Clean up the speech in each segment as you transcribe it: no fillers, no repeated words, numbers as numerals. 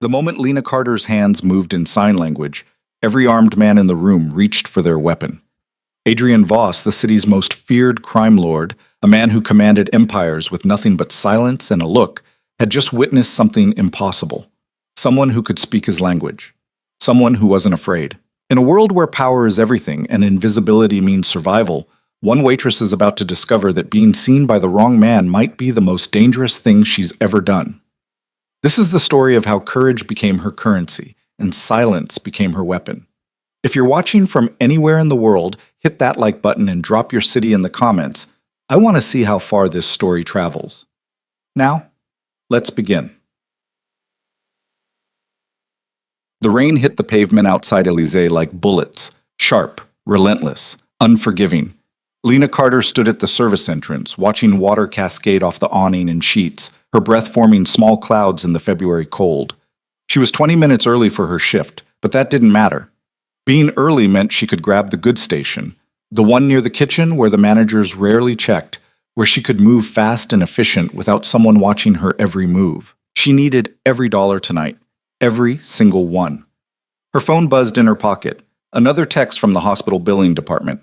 The moment Lena Carter's hands moved in sign language, every armed man in the room reached for their weapon. Adrian Voss, the city's most feared crime lord, a man who commanded empires with nothing but silence and a look, had just witnessed something impossible. Someone who could speak his language. Someone who wasn't afraid. In a world where power is everything and invisibility means survival, one waitress is about to discover that being seen by the wrong man might be the most dangerous thing she's ever done. This is the story of how courage became her currency and silence became her weapon. If you're watching from anywhere in the world, hit that like button and drop your city in the comments. I want to see how far this story travels. Now, let's begin. The rain hit the pavement outside Élysée like bullets, sharp, relentless, unforgiving. Lena Carter stood at the service entrance, watching water cascade off the awning in sheets, her breath forming small clouds in the February cold. She was 20 minutes early for her shift, but that didn't matter. Being early meant she could grab the goods station, the one near the kitchen where the managers rarely checked, where she could move fast and efficient without someone watching her every move. She needed every dollar tonight, every single one. Her phone buzzed in her pocket, another text from the hospital billing department.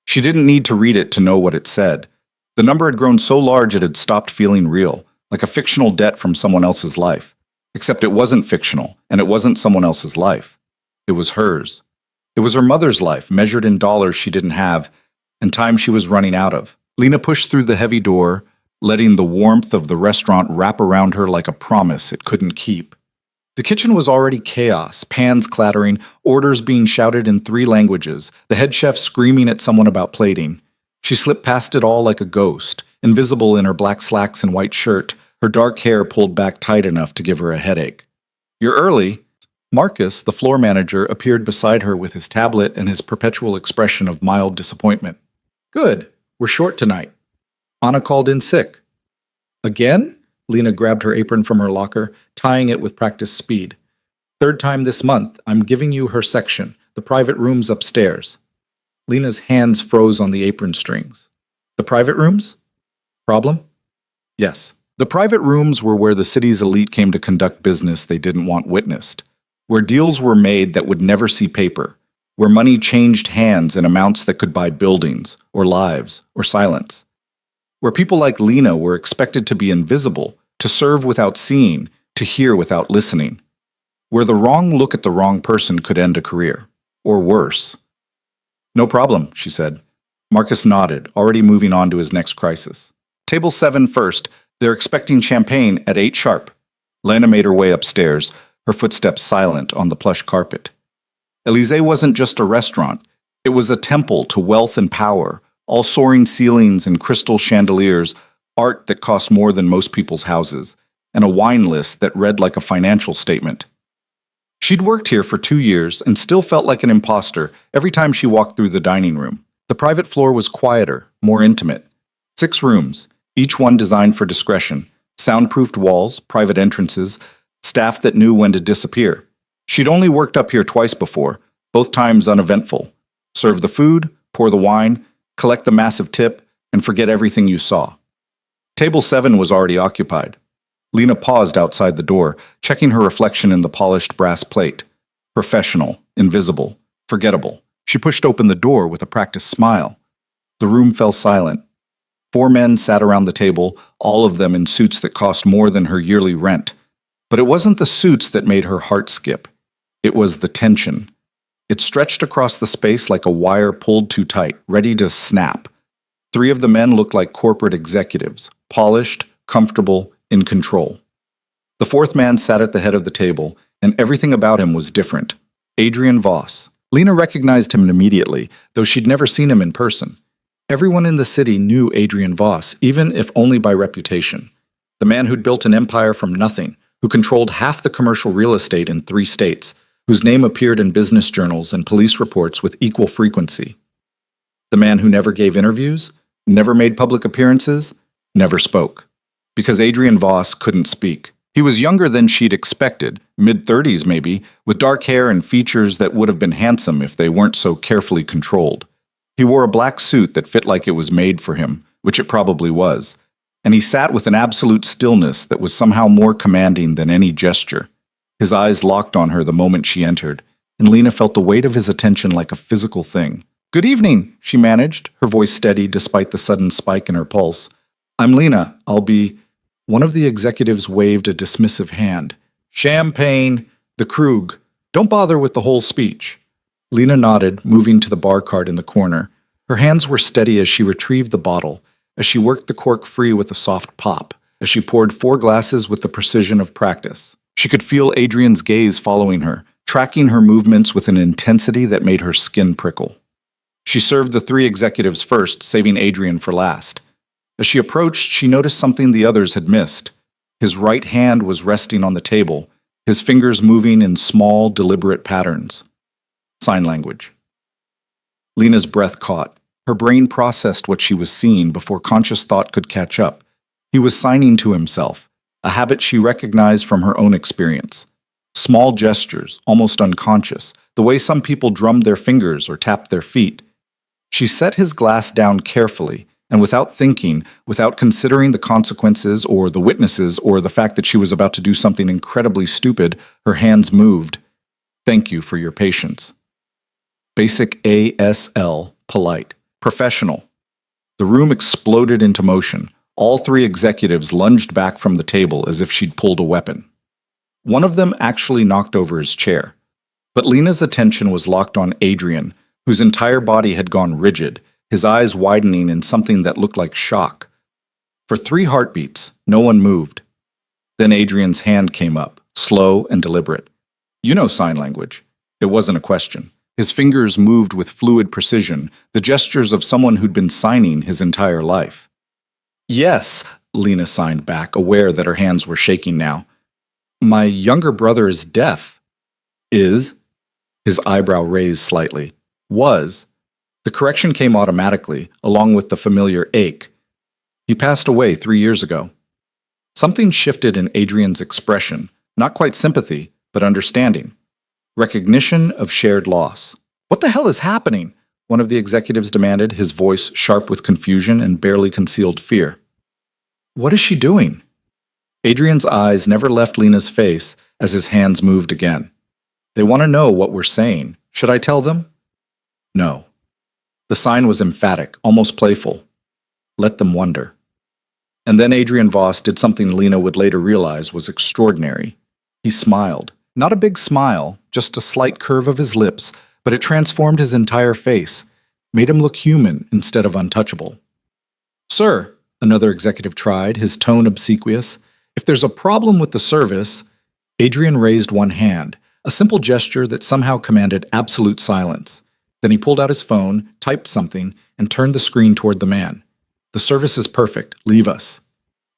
She didn't need to read it to know what it said. The number had grown so large it had stopped feeling real, like a fictional debt from someone else's life. Except it wasn't fictional, and it wasn't someone else's life. It was hers. It was her mother's life, measured in dollars she didn't have, and time she was running out of. Lena pushed through the heavy door, letting the warmth of the restaurant wrap around her like a promise it couldn't keep. The kitchen was already chaos, pans clattering, orders being shouted in 3 languages, the head chef screaming at someone about plating. She slipped past it all like a ghost, invisible in her black slacks and white shirt, her dark hair pulled back tight enough to give her a headache. "You're early." Marcus, the floor manager, appeared beside her with his tablet and his perpetual expression of mild disappointment. "Good. We're short tonight. Anna called in sick." "Again?" Lena grabbed her apron from her locker, tying it with practiced speed. "Third time this month, I'm giving you her section, the private rooms upstairs." Lena's hands froze on the apron strings. "The private rooms? Problem?" "Yes. The private rooms were where the city's elite came to conduct business they didn't want witnessed, where deals were made that would never see paper, where money changed hands in amounts that could buy buildings, or lives, or silence, where people like Lena were expected to be invisible, to serve without seeing, to hear without listening, where the wrong look at the wrong person could end a career, or worse. "No problem," she said. Marcus nodded, already moving on to his next crisis. "Table 7 first. They're expecting champagne at 8 sharp." Lena made her way upstairs, her footsteps silent on the plush carpet. Élysée wasn't just a restaurant. It was a temple to wealth and power, all soaring ceilings and crystal chandeliers, art that cost more than most people's houses, and a wine list that read like a financial statement. She'd worked here for 2 years and still felt like an imposter every time she walked through the dining room. The private floor was quieter, more intimate. 6 rooms, each one designed for discretion, soundproofed walls, private entrances, staff that knew when to disappear. She'd only worked up here twice before, both times uneventful. Serve the food, pour the wine, collect the massive tip, and forget everything you saw. Table 7 was already occupied. Lena paused outside the door, checking her reflection in the polished brass plate. Professional, invisible, forgettable. She pushed open the door with a practiced smile. The room fell silent. 4 men sat around the table, all of them in suits that cost more than her yearly rent. But it wasn't the suits that made her heart skip. It was the tension. It stretched across the space like a wire pulled too tight, ready to snap. 3 of the men looked like corporate executives, polished, comfortable, in control. The 4th man sat at the head of the table, and everything about him was different. Adrian Voss. Lena recognized him immediately, though she'd never seen him in person. Everyone in the city knew Adrian Voss, even if only by reputation. The man who'd built an empire from nothing, who controlled half the commercial real estate in 3 states, whose name appeared in business journals and police reports with equal frequency. The man who never gave interviews, never made public appearances, never spoke. Because Adrian Voss couldn't speak. He was younger than she'd expected, mid-30s maybe, with dark hair and features that would have been handsome if they weren't so carefully controlled. He wore a black suit that fit like it was made for him, which it probably was, and he sat with an absolute stillness that was somehow more commanding than any gesture. His eyes locked on her the moment she entered, and Lena felt the weight of his attention like a physical thing. "Good evening," she managed, her voice steady despite the sudden spike in her pulse. "I'm Lena. I'll be—" One of the executives waved a dismissive hand. "Champagne, the Krug. Don't bother with the whole speech." Lena nodded, moving to the bar cart in the corner. Her hands were steady as she retrieved the bottle, as she worked the cork free with a soft pop, as she poured 4 glasses with the precision of practice. She could feel Adrian's gaze following her, tracking her movements with an intensity that made her skin prickle. She served the 3 executives first, saving Adrian for last. As she approached, she noticed something the others had missed. His right hand was resting on the table, his fingers moving in small, deliberate patterns. Sign language. Lena's breath caught. Her brain processed what she was seeing before conscious thought could catch up. He was signing to himself, a habit she recognized from her own experience. Small gestures, almost unconscious, the way some people drummed their fingers or tapped their feet. She set his glass down carefully, and without thinking, without considering the consequences or the witnesses or the fact that she was about to do something incredibly stupid, her hands moved. "Thank you for your patience." Basic ASL, polite. Professional. The room exploded into motion. All 3 executives lunged back from the table as if she'd pulled a weapon. One of them actually knocked over his chair. But Lena's attention was locked on Adrian, whose entire body had gone rigid, his eyes widening in something that looked like shock. For 3 heartbeats, no one moved. Then Adrian's hand came up, slow and deliberate. "You know sign language." It wasn't a question. His fingers moved with fluid precision, the gestures of someone who'd been signing his entire life. "Yes," Lena signed back, aware that her hands were shaking now. "My younger brother is deaf." "Is?" His eyebrow raised slightly. "Was." The correction came automatically, along with the familiar ache. "He passed away 3 years ago." Something shifted in Adrian's expression, not quite sympathy, but understanding. Recognition of shared loss. "What the hell is happening?" one of the executives demanded, his voice sharp with confusion and barely concealed fear. "What is she doing?" Adrian's eyes never left Lena's face as his hands moved again. "They want to know what we're saying. Should I tell them?" "No." The sign was emphatic, almost playful. "Let them wonder." And then Adrian Voss did something Lena would later realize was extraordinary. He smiled. Not a big smile, just a slight curve of his lips, but it transformed his entire face, made him look human instead of untouchable. "Sir," another executive tried, his tone obsequious, "if there's a problem with the service—" Adrian raised one hand, a simple gesture that somehow commanded absolute silence. Then he pulled out his phone, typed something, and turned the screen toward the man. "The service is perfect. Leave us."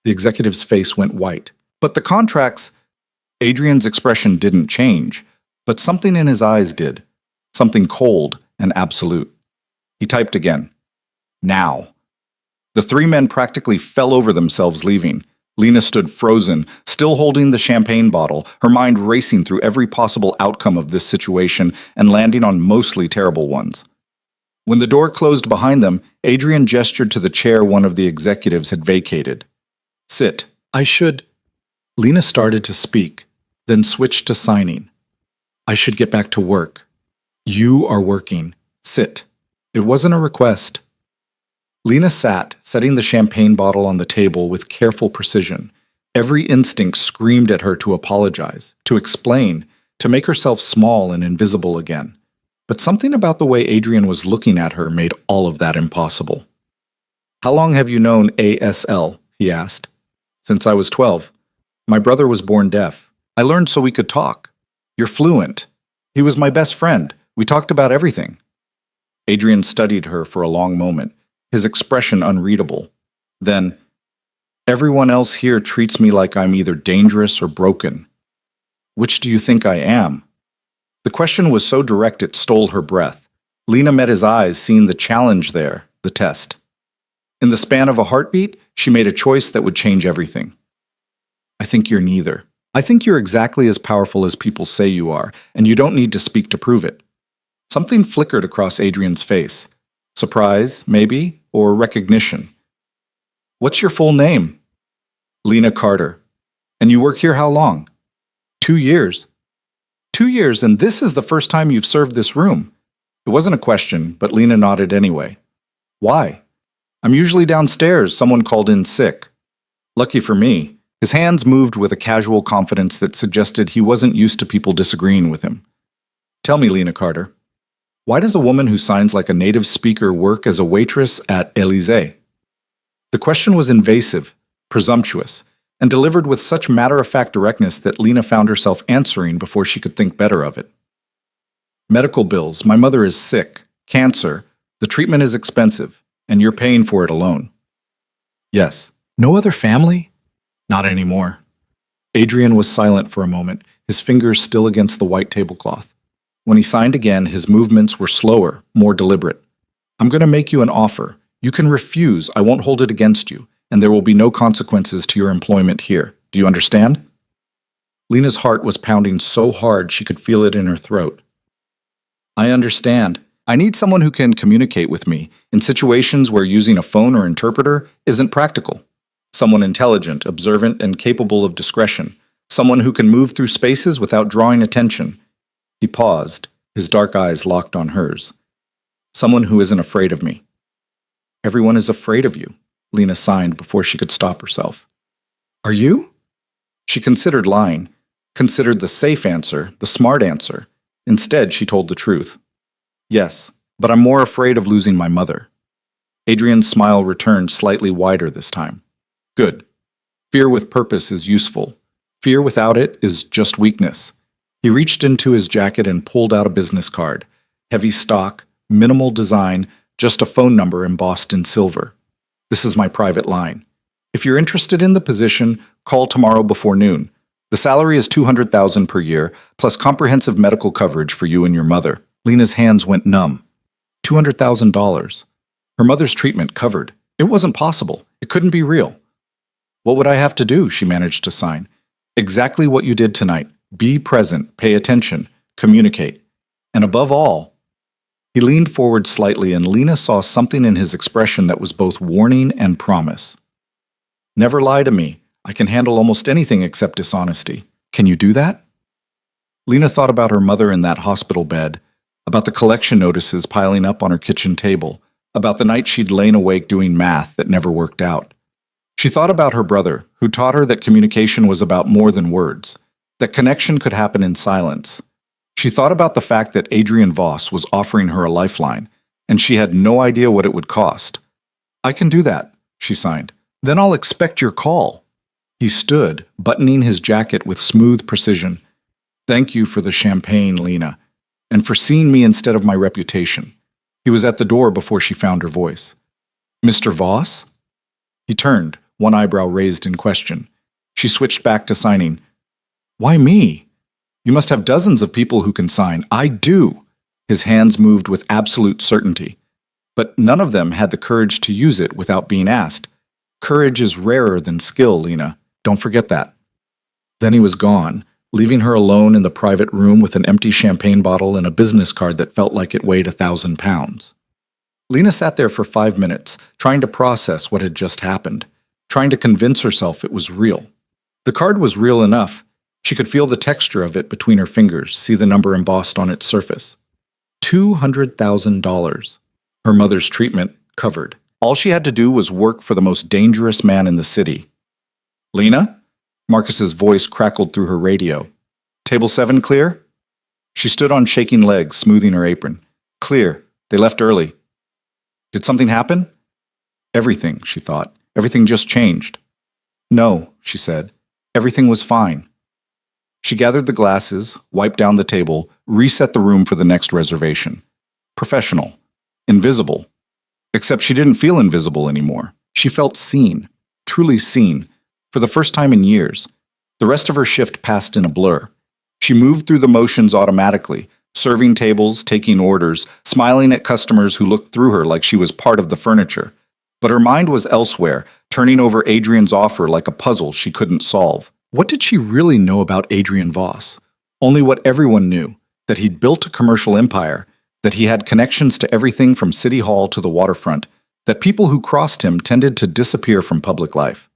The executive's face went white. "But the contracts—" Adrian's expression didn't change, but something in his eyes did. Something cold and absolute. He typed again. "Now." The 3 men practically fell over themselves leaving. Lena stood frozen, still holding the champagne bottle, her mind racing through every possible outcome of this situation and landing on mostly terrible ones. When the door closed behind them, Adrian gestured to the chair one of the executives had vacated. "Sit. I should—" Lena started to speak, then switched to signing. "I should get back to work." "You are working. Sit." It wasn't a request. Lena sat, setting the champagne bottle on the table with careful precision. Every instinct screamed at her to apologize, to explain, to make herself small and invisible again. But something about the way Adrian was looking at her made all of that impossible. "How long have you known ASL?" he asked. "Since I was 12. My brother was born deaf. I learned so we could talk. You're fluent. He was my best friend. We talked about everything." Adrian studied her for a long moment, his expression unreadable. Then, "Everyone else here treats me like I'm either dangerous or broken. Which do you think I am?" The question was so direct it stole her breath. Lena met his eyes, seeing the challenge there, the test. In the span of a heartbeat, she made a choice that would change everything. "I think you're neither. I think you're exactly as powerful as people say you are, and you don't need to speak to prove it." Something flickered across Adrian's face. Surprise, maybe, or recognition. "What's your full name?" "Lena Carter." "And you work here how long?" 2 years. 2 years, and this is the first time you've served this room. It wasn't a question, but Lena nodded anyway. Why? I'm usually downstairs. Someone called in sick. Lucky for me. His hands moved with a casual confidence that suggested he wasn't used to people disagreeing with him. Tell me, Lena Carter, why does a woman who signs like a native speaker work as a waitress at Élysée? The question was invasive, presumptuous, and delivered with such matter-of-fact directness that Lena found herself answering before she could think better of it. Medical bills. My mother is sick. Cancer. The treatment is expensive, and you're paying for it alone. Yes. No other family? Not anymore. Adrian was silent for a moment, his fingers still against the white tablecloth. When he signed again, his movements were slower, more deliberate. I'm going to make you an offer. You can refuse. I won't hold it against you, and there will be no consequences to your employment here. Do you understand? Lena's heart was pounding so hard she could feel it in her throat. I understand. I need someone who can communicate with me in situations where using a phone or interpreter isn't practical. Someone intelligent, observant, and capable of discretion. Someone who can move through spaces without drawing attention. He paused, his dark eyes locked on hers. Someone who isn't afraid of me. Everyone is afraid of you, Lena signed before she could stop herself. Are you? She considered lying, considered the safe answer, the smart answer. Instead, she told the truth. Yes, but I'm more afraid of losing my mother. Adrian's smile returned slightly wider this time. Good. Fear with purpose is useful. Fear without it is just weakness. He reached into his jacket and pulled out a business card. Heavy stock, minimal design, just a phone number embossed in silver. This is my private line. If you're interested in the position, call tomorrow before noon. The salary is $200,000 per year, plus comprehensive medical coverage for you and your mother. Lena's hands went numb. $200,000. Her mother's treatment covered. It wasn't possible. It couldn't be real. What would I have to do? She managed to sign. Exactly what you did tonight. Be present, pay attention, communicate. And above all, he leaned forward slightly and Lena saw something in his expression that was both warning and promise. Never lie to me. I can handle almost anything except dishonesty. Can you do that? Lena thought about her mother in that hospital bed, about the collection notices piling up on her kitchen table, about the night she'd lain awake doing math that never worked out. She thought about her brother, who taught her that communication was about more than words, that connection could happen in silence. She thought about the fact that Adrian Voss was offering her a lifeline, and she had no idea what it would cost. I can do that, she signed. Then I'll expect your call. He stood, buttoning his jacket with smooth precision. Thank you for the champagne, Lena, and for seeing me instead of my reputation. He was at the door before she found her voice. Mr. Voss? He turned, one eyebrow raised in question. She switched back to signing. Why me? You must have dozens of people who can sign. I do. His hands moved with absolute certainty. But none of them had the courage to use it without being asked. Courage is rarer than skill, Lena. Don't forget that. Then he was gone, leaving her alone in the private room with an empty champagne bottle and a business card that felt like it weighed 1,000 pounds. Lena sat there for 5 minutes, trying to process what had just happened, trying to convince herself it was real. The card was real enough. She could feel the texture of it between her fingers, see the number embossed on its surface. $200,000. Her mother's treatment covered. All she had to do was work for the most dangerous man in the city. Lena? Marcus's voice crackled through her radio. Table 7 clear? She stood on shaking legs, smoothing her apron. Clear. They left early. Did something happen? Everything, she thought. Everything just changed. No, she said. Everything was fine. She gathered the glasses, wiped down the table, reset the room for the next reservation. Professional. Invisible. Except she didn't feel invisible anymore. She felt seen. Truly seen. For the first time in years. The rest of her shift passed in a blur. She moved through the motions automatically, serving tables, taking orders, smiling at customers who looked through her like she was part of the furniture. But her mind was elsewhere, turning over Adrian's offer like a puzzle she couldn't solve. What did she really know about Adrian Voss? Only what everyone knew, that he'd built a commercial empire, that he had connections to everything from City Hall to the waterfront, that people who crossed him tended to disappear from public life,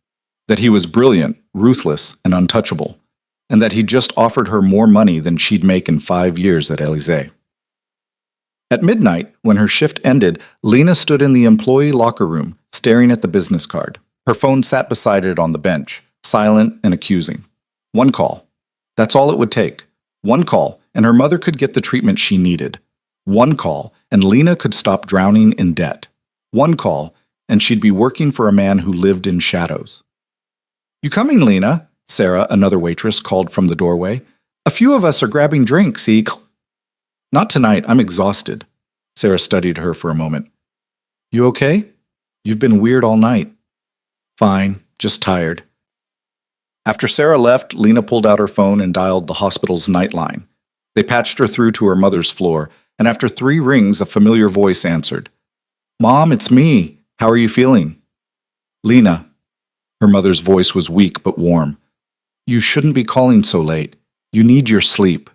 that he was brilliant, ruthless, and untouchable, and that he'd just offered her more money than she'd make in 5 years at Élysée. At midnight, when her shift ended, Lena stood in the employee locker room, staring at the business card. Her phone sat beside it on the bench, silent and accusing. One call. That's all it would take. One call, and her mother could get the treatment she needed. One call, and Lena could stop drowning in debt. One call, and she'd be working for a man who lived in shadows. "You coming, Lena?" Sarah, another waitress, called from the doorway. "A few of us are grabbing drinks, "Not tonight, I'm exhausted." Sarah studied her for a moment. "You okay? You've been weird all night." "Fine, just tired." After Sarah left, Lena pulled out her phone and dialed the hospital's nightline. They patched her through to her mother's floor, and after 3 rings, a familiar voice answered. "Mom, it's me. How are you feeling?" "Lena." Her mother's voice was weak but warm. "You shouldn't be calling so late. You need your sleep.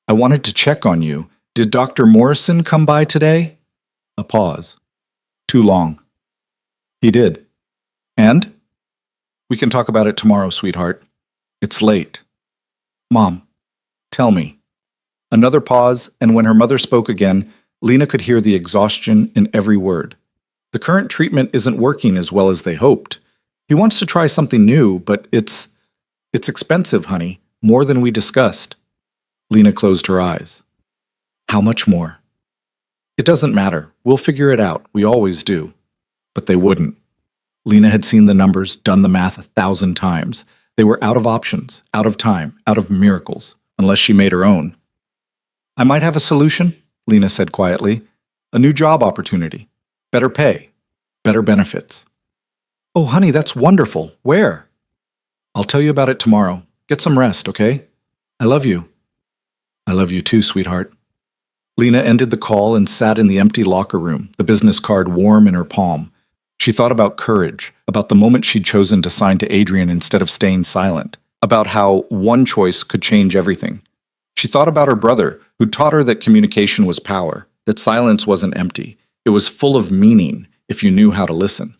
I wanted to check on you. Did Dr. Morrison come by today?" A pause. Too long. "He did. And?" "We can talk about it tomorrow, sweetheart. It's late." "Mom, tell me." Another pause, and when her mother spoke again, Lena could hear the exhaustion in every word. "The current treatment isn't working as well as they hoped. He wants to try something new, but it's expensive, honey, more than we discussed." Lena closed her eyes. "How much more?" "It doesn't matter. We'll figure it out. We always do." But they wouldn't. Lena had seen the numbers, done the math 1,000 times. They were out of options, out of time, out of miracles, unless she made her own. "I might have a solution," Lena said quietly. "A new job opportunity. Better pay. Better benefits." "Oh, honey, that's wonderful. Where?" "I'll tell you about it tomorrow. Get some rest, okay? I love you." "I love you too, sweetheart." Lena ended the call and sat in the empty locker room, the business card warm in her palm. She thought about courage, about the moment she'd chosen to sign to Adrian instead of staying silent, about how one choice could change everything. She thought about her brother, who taught her that communication was power, that silence wasn't empty. It was full of meaning if you knew how to listen.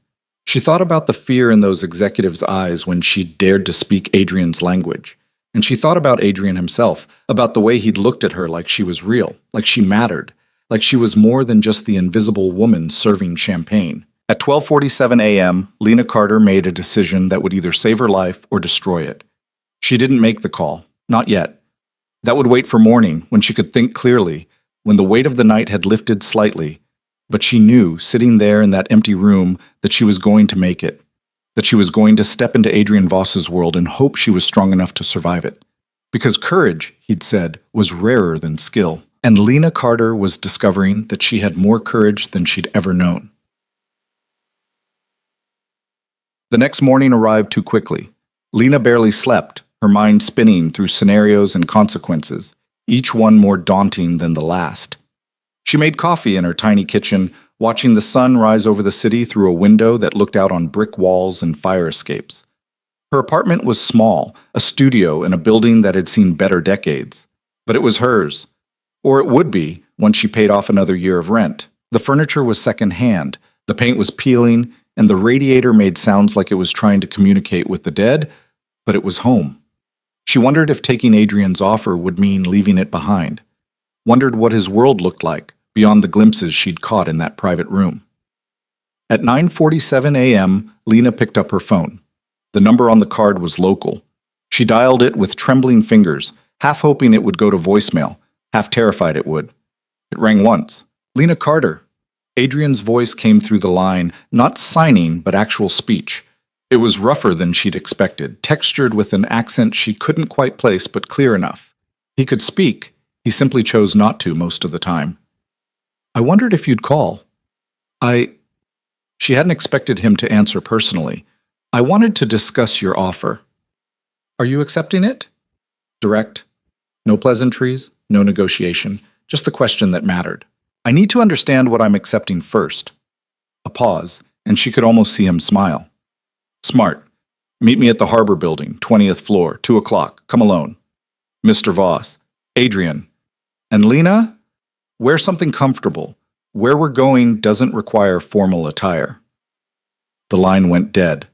She thought about the fear in those executives' eyes when she dared to speak Adrian's language. And she thought about Adrian himself, about the way he'd looked at her like she was real, like she mattered, like she was more than just the invisible woman serving champagne. At 12:47 a.m., Lena Carter made a decision that would either save her life or destroy it. She didn't make the call, not yet. That would wait for morning, when she could think clearly, when the weight of the night had lifted slightly. But she knew, sitting there in that empty room, that she was going to make it, that she was going to step into Adrian Voss's world and hope she was strong enough to survive it. Because courage, he'd said, was rarer than skill. And Lena Carter was discovering that she had more courage than she'd ever known. The next morning arrived too quickly. Lena barely slept, her mind spinning through scenarios and consequences, each one more daunting than the last. She made coffee in her tiny kitchen, watching the sun rise over the city through a window that looked out on brick walls and fire escapes. Her apartment was small, a studio in a building that had seen better decades. But it was hers. Or it would be, once she paid off another year of rent. The furniture was second-hand, the paint was peeling, and the radiator made sounds like it was trying to communicate with the dead, but it was home. She wondered if taking Adrian's offer would mean leaving it behind. Wondered what his world looked like, beyond the glimpses she'd caught in that private room. At 9:47 a.m., Lena picked up her phone. The number on the card was local. She dialed it with trembling fingers, half hoping it would go to voicemail, half terrified it would. It rang once. "Lena Carter." Adrian's voice came through the line, not signing, but actual speech. It was rougher than she'd expected, textured with an accent she couldn't quite place but clear enough. He could speak. He simply chose not to most of the time. "I wondered if you'd call." She hadn't expected him to answer personally. "I wanted to discuss your offer." "Are you accepting it?" Direct. No pleasantries, no negotiation, just the question that mattered. "I need to understand what I'm accepting first." A pause, and she could almost see him smile. "Smart. Meet me at the Harbor Building, 20th floor, 2 o'clock. Come alone. Mr. Voss. Adrian. And Lena? Wear something comfortable. Where we're going doesn't require formal attire." The line went dead.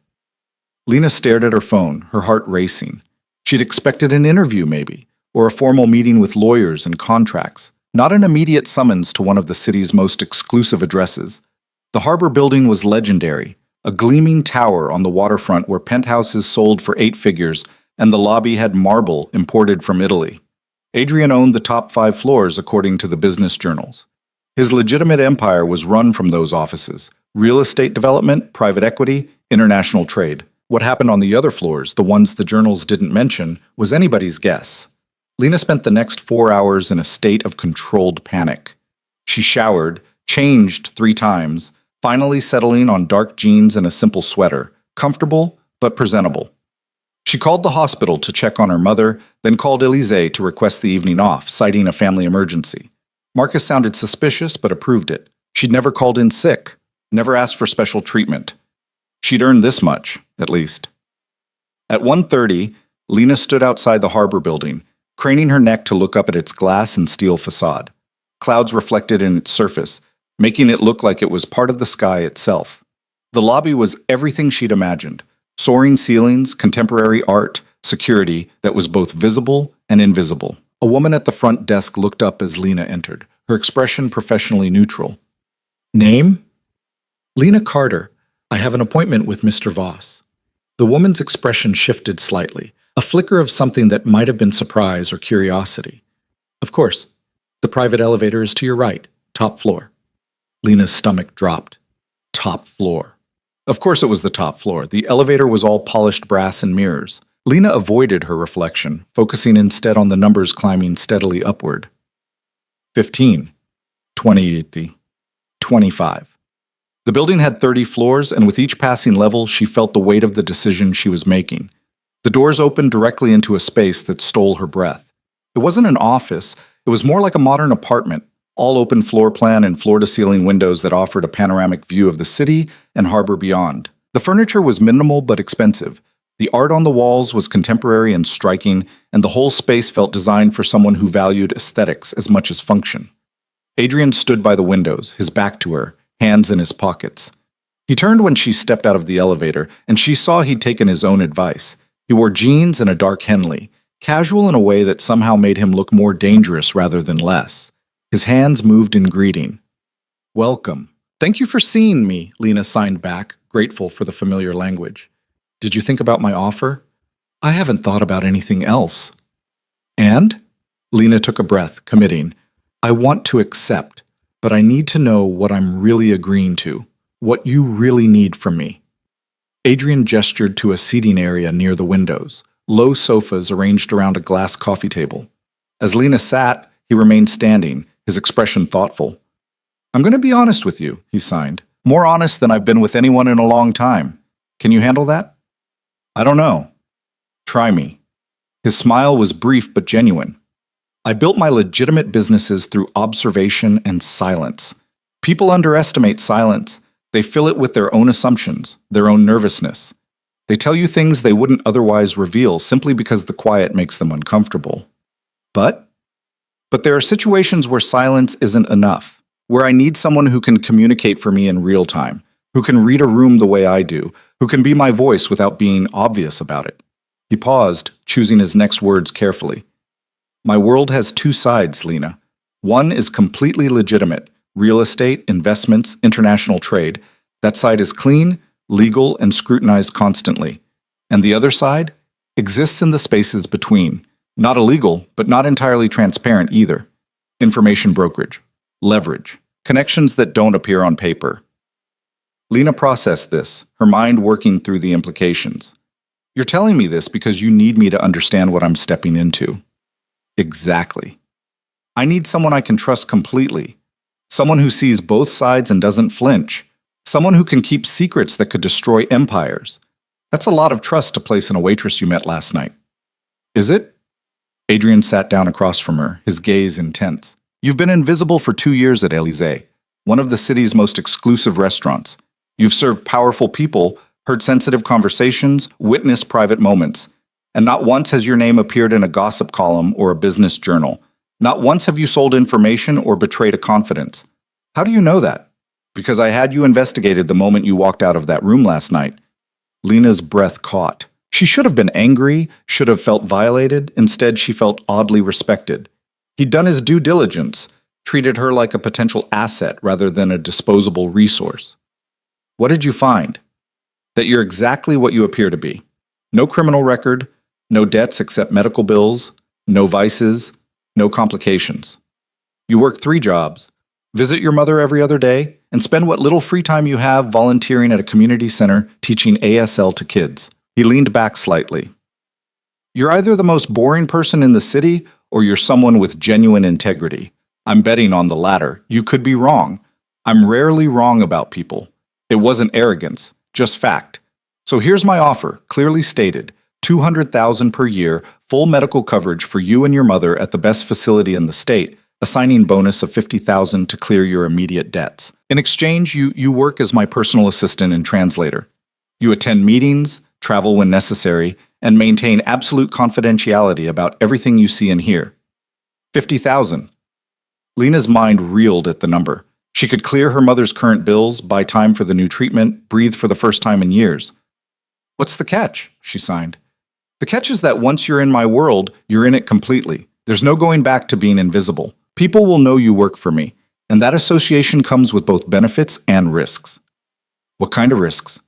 Lena stared at her phone, her heart racing. She'd expected an interview, maybe, or a formal meeting with lawyers and contracts, not an immediate summons to one of the city's most exclusive addresses. The Harbor Building was legendary, a gleaming tower on the waterfront where penthouses sold for 8 figures and the lobby had marble imported from Italy. Adrian owned the top 5 floors according to the business journals. His legitimate empire was run from those offices: real estate development, private equity, international trade. What happened on the other floors, the ones the journals didn't mention, was anybody's guess. Lena spent the next 4 hours in a state of controlled panic. She showered, changed 3 times, finally settling on dark jeans and a simple sweater, comfortable but presentable. She called the hospital to check on her mother, then called Élysée to request the evening off, citing a family emergency. Marcus sounded suspicious but approved it. She'd never called in sick, never asked for special treatment. She'd earned this much, at least. At 1:30, Lena stood outside the Harbor Building, craning her neck to look up at its glass and steel facade. Clouds reflected in its surface, making it look like it was part of the sky itself. The lobby was everything she'd imagined: soaring ceilings, contemporary art, security that was both visible and invisible. A woman at the front desk looked up as Lena entered, her expression professionally neutral. "Name?" "Lena Carter. I have an appointment with Mr. Voss." The woman's expression shifted slightly, a flicker of something that might have been surprise or curiosity. "Of course. The private elevator is to your right, top floor." Lena's stomach dropped. Top floor. Of course it was the top floor. The elevator was all polished brass and mirrors. Lena avoided her reflection, focusing instead on the numbers climbing steadily upward. 15, 20, 25. The building had 30 floors, and with each passing level, she felt the weight of the decision she was making. The doors opened directly into a space that stole her breath. It wasn't an office, it was more like a modern apartment, all open floor plan and floor-to-ceiling windows that offered a panoramic view of the city and harbor beyond. The furniture was minimal but expensive. The art on the walls was contemporary and striking, and the whole space felt designed for someone who valued aesthetics as much as function. Adrian stood by the windows, his back to her, hands in his pockets. He turned when she stepped out of the elevator, and she saw he'd taken his own advice. He wore jeans and a dark Henley, casual in a way that somehow made him look more dangerous rather than less. His hands moved in greeting. "Welcome. Thank you for seeing me," Lena signed back, grateful for the familiar language. "Did you think about my offer?" "I haven't thought about anything else." "And?" Lena took a breath, committing. "I want to accept, but I need to know what I'm really agreeing to, what you really need from me." Adrian gestured to a seating area near the windows, low sofas arranged around a glass coffee table. As Lena sat, he remained standing, his expression thoughtful. "I'm going to be honest with you," he signed. "More honest than I've been with anyone in a long time. Can you handle that?" "I don't know. Try me." His smile was brief but genuine. "I built my legitimate businesses through observation and silence. People underestimate silence. They fill it with their own assumptions, their own nervousness. They tell you things they wouldn't otherwise reveal simply because the quiet makes them uncomfortable. But there are situations where silence isn't enough, where I need someone who can communicate for me in real time, who can read a room the way I do, who can be my voice without being obvious about it." He paused, choosing his next words carefully. "My world has 2 sides, Lena. One is completely legitimate: real estate, investments, international trade. That side is clean, legal, and scrutinized constantly. And the other side exists in the spaces between. Not illegal, but not entirely transparent either. Information brokerage, leverage, connections that don't appear on paper." Lena processed this, her mind working through the implications. "You're telling me this because you need me to understand what I'm stepping into." "Exactly. I need someone I can trust completely. Someone who sees both sides and doesn't flinch. Someone who can keep secrets that could destroy empires. That's a lot of trust to place in a waitress you met last night." "Is it?" Adrian sat down across from her, his gaze intense. "You've been invisible for 2 years at Élysée, one of the city's most exclusive restaurants. You've served powerful people, heard sensitive conversations, witnessed private moments. And not once has your name appeared in a gossip column or a business journal. Not once have you sold information or betrayed a confidence. How do you know that?" "Because I had you investigated the moment you walked out of that room last night." Lena's breath caught. She should have been angry, should have felt violated. Instead, she felt oddly respected. He'd done his due diligence, treated her like a potential asset rather than a disposable resource. What did you find? That you're exactly what you appear to be. No criminal record, no debts except medical bills, no vices, no complications. You work 3 jobs, visit your mother every other day, and spend what little free time you have volunteering at a community center teaching ASL to kids. He leaned back slightly. You're either the most boring person in the city or you're someone with genuine integrity. I'm betting on the latter. You could be wrong. I'm rarely wrong about people. It wasn't arrogance, just fact. So here's my offer, clearly stated. $200,000 per year, full medical coverage for you and your mother at the best facility in the state, a signing bonus of $50,000 to clear your immediate debts. In exchange, you work as my personal assistant and translator. You attend meetings, travel when necessary, and maintain absolute confidentiality about everything you see and hear. $50,000. Lena's mind reeled at the number. She could clear her mother's current bills, buy time for the new treatment, breathe for the first time in years. What's the catch? She signed. The catch is that once you're in my world, you're in it completely. There's no going back to being invisible. People will know you work for me, and that association comes with both benefits and risks. What kind of risks?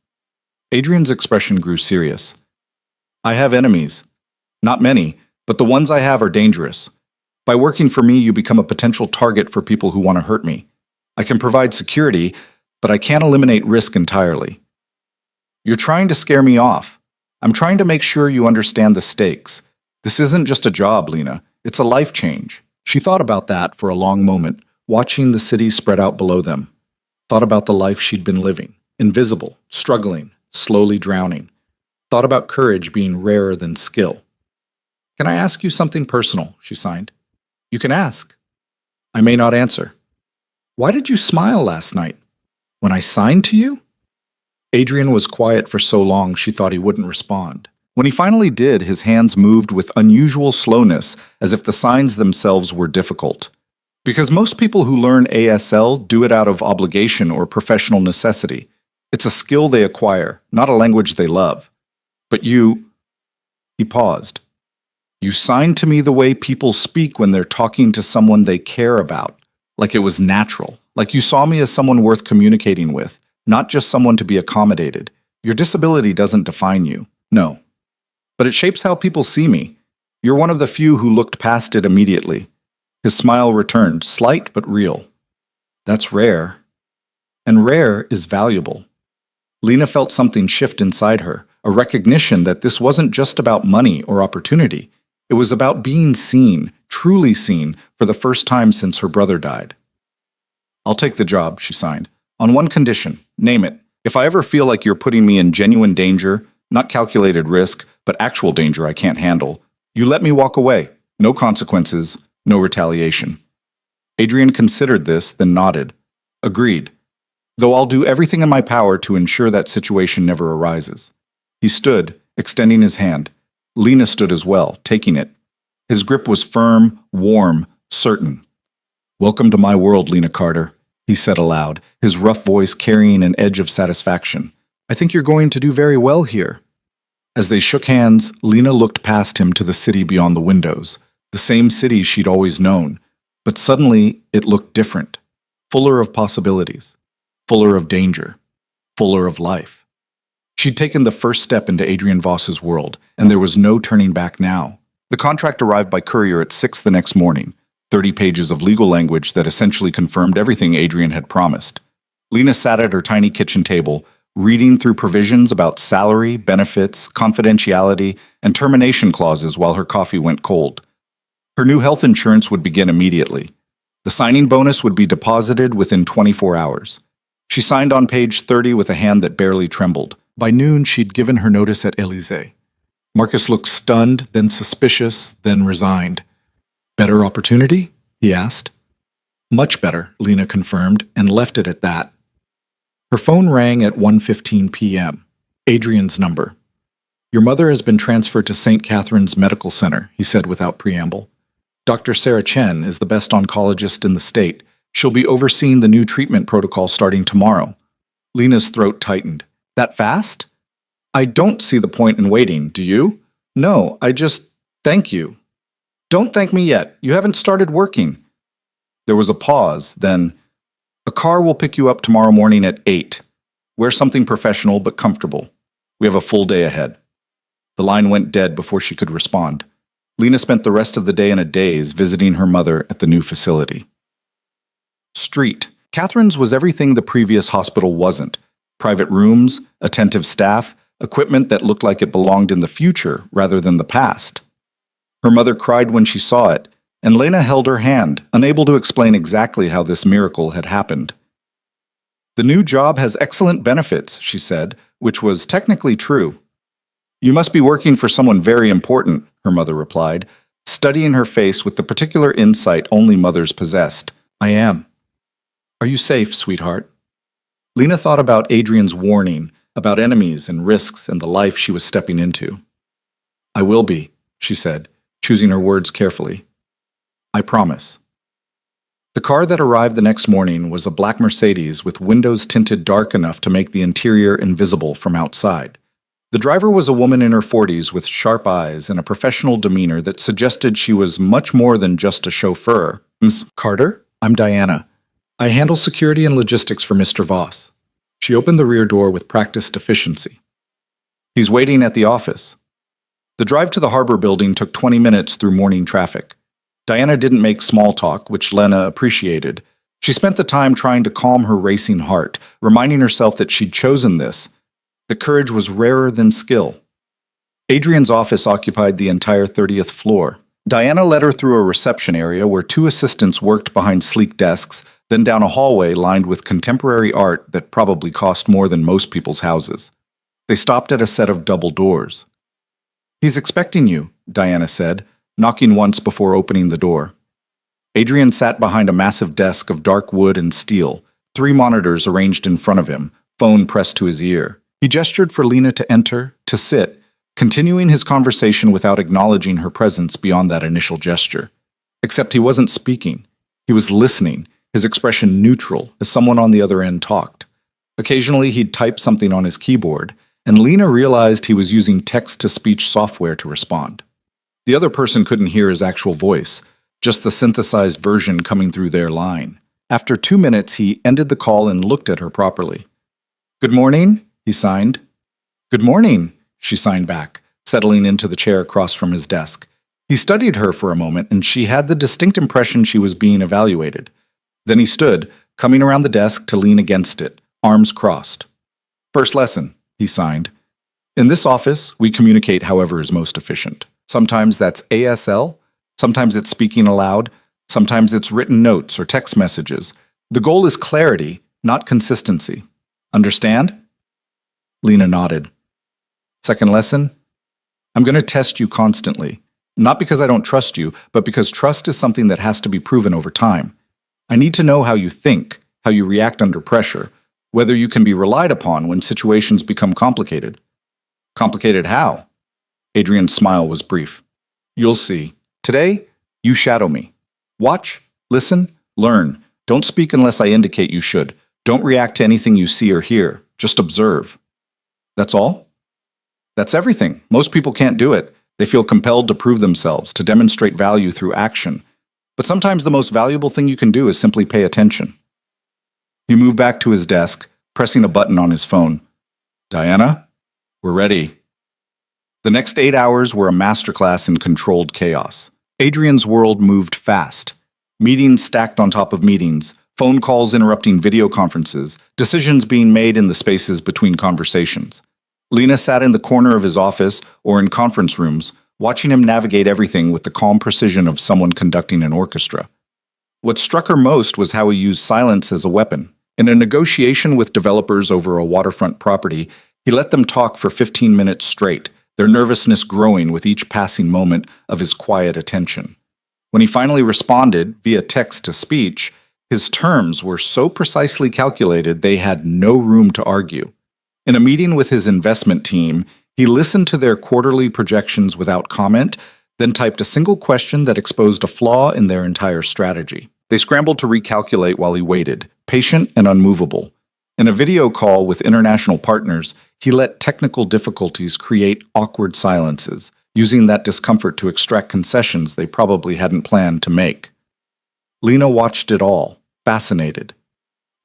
Adrian's expression grew serious. I have enemies. Not many, but the ones I have are dangerous. By working for me, you become a potential target for people who want to hurt me. I can provide security, but I can't eliminate risk entirely. You're trying to scare me off. I'm trying to make sure you understand the stakes. This isn't just a job, Lena. It's a life change. She thought about that for a long moment, watching the city spread out below them. Thought about the life she'd been living, invisible, struggling, slowly drowning. Thought about courage being rarer than skill. Can I ask you something personal? She signed. You can ask. I may not answer. Why did you smile last night? When I signed to you? Adrian was quiet for so long she thought he wouldn't respond. When he finally did, his hands moved with unusual slowness, as if the signs themselves were difficult. Because most people who learn ASL do it out of obligation or professional necessity. It's a skill they acquire, not a language they love. But you... He paused. You signed to me the way people speak when they're talking to someone they care about, like it was natural, like you saw me as someone worth communicating with, not just someone to be accommodated. Your disability doesn't define you, no. But it shapes how people see me. You're one of the few who looked past it immediately. His smile returned, slight but real. That's rare. And rare is valuable. Lena felt something shift inside her, a recognition that this wasn't just about money or opportunity. It was about being seen, truly seen, for the first time since her brother died. I'll take the job, she signed. On one condition, name it. If I ever feel like you're putting me in genuine danger, not calculated risk, but actual danger I can't handle, you let me walk away. No consequences, no retaliation. Adrian considered this, then nodded. Agreed. Though I'll do everything in my power to ensure that situation never arises. He stood, extending his hand. Lena stood as well, taking it. His grip was firm, warm, certain. Welcome to my world, Lena Carter, he said aloud, his rough voice carrying an edge of satisfaction. I think you're going to do very well here. As they shook hands, Lena looked past him to the city beyond the windows, the same city she'd always known. But suddenly, it looked different, fuller of possibilities, fuller of danger, fuller of life. She'd taken the first step into Adrian Voss's world, and there was no turning back now. The contract arrived by courier at 6 the next morning, 30 pages of legal language that essentially confirmed everything Adrian had promised. Lena sat at her tiny kitchen table, reading through provisions about salary, benefits, confidentiality, and termination clauses while her coffee went cold. Her new health insurance would begin immediately. The signing bonus would be deposited within 24 hours. She signed on page 30 with a hand that barely trembled. By noon, she'd given her notice at Élysée. Marcus looked stunned, then suspicious, then resigned. Better opportunity? He asked. Much better, Lena confirmed, and left it at that. Her phone rang at 1:15 p.m. Adrian's number. Your mother has been transferred to St. Catherine's Medical Center, he said without preamble. Dr. Sarah Chen is the best oncologist in the state. She'll be overseeing the new treatment protocol starting tomorrow. Lena's throat tightened. That fast? I don't see the point in waiting, do you? No, I just thank you. Don't thank me yet. You haven't started working. There was a pause, then, a car will pick you up tomorrow morning at 8. Wear something professional but comfortable. We have a full day ahead. The line went dead before she could respond. Lena spent the rest of the day in a daze visiting her mother at the new facility. Street. Catherine's was everything the previous hospital wasn't. Private rooms, attentive staff, equipment that looked like it belonged in the future rather than the past. Her mother cried when she saw it, and Lena held her hand, unable to explain exactly how this miracle had happened. The new job has excellent benefits, she said, which was technically true. You must be working for someone very important, her mother replied, studying her face with the particular insight only mothers possessed. I am. Are you safe, sweetheart? Lena thought about Adrian's warning, about enemies and risks and the life she was stepping into. I will be, she said, choosing her words carefully. I promise. The car that arrived the next morning was a black Mercedes with windows tinted dark enough to make the interior invisible from outside. The driver was a woman in her 40s with sharp eyes and a professional demeanor that suggested she was much more than just a chauffeur. Miss Carter? I'm Diana. I handle security and logistics for Mr. Voss. She opened the rear door with practiced efficiency. He's waiting at the office. The drive to the Harbor building took 20 minutes through morning traffic. Diana didn't make small talk, which Lena appreciated. She spent the time trying to calm her racing heart, reminding herself that she'd chosen this. The courage was rarer than skill. Adrian's office occupied the entire 30th floor. Diana led her through a reception area where 2 assistants worked behind sleek desks, then down a hallway lined with contemporary art that probably cost more than most people's houses. They stopped at a set of double doors. He's expecting you, Diana said, knocking once before opening the door. Adrian sat behind a massive desk of dark wood and steel, 3 monitors arranged in front of him, phone pressed to his ear. He gestured for Lena to enter, to sit, continuing his conversation without acknowledging her presence beyond that initial gesture. Except he wasn't speaking. He was listening, his expression neutral as someone on the other end talked. Occasionally he'd type something on his keyboard, and Lena realized he was using text-to-speech software to respond. The other person couldn't hear his actual voice, just the synthesized version coming through their line. After 2 minutes, he ended the call and looked at her properly. Good morning, he signed. Good morning, she signed back, settling into the chair across from his desk. He studied her for a moment, and she had the distinct impression she was being evaluated. Then he stood, coming around the desk to lean against it, arms crossed. First lesson, he signed. In this office, we communicate however is most efficient. Sometimes that's ASL, sometimes it's speaking aloud, sometimes it's written notes or text messages. The goal is clarity, not consistency. Understand? Lena nodded. Second lesson? I'm going to test you constantly. Not because I don't trust you, but because trust is something that has to be proven over time. I need to know how you think, how you react under pressure, whether you can be relied upon when situations become complicated. Complicated how? Adrian's smile was brief. You'll see. Today, you shadow me. Watch, listen, learn. Don't speak unless I indicate you should. Don't react to anything you see or hear. Just observe. That's all? That's everything. Most people can't do it. They feel compelled to prove themselves, to demonstrate value through action. But sometimes the most valuable thing you can do is simply pay attention. He moved back to his desk, pressing a button on his phone. Diana, we're ready. The next 8 hours were a masterclass in controlled chaos. Adrian's world moved fast. Meetings stacked on top of meetings, phone calls interrupting video conferences, decisions being made in the spaces between conversations. Lena sat in the corner of his office or in conference rooms, watching him navigate everything with the calm precision of someone conducting an orchestra. What struck her most was how he used silence as a weapon. In a negotiation with developers over a waterfront property, he let them talk for 15 minutes straight, their nervousness growing with each passing moment of his quiet attention. When he finally responded, via text-to-speech, his terms were so precisely calculated they had no room to argue. In a meeting with his investment team, he listened to their quarterly projections without comment, then typed a single question that exposed a flaw in their entire strategy. They scrambled to recalculate while he waited, patient and unmovable. In a video call with international partners, he let technical difficulties create awkward silences, using that discomfort to extract concessions they probably hadn't planned to make. Lena watched it all, fascinated.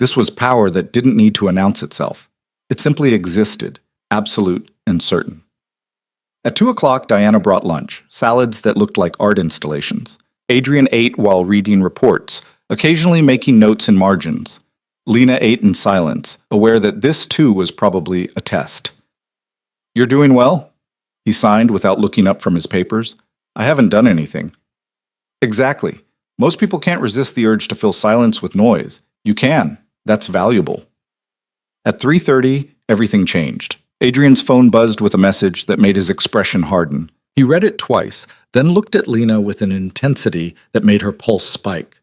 This was power that didn't need to announce itself. It simply existed, absolute and certain. At 2 o'clock, Diana brought lunch, salads that looked like art installations. Adrian ate while reading reports, occasionally making notes in margins. Lena ate in silence, aware that this too was probably a test. "You're doing well?" He signed without looking up from his papers. "I haven't done anything." "Exactly. Most people can't resist the urge to fill silence with noise. You can. That's valuable." At 3:30, everything changed. Adrian's phone buzzed with a message that made his expression harden. He read it twice, then looked at Lena with an intensity that made her pulse spike.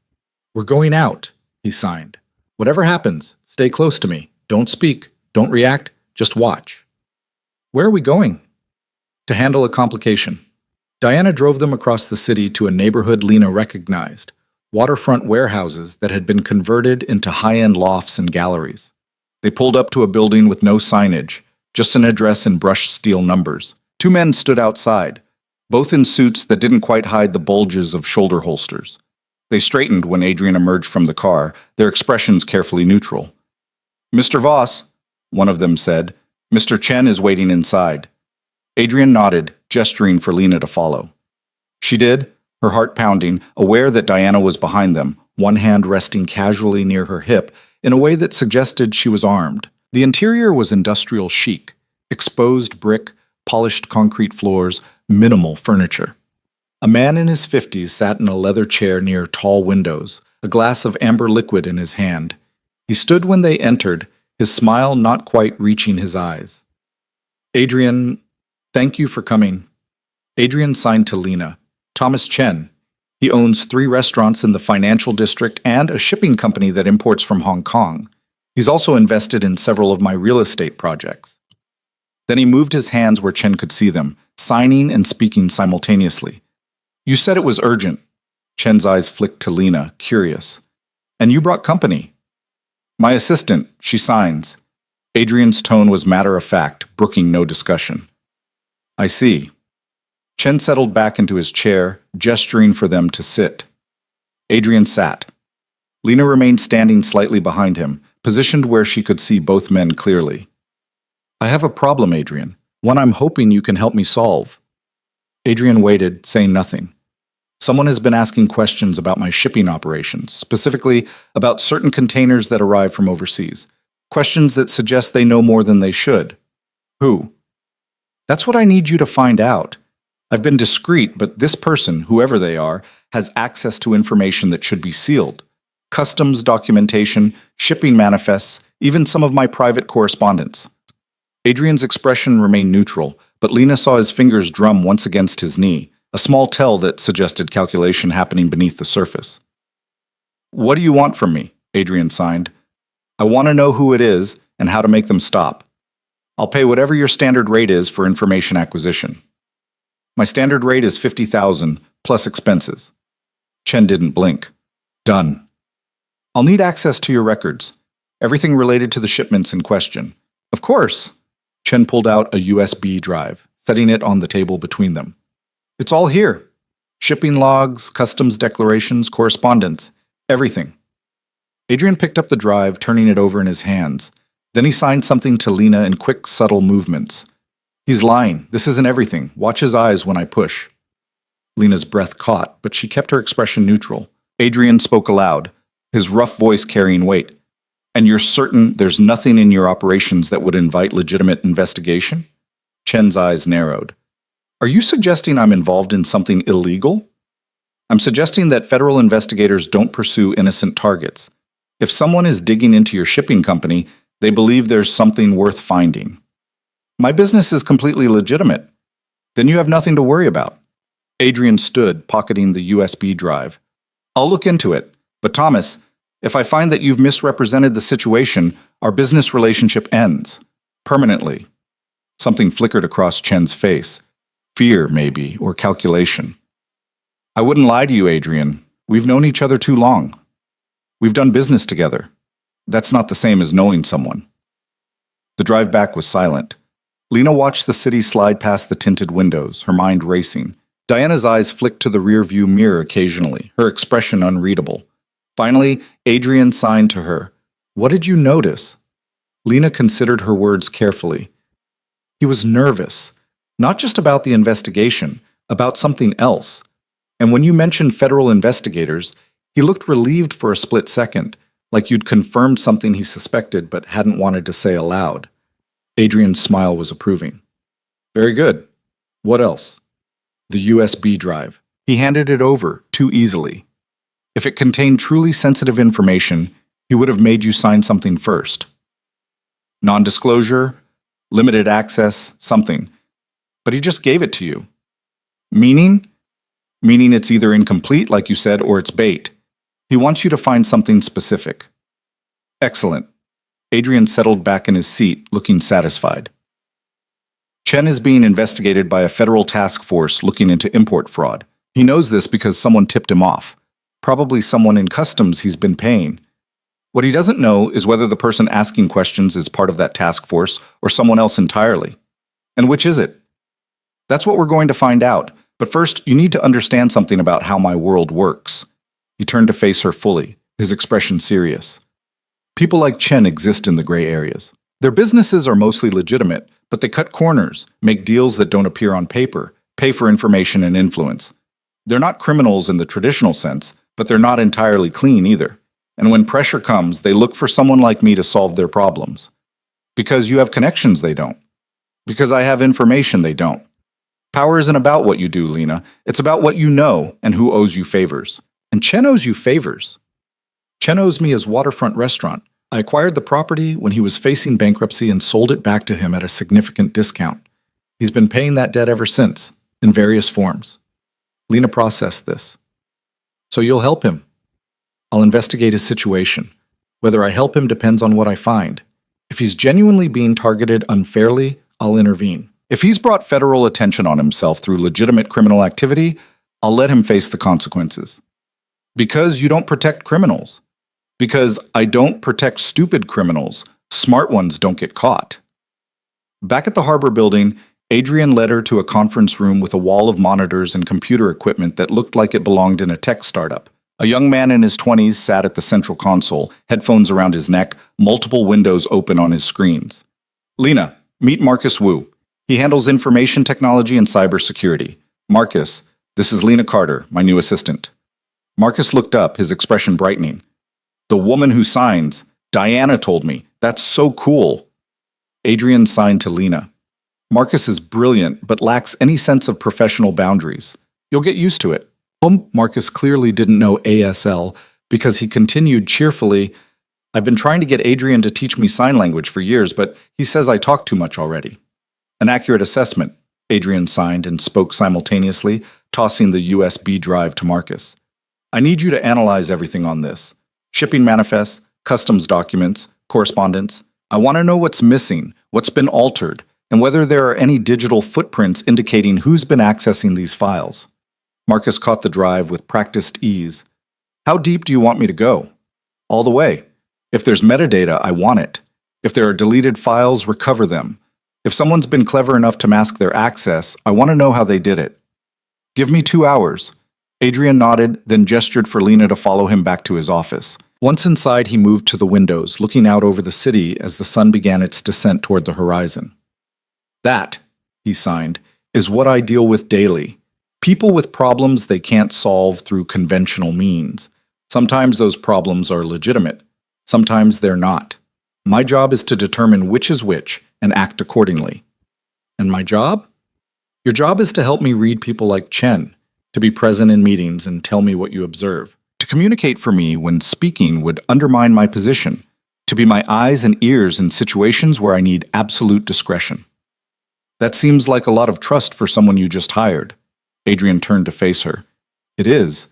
"We're going out," he signed. "Whatever happens, stay close to me. Don't speak. Don't react. Just watch." "Where are we going?" "To handle a complication." Diana drove them across the city to a neighborhood Lena recognized, waterfront warehouses that had been converted into high-end lofts and galleries. They pulled up to a building with no signage, just an address in brushed steel numbers. Two men stood outside, both in suits that didn't quite hide the bulges of shoulder holsters. They straightened when Adrian emerged from the car, their expressions carefully neutral. "Mr. Voss," one of them said, "Mr. Chen is waiting inside." Adrian nodded, gesturing for Lena to follow. She did, her heart pounding, aware that Diana was behind them, one hand resting casually near her hip in a way that suggested she was armed. The interior was industrial chic, exposed brick, polished concrete floors, minimal furniture. A man in his 50s sat in a leather chair near tall windows, a glass of amber liquid in his hand. He stood when they entered, his smile not quite reaching his eyes. "Adrian, thank you for coming." Adrian signed to Lena. "Thomas Chen. He owns 3 restaurants in the financial district and a shipping company that imports from Hong Kong. He's also invested in several of my real estate projects." Then he moved his hands where Chen could see them, signing and speaking simultaneously. "You said it was urgent." Chen's eyes flicked to Lena, curious. "And you brought company." "My assistant, she signs." Adrian's tone was matter-of-fact, brooking no discussion. "I see." Chen settled back into his chair, gesturing for them to sit. Adrian sat. Lena remained standing slightly behind him, positioned where she could see both men clearly. "I have a problem, Adrian. One I'm hoping you can help me solve." Adrian waited, saying nothing. "Someone has been asking questions about my shipping operations, specifically about certain containers that arrive from overseas. Questions that suggest they know more than they should." "Who?" "That's what I need you to find out. I've been discreet, but this person, whoever they are, has access to information that should be sealed. Customs documentation, shipping manifests, even some of my private correspondence." Adrian's expression remained neutral, but Lena saw his fingers drum once against his knee, a small tell that suggested calculation happening beneath the surface. "What do you want from me?" Adrian signed. "I want to know who it is and how to make them stop. I'll pay whatever your standard rate is for information acquisition." "My standard rate is 50,000 plus expenses." Chen didn't blink. "Done." "I'll need access to your records, everything related to the shipments in question." "Of course." Chen pulled out a USB drive, setting it on the table between them. "It's all here. Shipping logs, customs declarations, correspondence, everything." Adrian picked up the drive, turning it over in his hands. Then he signed something to Lena in quick, subtle movements. "He's lying. This isn't everything. Watch his eyes when I push." Lena's breath caught, but she kept her expression neutral. Adrian spoke aloud, his rough voice carrying weight. "And you're certain there's nothing in your operations that would invite legitimate investigation?" Chen's eyes narrowed. "Are you suggesting I'm involved in something illegal?" "I'm suggesting that federal investigators don't pursue innocent targets. If someone is digging into your shipping company, they believe there's something worth finding." "My business is completely legitimate." "Then you have nothing to worry about." Adrian stood, pocketing the USB drive. "I'll look into it. But Thomas, if I find that you've misrepresented the situation, our business relationship ends. Permanently." Something flickered across Chen's face. Fear, maybe, or calculation. "I wouldn't lie to you, Adrian. We've known each other too long. We've done business together." That's not the same as knowing someone. The drive back was silent. Lena watched the city slide past the tinted windows, her mind racing. Diana's eyes flicked to the rearview mirror occasionally, her expression unreadable. Finally, Adrian signed to her. "What did you notice?" Lena considered her words carefully. He was nervous, not just about the investigation, about something else. And when you mentioned federal investigators, he looked relieved for a split second, like you'd confirmed something he suspected but hadn't wanted to say aloud. Adrian's smile was approving. "Very good. What else?" "The USB drive." He handed it over too easily. If it contained truly sensitive information, he would have made you sign something first. Non-disclosure, limited access, something. But he just gave it to you. Meaning? Meaning it's either incomplete, like you said, or it's bait. He wants you to find something specific. Excellent. Adrian settled back in his seat, looking satisfied. Chen is being investigated by a federal task force looking into import fraud. He knows this because someone tipped him off. Probably someone in customs he's been paying. What he doesn't know is whether the person asking questions is part of that task force or someone else entirely. And which is it? That's what we're going to find out. But first, you need to understand something about how my world works. He turned to face her fully, his expression serious. People like Chen exist in the gray areas. Their businesses are mostly legitimate, but they cut corners, make deals that don't appear on paper, pay for information and influence. They're not criminals in the traditional sense, but they're not entirely clean either. And when pressure comes, they look for someone like me to solve their problems. Because you have connections they don't. Because I have information they don't. Power isn't about what you do, Lena. It's about what you know and who owes you favors. And Chen owes you favors. Chen owes me his waterfront restaurant. I acquired the property when he was facing bankruptcy and sold it back to him at a significant discount. He's been paying that debt ever since, in various forms. Lena processed this. So you'll help him. I'll investigate his situation. Whether I help him depends on what I find. If he's genuinely being targeted unfairly, I'll intervene. If he's brought federal attention on himself through legitimate criminal activity, I'll let him face the consequences. Because you don't protect criminals. Because I don't protect stupid criminals. Smart ones don't get caught. Back at the Harbor Building, Adrian led her to a conference room with a wall of monitors and computer equipment that looked like it belonged in a tech startup. A young man in his 20s sat at the central console, headphones around his neck, multiple windows open on his screens. Lena, meet Marcus Wu. He handles information technology and cybersecurity. Marcus, this is Lena Carter, my new assistant. Marcus looked up, his expression brightening. The woman who signs. Diana told me. That's so cool. Adrian signed to Lena. Marcus is brilliant, but lacks any sense of professional boundaries. You'll get used to it. Marcus clearly didn't know ASL because he continued cheerfully, I've been trying to get Adrian to teach me sign language for years, but he says I talk too much already. An accurate assessment, Adrian signed and spoke simultaneously, tossing the USB drive to Marcus. I need you to analyze everything on this. Shipping manifests, customs documents, correspondence. I want to know what's missing, what's been altered, and whether there are any digital footprints indicating who's been accessing these files. Marcus caught the drive with practiced ease. How deep do you want me to go? All the way. If there's metadata, I want it. If there are deleted files, recover them. If someone's been clever enough to mask their access, I want to know how they did it. Give me 2 hours. Adrian nodded, then gestured for Lena to follow him back to his office. Once inside, he moved to the windows, looking out over the city as the sun began its descent toward the horizon. That, he signed, is what I deal with daily. People with problems they can't solve through conventional means. Sometimes those problems are legitimate. Sometimes they're not. My job is to determine which is which and act accordingly. And my job? Your job is to help me read people like Chen, to be present in meetings and tell me what you observe, to communicate for me when speaking would undermine my position, to be my eyes and ears in situations where I need absolute discretion. That seems like a lot of trust for someone you just hired. Adrian turned to face her. It is,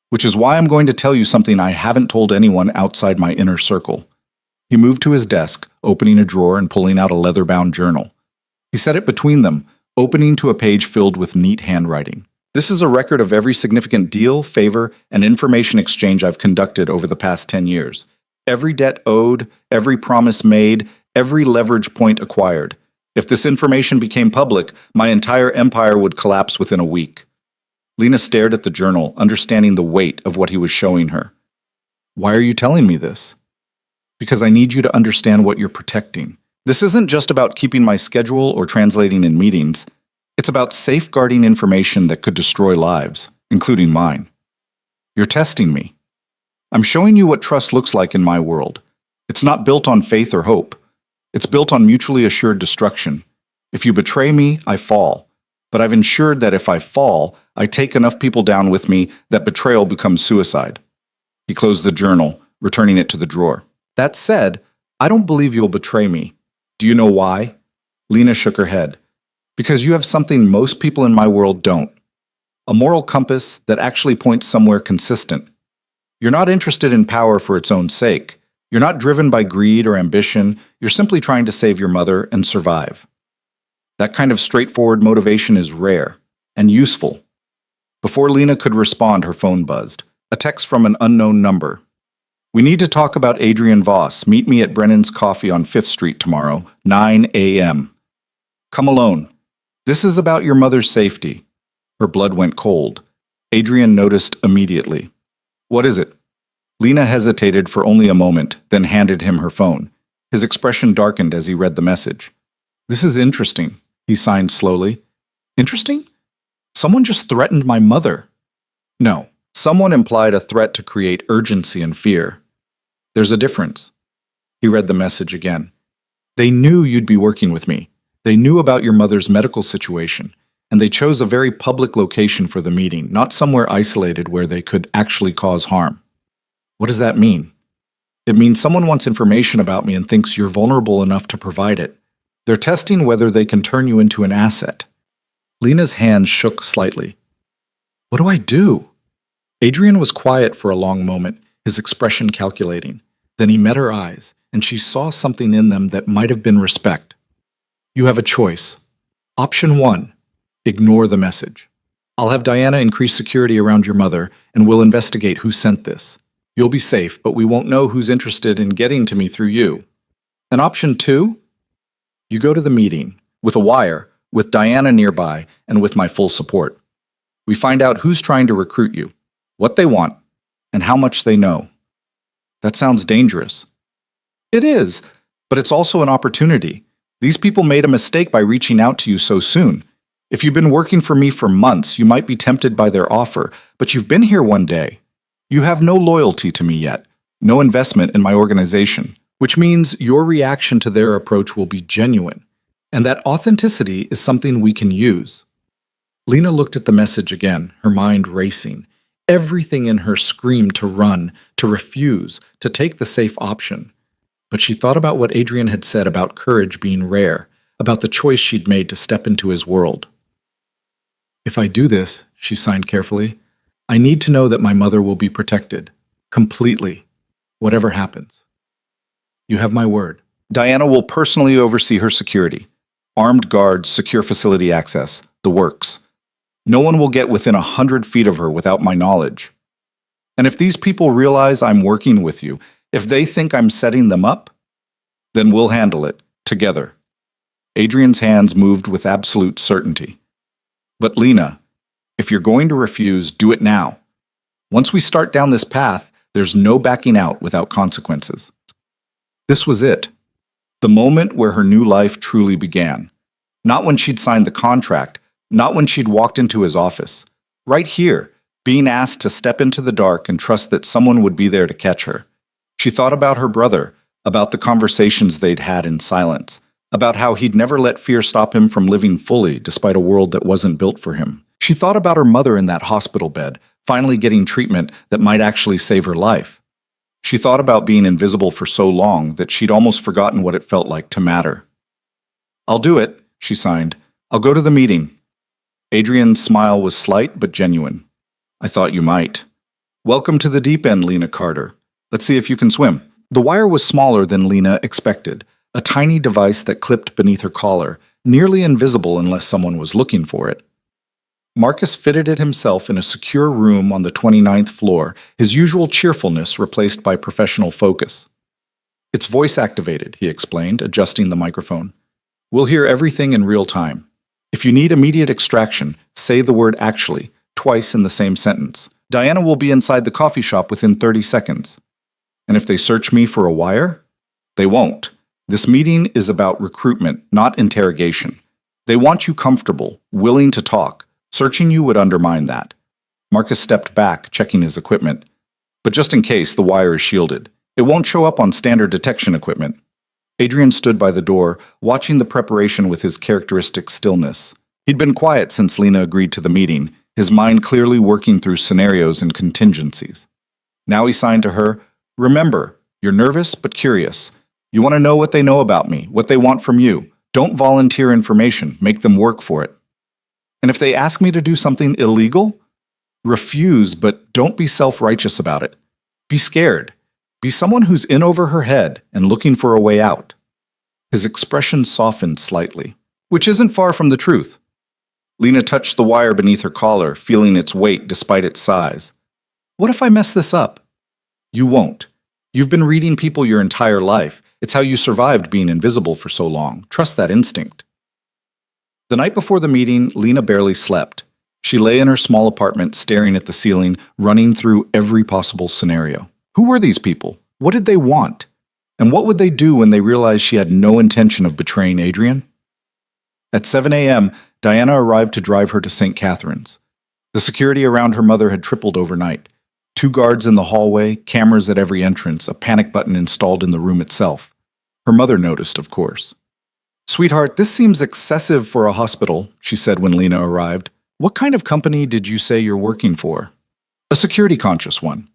which is why I'm going to tell you something I haven't told anyone outside my inner circle. He moved to his desk, opening a drawer and pulling out a leather-bound journal. He set it between them, opening to a page filled with neat handwriting. This is a record of every significant deal, favor, and information exchange I've conducted over the past 10 years. Every debt owed, every promise made, every leverage point acquired. If this information became public, my entire empire would collapse within a week. Lena stared at the journal, understanding the weight of what he was showing her. Why are you telling me this? Because I need you to understand what you're protecting. This isn't just about keeping my schedule or translating in meetings. It's about safeguarding information that could destroy lives, including mine. You're testing me. I'm showing you what trust looks like in my world. It's not built on faith or hope. It's built on mutually assured destruction. If you betray me, I fall. But I've ensured that if I fall, I take enough people down with me that betrayal becomes suicide. He closed the journal, returning it to the drawer. That said, I don't believe you'll betray me. Do you know why? Lena shook her head. Because you have something most people in my world don't. A moral compass that actually points somewhere consistent. You're not interested in power for its own sake. You're not driven by greed or ambition. You're simply trying to save your mother and survive. That kind of straightforward motivation is rare and useful. Before Lena could respond, her phone buzzed. A text from an unknown number. We need to talk about Adrian Voss. Meet me at Brennan's Coffee on 5th Street tomorrow, 9 a.m. Come alone. This is about your mother's safety. Her blood went cold. Adrian noticed immediately. What is it? Lena hesitated for only a moment, then handed him her phone. His expression darkened as he read the message. This is interesting, he signed slowly. Interesting? Someone just threatened my mother. No, someone implied a threat to create urgency and fear. There's a difference. He read the message again. They knew you'd be working with me. They knew about your mother's medical situation, and they chose a very public location for the meeting, not somewhere isolated where they could actually cause harm. What does that mean? It means someone wants information about me and thinks you're vulnerable enough to provide it. They're testing whether they can turn you into an asset. Lena's hand shook slightly. What do I do? Adrian was quiet for a long moment, his expression calculating. Then he met her eyes, and she saw something in them that might have been respect. You have a choice. Option 1. Ignore the message. I'll have Diana increase security around your mother, and we'll investigate who sent this. You'll be safe, but we won't know who's interested in getting to me through you. And option 2? You go to the meeting, with a wire, with Diana nearby, and with my full support. We find out who's trying to recruit you, what they want, and how much they know. That sounds dangerous. It is, but it's also an opportunity. These people made a mistake by reaching out to you so soon. If you've been working for me for months, you might be tempted by their offer, but you've been here one day. You have no loyalty to me yet, no investment in my organization, which means your reaction to their approach will be genuine, and that authenticity is something we can use. Lena looked at the message again, her mind racing. Everything in her screamed to run, to refuse, to take the safe option. But she thought about what Adrian had said about courage being rare, about the choice she'd made to step into his world. If I do this, she signed carefully, I need to know that my mother will be protected, completely, whatever happens. You have my word. Diana will personally oversee her security. Armed guards, secure facility access, the works. No one will get within 100 feet of her without my knowledge. And if these people realize I'm working with you, if they think I'm setting them up, then we'll handle it, together. Adrian's hands moved with absolute certainty. But Lena, if you're going to refuse, do it now. Once we start down this path, there's no backing out without consequences. This was it. The moment where her new life truly began. Not when she'd signed the contract, not when she'd walked into his office. Right here, being asked to step into the dark and trust that someone would be there to catch her. She thought about her brother, about the conversations they'd had in silence, about how he'd never let fear stop him from living fully despite a world that wasn't built for him. She thought about her mother in that hospital bed, finally getting treatment that might actually save her life. She thought about being invisible for so long that she'd almost forgotten what it felt like to matter. I'll do it, she signed. I'll go to the meeting. Adrian's smile was slight but genuine. I thought you might. Welcome to the deep end, Lena Carter. Let's see if you can swim. The wire was smaller than Lena expected, a tiny device that clipped beneath her collar, nearly invisible unless someone was looking for it. Marcus fitted it himself in a secure room on the 29th floor, his usual cheerfulness replaced by professional focus. It's voice activated, he explained, adjusting the microphone. We'll hear everything in real time. If you need immediate extraction, say the word actually, twice in the same sentence. Diana will be inside the coffee shop within 30 seconds. And if they search me for a wire? They won't. This meeting is about recruitment, not interrogation. They want you comfortable, willing to talk. Searching you would undermine that. Marcus stepped back, checking his equipment. But just in case, the wire is shielded. It won't show up on standard detection equipment. Adrian stood by the door, watching the preparation with his characteristic stillness. He'd been quiet since Lena agreed to the meeting, his mind clearly working through scenarios and contingencies. Now he signed to her, Remember, you're nervous but curious. You want to know what they know about me, what they want from you. Don't volunteer information, make them work for it. And if they ask me to do something illegal, refuse, but don't be self-righteous about it. Be scared. Be someone who's in over her head and looking for a way out. His expression softened slightly, which isn't far from the truth. Lena touched the wire beneath her collar, feeling its weight despite its size. What if I mess this up? You won't. You've been reading people your entire life. It's how you survived being invisible for so long. Trust that instinct. The night before the meeting, Lena barely slept. She lay in her small apartment, staring at the ceiling, running through every possible scenario. Who were these people? What did they want? And what would they do when they realized she had no intention of betraying Adrian? At 7 a.m., Diana arrived to drive her to St. Catherine's. The security around her mother had tripled overnight. 2 guards in the hallway, cameras at every entrance, a panic button installed in the room itself. Her mother noticed, of course. Sweetheart, this seems excessive for a hospital, she said when Lena arrived. What kind of company did you say you're working for? A security-conscious one.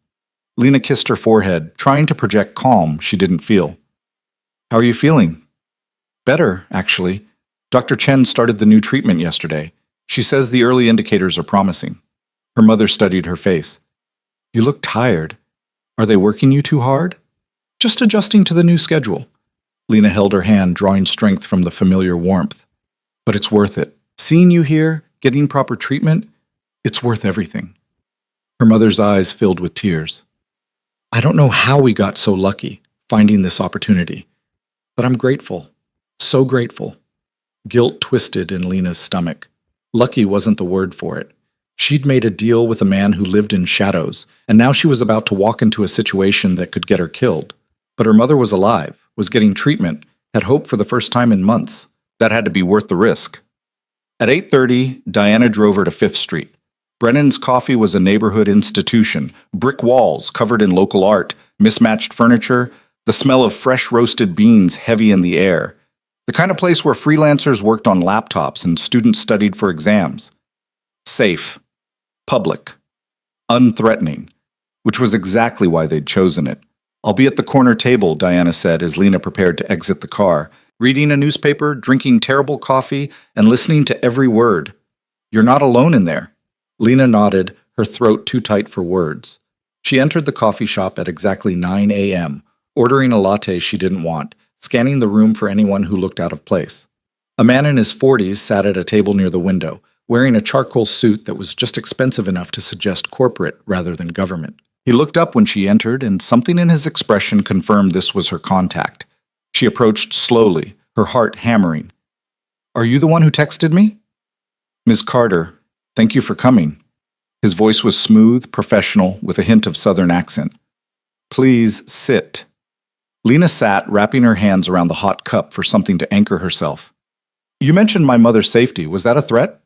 Lena kissed her forehead, trying to project calm she didn't feel. How are you feeling? Better, actually. Dr. Chen started the new treatment yesterday. She says the early indicators are promising. Her mother studied her face. You look tired. Are they working you too hard? Just adjusting to the new schedule. Lena held her hand, drawing strength from the familiar warmth. But it's worth it. Seeing you here, getting proper treatment, it's worth everything. Her mother's eyes filled with tears. I don't know how we got so lucky, finding this opportunity. But I'm grateful. So grateful. Guilt twisted in Lena's stomach. Lucky wasn't the word for it. She'd made a deal with a man who lived in shadows, and now she was about to walk into a situation that could get her killed. But her mother was alive, was getting treatment, had hope for the first time in months. That had to be worth the risk. At 8:30, Diana drove her to 5th Street. Brennan's Coffee was a neighborhood institution, brick walls covered in local art, mismatched furniture, the smell of fresh roasted beans heavy in the air. The kind of place where freelancers worked on laptops and students studied for exams. Safe, public, unthreatening, which was exactly why they'd chosen it. I'll be at the corner table, Diana said as Lena prepared to exit the car, reading a newspaper, drinking terrible coffee, and listening to every word. You're not alone in there. Lena nodded, her throat too tight for words. She entered the coffee shop at exactly 9 a.m., ordering a latte she didn't want, scanning the room for anyone who looked out of place. A man in his 40s sat at a table near the window, wearing a charcoal suit that was just expensive enough to suggest corporate rather than government. He looked up when she entered, and something in his expression confirmed this was her contact. She approached slowly, her heart hammering. Are you the one who texted me? Ms. Carter, thank you for coming. His voice was smooth, professional, with a hint of southern accent. Please sit. Lena sat, wrapping her hands around the hot cup for something to anchor herself. You mentioned my mother's safety. Was that a threat?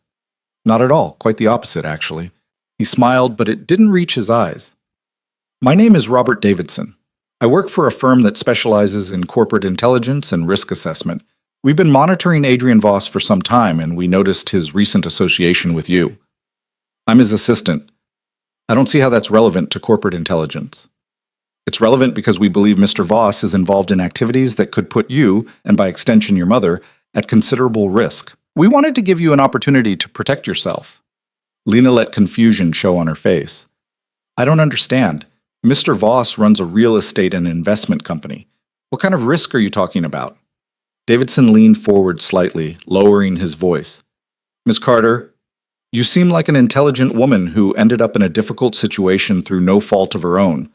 Not at all. Quite the opposite, actually. He smiled, but it didn't reach his eyes. My name is Robert Davidson. I work for a firm that specializes in corporate intelligence and risk assessment. We've been monitoring Adrian Voss for some time, and we noticed his recent association with you. I'm his assistant. I don't see how that's relevant to corporate intelligence. It's relevant because we believe Mr. Voss is involved in activities that could put you, and by extension your mother, at considerable risk. We wanted to give you an opportunity to protect yourself. Lena let confusion show on her face. I don't understand. Mr. Voss runs a real estate and investment company. What kind of risk are you talking about? Davidson leaned forward slightly, lowering his voice. Ms. Carter, you seem like an intelligent woman who ended up in a difficult situation through no fault of her own.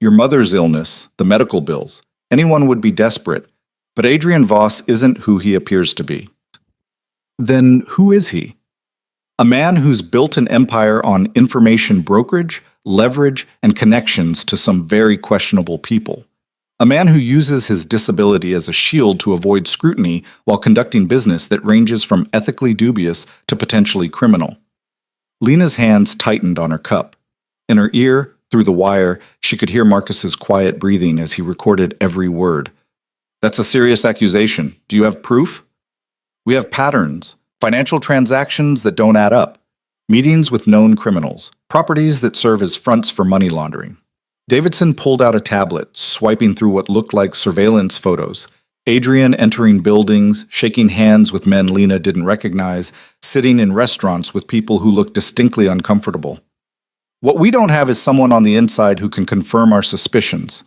Your mother's illness, the medical bills, Anyone would be desperate, but Adrian Voss isn't who he appears to be. Then who is he? A man who's built an empire on information brokerage, leverage, and connections to some very questionable people. A man who uses his disability as a shield to avoid scrutiny while conducting business that ranges from ethically dubious to potentially criminal. Lena's hands tightened on her cup. In her ear, through the wire, she could hear Marcus's quiet breathing as he recorded every word. That's a serious accusation. Do you have proof? We have patterns, financial transactions that don't add up, meetings with known criminals, properties that serve as fronts for money laundering. Davidson pulled out a tablet, swiping through what looked like surveillance photos. Adrian entering buildings, shaking hands with men Lena didn't recognize, sitting in restaurants with people who looked distinctly uncomfortable. What we don't have is someone on the inside who can confirm our suspicions.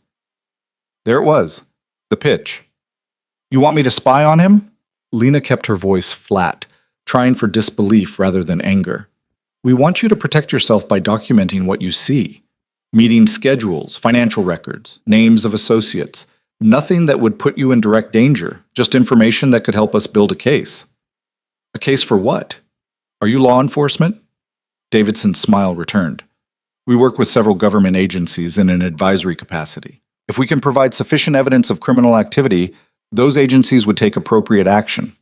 There it was, the pitch. You want me to spy on him? Lena kept her voice flat, trying for disbelief rather than anger. We want you to protect yourself by documenting what you see. Meeting schedules, financial records, names of associates. Nothing that would put you in direct danger, just information that could help us build a case. A case for what? Are you law enforcement? Davidson's smile returned. We work with several government agencies in an advisory capacity. If we can provide sufficient evidence of criminal activity, those agencies would take appropriate action.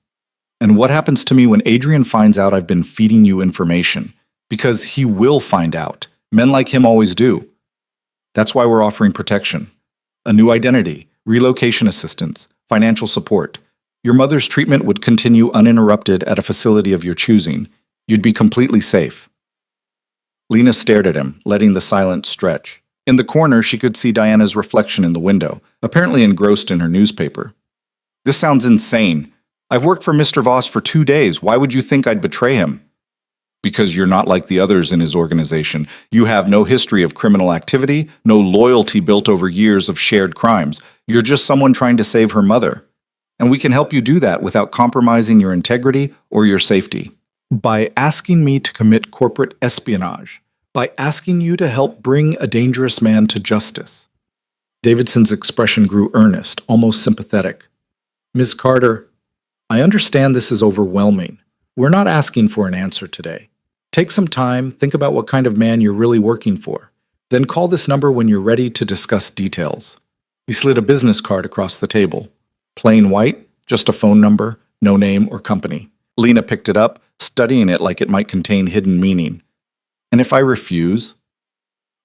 And what happens to me when Adrian finds out I've been feeding you information? Because he will find out. Men like him always do. That's why we're offering protection. A new identity, relocation assistance, financial support. Your mother's treatment would continue uninterrupted at a facility of your choosing. You'd be completely safe. Lena stared at him, letting the silence stretch. In the corner, she could see Diana's reflection in the window, apparently engrossed in her newspaper. This sounds insane. I've worked for Mr. Voss for 2 days. Why would you think I'd betray him? Because you're not like the others in his organization. You have no history of criminal activity, no loyalty built over years of shared crimes. You're just someone trying to save her mother. And we can help you do that without compromising your integrity or your safety. By asking me to commit corporate espionage. By asking you to help bring a dangerous man to justice. Davidson's expression grew earnest, almost sympathetic. Ms. Carter, I understand this is overwhelming. We're not asking for an answer today. Take some time, think about what kind of man you're really working for. Then call this number when you're ready to discuss details. He slid a business card across the table. Plain white, just a phone number, no name or company. Lena picked it up, studying it like it might contain hidden meaning. And if I refuse?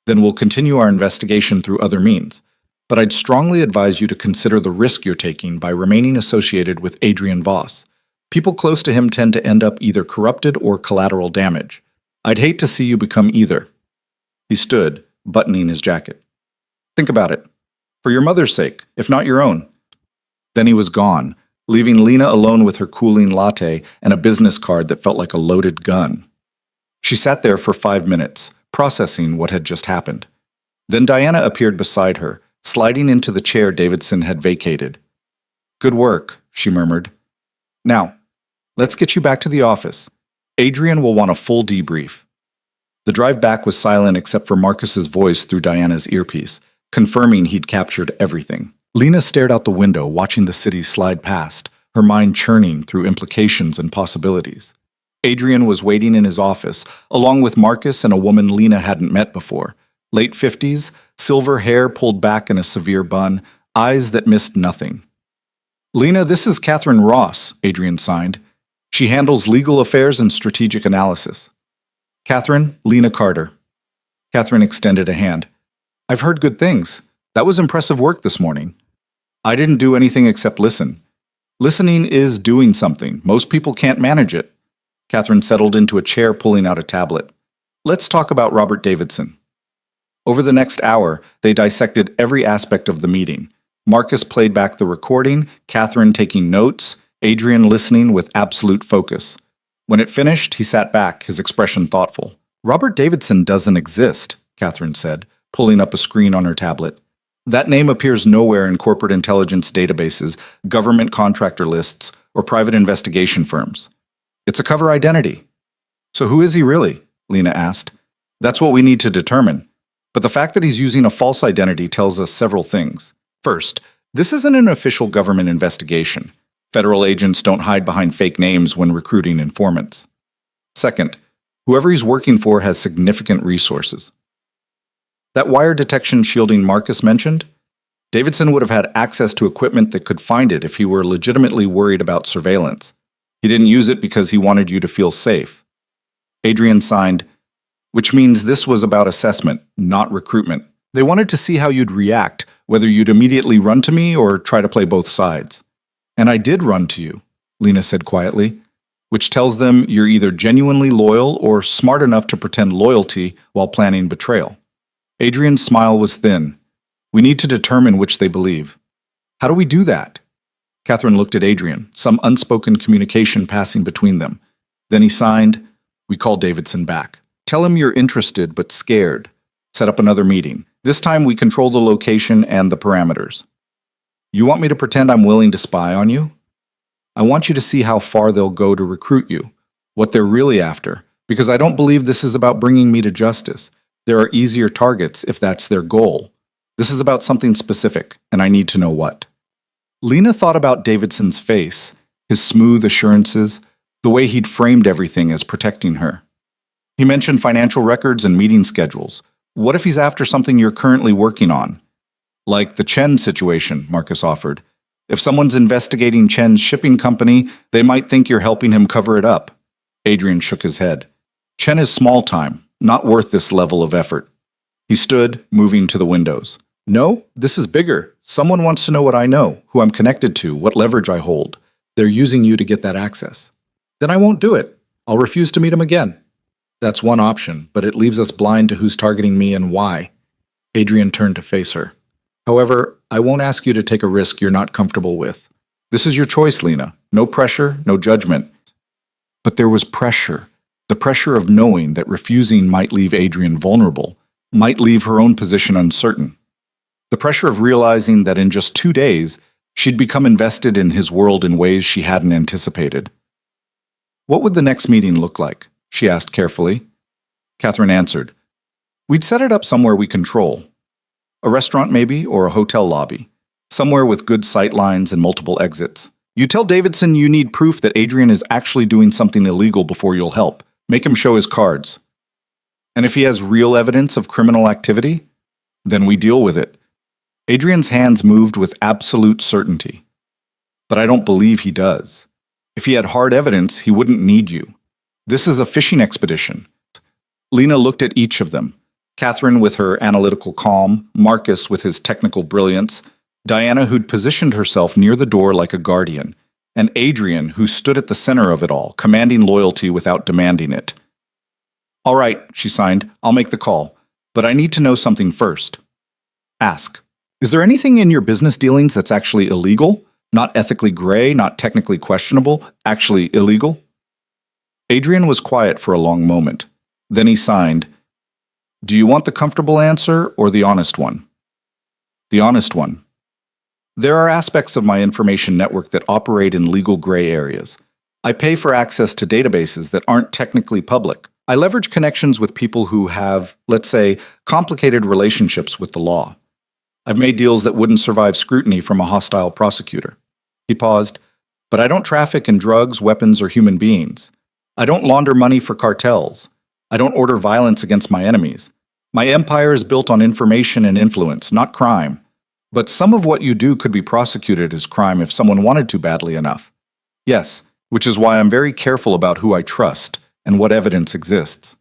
Then we'll continue our investigation through other means. But I'd strongly advise you to consider the risk you're taking by remaining associated with Adrian Voss. People close to him tend to end up either corrupted or collateral damage. I'd hate to see you become either. He stood, buttoning his jacket. Think about it. For your mother's sake, if not your own. Then he was gone, leaving Lena alone with her cooling latte and a business card that felt like a loaded gun. She sat there for 5 minutes, processing what had just happened. Then Diana appeared beside her, sliding into the chair Davidson had vacated. Good work, she murmured. Now, let's get you back to the office. Adrian will want a full debrief. The drive back was silent except for Marcus's voice through Diana's earpiece, confirming he'd captured everything. Lena stared out the window, watching the city slide past, her mind churning through implications and possibilities. Adrian was waiting in his office, along with Marcus and a woman Lena hadn't met before. Late 50s, silver hair pulled back in a severe bun, eyes that missed nothing. Lena, this is Catherine Ross, Adrian signed. She handles legal affairs and strategic analysis. Catherine, Lena Carter. Catherine extended a hand. I've heard good things. That was impressive work this morning. I didn't do anything except listen. Listening is doing something. Most people can't manage it. Catherine settled into a chair, pulling out a tablet. Let's talk about Robert Davidson. Over the next hour, they dissected every aspect of the meeting. Marcus played back the recording, Catherine taking notes, Adrian listening with absolute focus. When it finished, he sat back, his expression thoughtful. Robert Davidson doesn't exist, Catherine said, pulling up a screen on her tablet. That name appears nowhere in corporate intelligence databases, government contractor lists, or private investigation firms. It's a cover identity. So who is he really? Lena asked. That's what we need to determine. But the fact that he's using a false identity tells us several things. First, This isn't an official government investigation. Federal agents don't hide behind fake names when recruiting informants. Second, whoever he's working for has significant resources. That wire detection shielding Marcus mentioned? Davidson would have had access to equipment that could find it if he were legitimately worried about surveillance. He didn't use it because he wanted you to feel safe. Adrian signed, which means this was about assessment, not recruitment. They wanted to see how you'd react, whether you'd immediately run to me or try to play both sides. And I did run to you, Lena said quietly, which tells them you're either genuinely loyal or smart enough to pretend loyalty while planning betrayal. Adrian's smile was thin. We need to determine which they believe. How do we do that? Catherine looked at Adrian, some unspoken communication passing between them. Then he signed, we call Davidson back. Tell him you're interested but scared. Set up another meeting. This time we control the location and the parameters. You want me to pretend I'm willing to spy on you? I want you to see how far they'll go to recruit you, what they're really after, because I don't believe this is about bringing me to justice. There are easier targets if that's their goal. This is about something specific, and I need to know what. Lena thought about Davidson's face, his smooth assurances, the way he'd framed everything as protecting her. He mentioned financial records and meeting schedules. What if he's after something you're currently working on? Like the Chen situation, Marcus offered. If someone's investigating Chen's shipping company, they might think you're helping him cover it up. Adrian shook his head. Chen is small time, not worth this level of effort. He stood, moving to the windows. No, this is bigger. Someone wants to know what I know, who I'm connected to, what leverage I hold. They're using you to get that access. Then I won't do it. I'll refuse to meet him again. That's one option, but it leaves us blind to who's targeting me and why. Adrian turned to face her. However, I won't ask you to take a risk you're not comfortable with. This is your choice, Lena. No pressure, no judgment. But there was pressure. The pressure of knowing that refusing might leave Adrian vulnerable, might leave her own position uncertain. The pressure of realizing that in just 2 days, she'd become invested in his world in ways she hadn't anticipated. What would the next meeting look like? She asked carefully. Catherine answered, we'd set it up somewhere we control. A restaurant maybe, or a hotel lobby. Somewhere with good sight lines and multiple exits. You tell Davidson you need proof that Adrian is actually doing something illegal before you'll help. Make him show his cards. And if he has real evidence of criminal activity, then we deal with it. Adrian's hands moved with absolute certainty. But I don't believe he does. If he had hard evidence, he wouldn't need you. This is a fishing expedition. Lena looked at each of them. Catherine with her analytical calm, Marcus with his technical brilliance, Diana who'd positioned herself near the door like a guardian, and Adrian who stood at the center of it all, commanding loyalty without demanding it. All right, she signed, I'll make the call, but I need to know something first. Ask. Is there anything in your business dealings that's actually illegal? Not ethically gray, not technically questionable, actually illegal? Adrian was quiet for a long moment. Then he signed, do you want the comfortable answer or the honest one? The honest one. There are aspects of my information network that operate in legal gray areas. I pay for access to databases that aren't technically public. I leverage connections with people who have, let's say, complicated relationships with the law. I've made deals that wouldn't survive scrutiny from a hostile prosecutor. He paused. But I don't traffic in drugs, weapons, or human beings. I don't launder money for cartels. I don't order violence against my enemies. My empire is built on information and influence, not crime. But some of what you do could be prosecuted as crime if someone wanted to badly enough. Yes, which is why I'm very careful about who I trust and what evidence exists.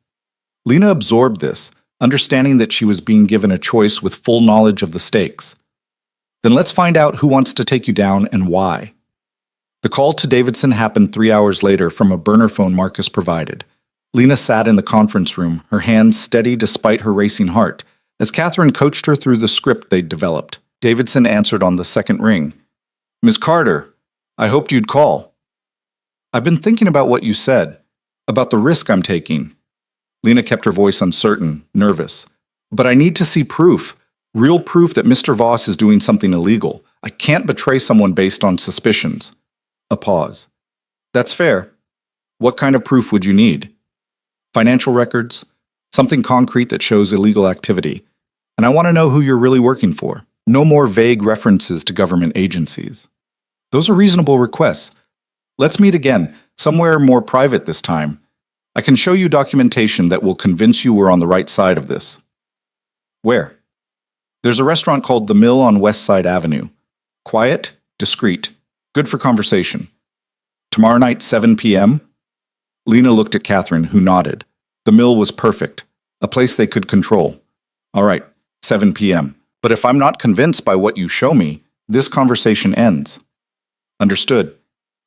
Lena absorbed this, understanding that she was being given a choice with full knowledge of the stakes. Then let's find out who wants to take you down and why. The call to Davidson happened 3 hours later from a burner phone Marcus provided. Lena sat in the conference room, her hands steady despite her racing heart, as Catherine coached her through the script they'd developed. Davidson answered on the second ring. Ms. Carter, I hoped you'd call. I've been thinking about what you said, about the risk I'm taking. Lena kept her voice uncertain, nervous. But I need to see proof, real proof that Mr. Voss is doing something illegal. I can't betray someone based on suspicions. A pause. That's fair. What kind of proof would you need? Financial records, something concrete that shows illegal activity. And I want to know who you're really working for, No more vague references to government agencies. Those are reasonable requests. Let's meet again, somewhere more private this time. I can show you documentation that will convince you we're on the right side of this. Where? There's a restaurant called The Mill on West Side Avenue. Quiet, discreet, good for conversation. Tomorrow night, 7 p.m.? Lena looked at Catherine, who nodded. The Mill was perfect, a place they could control. All right, 7 p.m. But if I'm not convinced by what you show me, this conversation ends. Understood.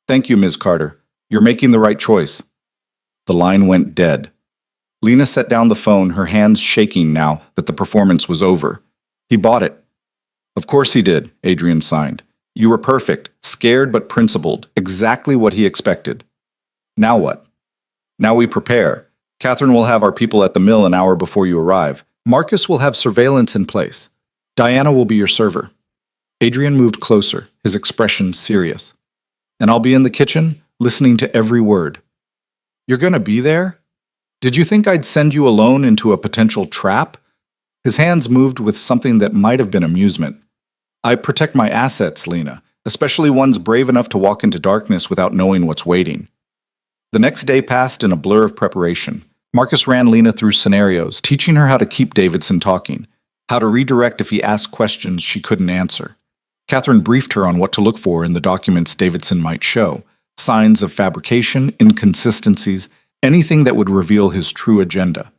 Thank you, Ms. Carter. You're making the right choice. The line went dead. Lena set down the phone, her hands shaking now that the performance was over. He bought it. Of course he did, Adrian signed. You were perfect, scared but principled, exactly what he expected. Now what? Now we prepare. Catherine will have our people at the mill an hour before you arrive. Marcus will have surveillance in place. Diana will be your server. Adrian moved closer, his expression serious. And I'll be in the kitchen, listening to every word. You're going to be there? Did you think I'd send you alone into a potential trap? His hands moved with something that might have been amusement. I protect my assets, Lena, especially ones brave enough to walk into darkness without knowing what's waiting. The next day passed in a blur of preparation. Marcus ran Lena through scenarios, teaching her how to keep Davidson talking, how to redirect if he asked questions she couldn't answer. Catherine briefed her on what to look for in the documents Davidson might show, signs of fabrication, inconsistencies, anything that would reveal his true agenda.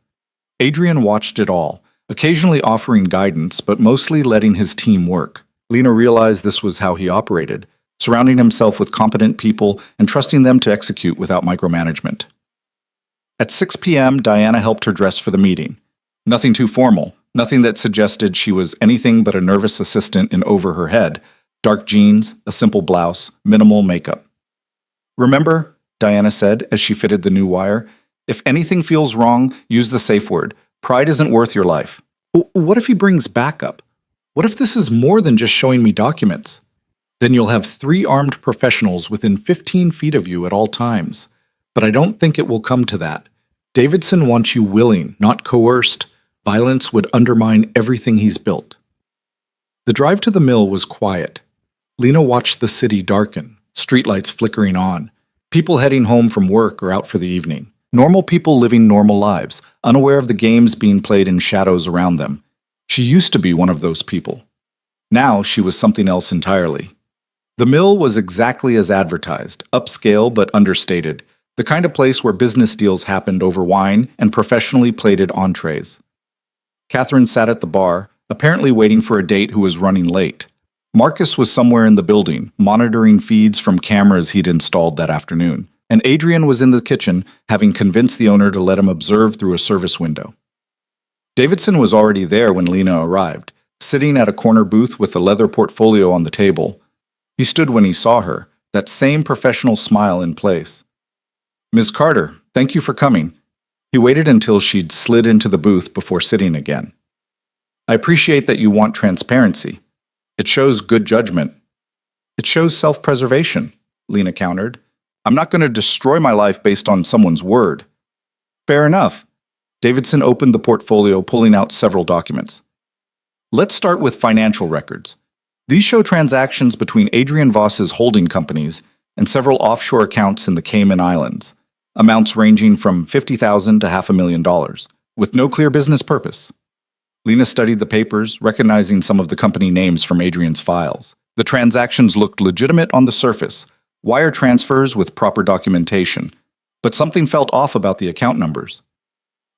Adrian watched it all, occasionally offering guidance, but mostly letting his team work. Lena realized this was how he operated, surrounding himself with competent people and trusting them to execute without micromanagement. At 6 p.m., Diana helped her dress for the meeting. Nothing too formal, nothing that suggested she was anything but a nervous assistant in over her head. Dark jeans, a simple blouse, minimal makeup. Remember, Diana said as she fitted the new wire, if anything feels wrong, use the safe word. Pride isn't worth your life. What if he brings backup? What if this is more than just showing me documents? Then you'll have 3 armed professionals within 15 feet of you at all times. But I don't think it will come to that. Davidson wants you willing, not coerced. Violence would undermine everything he's built. The drive to the mill was quiet. Lena watched the city darken, streetlights flickering on, people heading home from work or out for the evening. Normal people living normal lives, unaware of the games being played in shadows around them. She used to be one of those people. Now she was something else entirely. The mill was exactly as advertised, upscale but understated, the kind of place where business deals happened over wine and professionally plated entrees. Catherine sat at the bar, apparently waiting for a date who was running late. Marcus was somewhere in the building, monitoring feeds from cameras he'd installed that afternoon, and Adrian was in the kitchen, having convinced the owner to let him observe through a service window. Davidson was already there when Lena arrived, sitting at a corner booth with a leather portfolio on the table. He stood when he saw her, that same professional smile in place. Ms. Carter, thank you for coming. He waited until she'd slid into the booth before sitting again. I appreciate that you want transparency. It shows good judgment. It shows self-preservation, Lena countered. I'm not going to destroy my life based on someone's word. Fair enough. Davidson opened the portfolio, pulling out several documents. Let's start with financial records. These show transactions between Adrian Voss's holding companies and several offshore accounts in the Cayman Islands, amounts ranging from $50,000 to $500,000, with no clear business purpose. Lena studied the papers, recognizing some of the company names from Adrian's files. The transactions looked legitimate on the surface, wire transfers with proper documentation, but something felt off about the account numbers.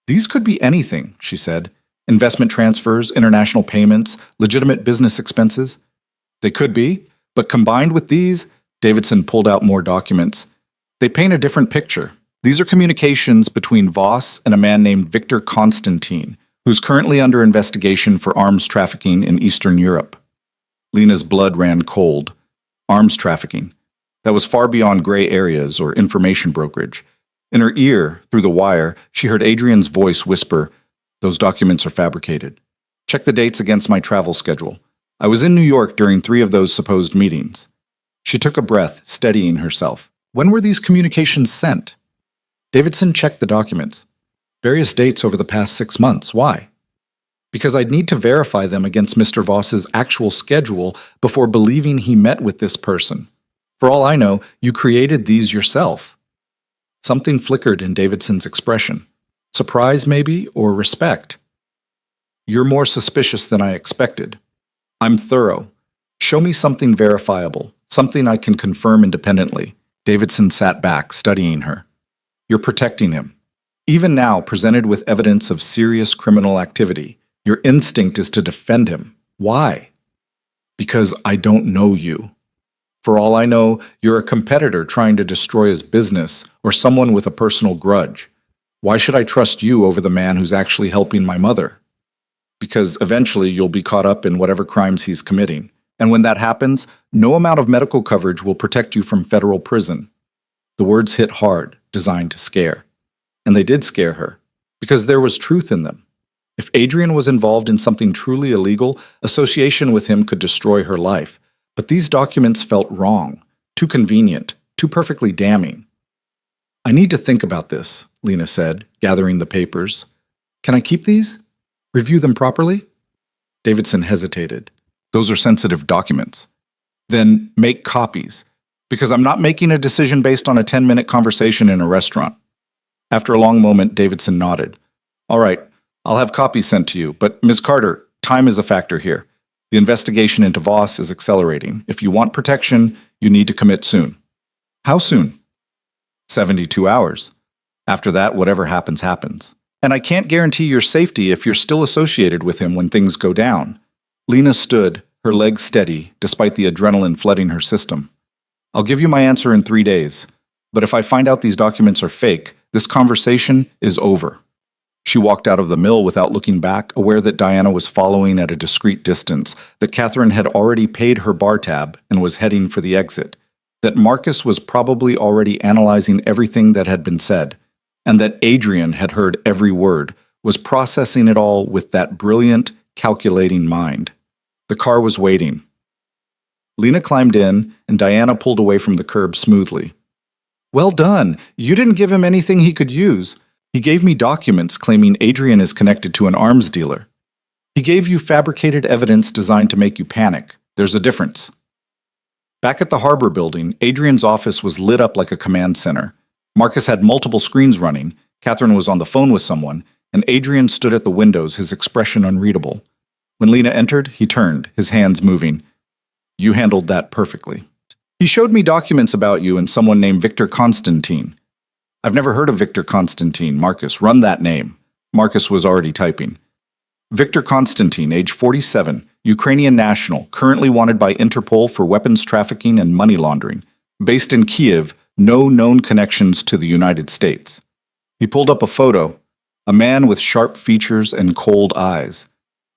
These could be anything, she said. Investment transfers, international payments, legitimate business expenses. They could be, but combined with these, Davidson pulled out more documents. They paint a different picture. These are communications between Voss and a man named Victor Constantine, who's currently under investigation for arms trafficking in Eastern Europe. Lena's blood ran cold. Arms trafficking. That was far beyond gray areas or information brokerage. In her ear, through the wire, she heard Adrian's voice whisper, "Those documents are fabricated. Check the dates against my travel schedule. I was in New York during 3 of those supposed meetings." She took a breath, steadying herself. When were these communications sent? Davidson checked the documents. Various dates over the past 6 months. Why? Because I'd need to verify them against Mr. Voss's actual schedule before believing he met with this person. For all I know, you created these yourself. Something flickered in Davidson's expression. Surprise, maybe, or respect. You're more suspicious than I expected. I'm thorough. Show me something verifiable, something I can confirm independently. Davidson sat back, studying her. You're protecting him. Even now, presented with evidence of serious criminal activity, your instinct is to defend him. Why? Because I don't know you. For all I know, you're a competitor trying to destroy his business or someone with a personal grudge. Why should I trust you over the man who's actually helping my mother? Because eventually you'll be caught up in whatever crimes he's committing. And when that happens, no amount of medical coverage will protect you from federal prison. The words hit hard, designed to scare. And they did scare her, because there was truth in them. If Adrian was involved in something truly illegal, association with him could destroy her life. But these documents felt wrong, too convenient, too perfectly damning. I need to think about this, Lena said, gathering the papers. Can I keep these? Review them properly? Davidson hesitated. Those are sensitive documents. Then make copies, because I'm not making a decision based on a 10-minute conversation in a restaurant. After a long moment, Davidson nodded. All right, I'll have copies sent to you, but Ms. Carter, time is a factor here. The investigation into Voss is accelerating. If you want protection, you need to commit soon. How soon? 72 hours. After that, whatever happens, happens. And I can't guarantee your safety if you're still associated with him when things go down. Lena stood, her legs steady, despite the adrenaline flooding her system. I'll give you my answer in 3 days. But if I find out these documents are fake, this conversation is over. She walked out of the mill without looking back, aware that Diana was following at a discreet distance, that Catherine had already paid her bar tab and was heading for the exit, that Marcus was probably already analyzing everything that had been said, and that Adrian had heard every word, was processing it all with that brilliant, calculating mind. The car was waiting. Lena climbed in, and Diana pulled away from the curb smoothly. Well done. You didn't give him anything he could use. He gave me documents claiming Adrian is connected to an arms dealer. He gave you fabricated evidence designed to make you panic. There's a difference. Back at the Harbor Building, Adrian's office was lit up like a command center. Marcus had multiple screens running, Catherine was on the phone with someone, and Adrian stood at the windows, his expression unreadable. When Lena entered, he turned, his hands moving. You handled that perfectly. He showed me documents about you and someone named Victor Constantine. I've never heard of Victor Constantine. Marcus, run that name. Marcus was already typing. Victor Constantine, age 47, Ukrainian national, currently wanted by Interpol for weapons trafficking and money laundering. Based in Kiev, no known connections to the United States. He pulled up a photo, a man with sharp features and cold eyes.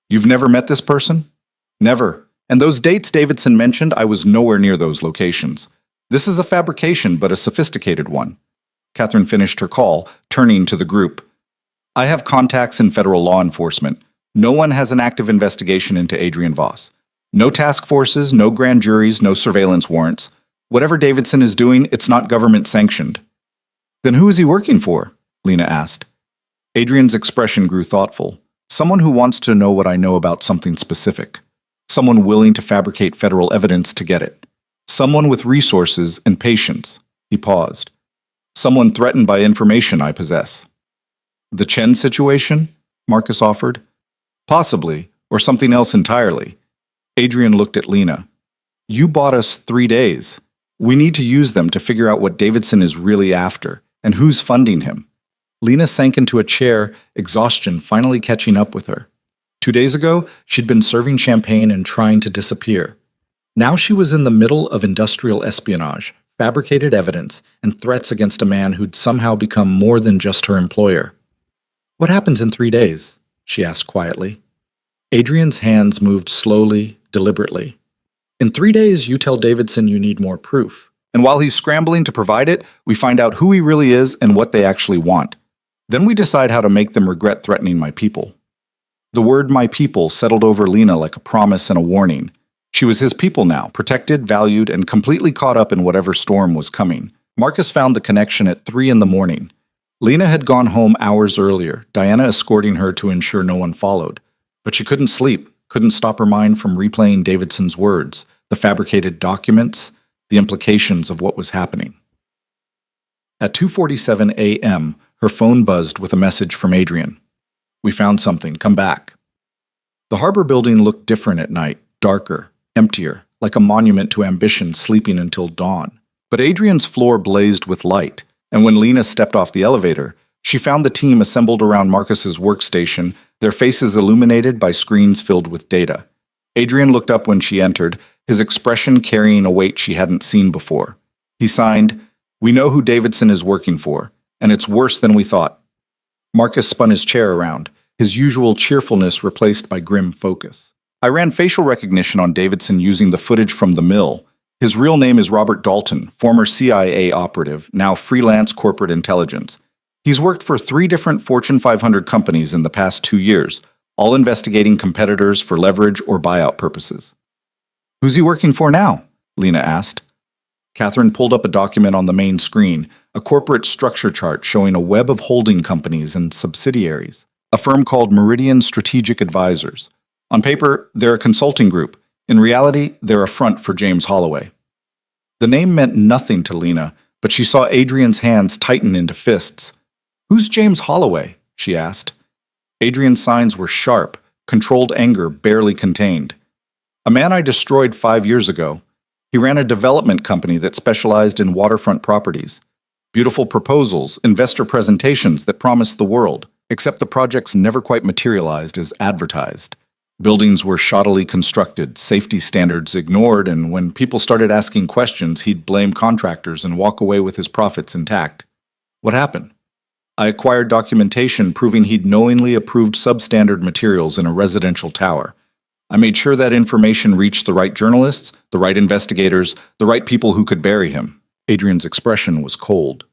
You've never met this person? Never. And those dates Davidson mentioned, I was nowhere near those locations. This is a fabrication, but a sophisticated one. Catherine finished her call, turning to the group. I have contacts in federal law enforcement. No one has an active investigation into Adrian Voss. No task forces, no grand juries, no surveillance warrants. Whatever Davidson is doing, it's not government sanctioned. Then who is he working for? Lena asked. Adrian's expression grew thoughtful. Someone who wants to know what I know about something specific. Someone willing to fabricate federal evidence to get it. Someone with resources and patience. He paused. Someone threatened by information I possess. The Chen situation? Marcus offered. Possibly, or something else entirely. Adrian looked at Lena. You bought us 3 days. We need to use them to figure out what Davidson is really after, and who's funding him. Lena sank into a chair, exhaustion finally catching up with her. 2 days ago, she'd been serving champagne and trying to disappear. Now she was in the middle of industrial espionage, fabricated evidence, and threats against a man who'd somehow become more than just her employer. What happens in 3 days? She asked quietly. Adrian's hands moved slowly, deliberately. In 3 days, you tell Davidson you need more proof. And while he's scrambling to provide it, we find out who he really is and what they actually want. Then we decide how to make them regret threatening my people. The word my people settled over Lena like a promise and a warning. She was his people now, protected, valued, and completely caught up in whatever storm was coming. Marcus found the connection at 3 in the morning. Lena had gone home hours earlier, Diana escorting her to ensure no one followed. But she couldn't sleep, couldn't stop her mind from replaying Davidson's words, the fabricated documents, the implications of what was happening. At 2:47 a.m., her phone buzzed with a message from Adrian. "We found something. Come back." The harbor building looked different at night, darker, emptier, like a monument to ambition sleeping until dawn. But Adrian's floor blazed with light, and when Lena stepped off the elevator, she found the team assembled around Marcus's workstation, their faces illuminated by screens filled with data. Adrian looked up when she entered, his expression carrying a weight she hadn't seen before. He signed, "We know who Davidson is working for, and it's worse than we thought." Marcus spun his chair around, his usual cheerfulness replaced by grim focus. "I ran facial recognition on Davidson using the footage from the mill. His real name is Robert Dalton, former CIA operative, now freelance corporate intelligence. He's worked for 3 different Fortune 500 companies in the past 2 years, all investigating competitors for leverage or buyout purposes." "Who's he working for now?" Lena asked. Catherine pulled up a document on the main screen, a corporate structure chart showing a web of holding companies and subsidiaries, a firm called Meridian Strategic Advisors. On paper, they're a consulting group. In reality, they're a front for James Holloway. The name meant nothing to Lena, but she saw Adrian's hands tighten into fists. "Who's James Holloway?" she asked. Adrian's signs were sharp, controlled anger barely contained. "A man I destroyed 5 years ago. He ran a development company that specialized in waterfront properties. Beautiful proposals, investor presentations that promised the world, except the projects never quite materialized as advertised. Buildings were shoddily constructed, safety standards ignored, and when people started asking questions, he'd blame contractors and walk away with his profits intact. What happened? I acquired documentation proving he'd knowingly approved substandard materials in a residential tower. I made sure that information reached the right journalists, the right investigators, the right people who could bury him." Adrian's expression was cold.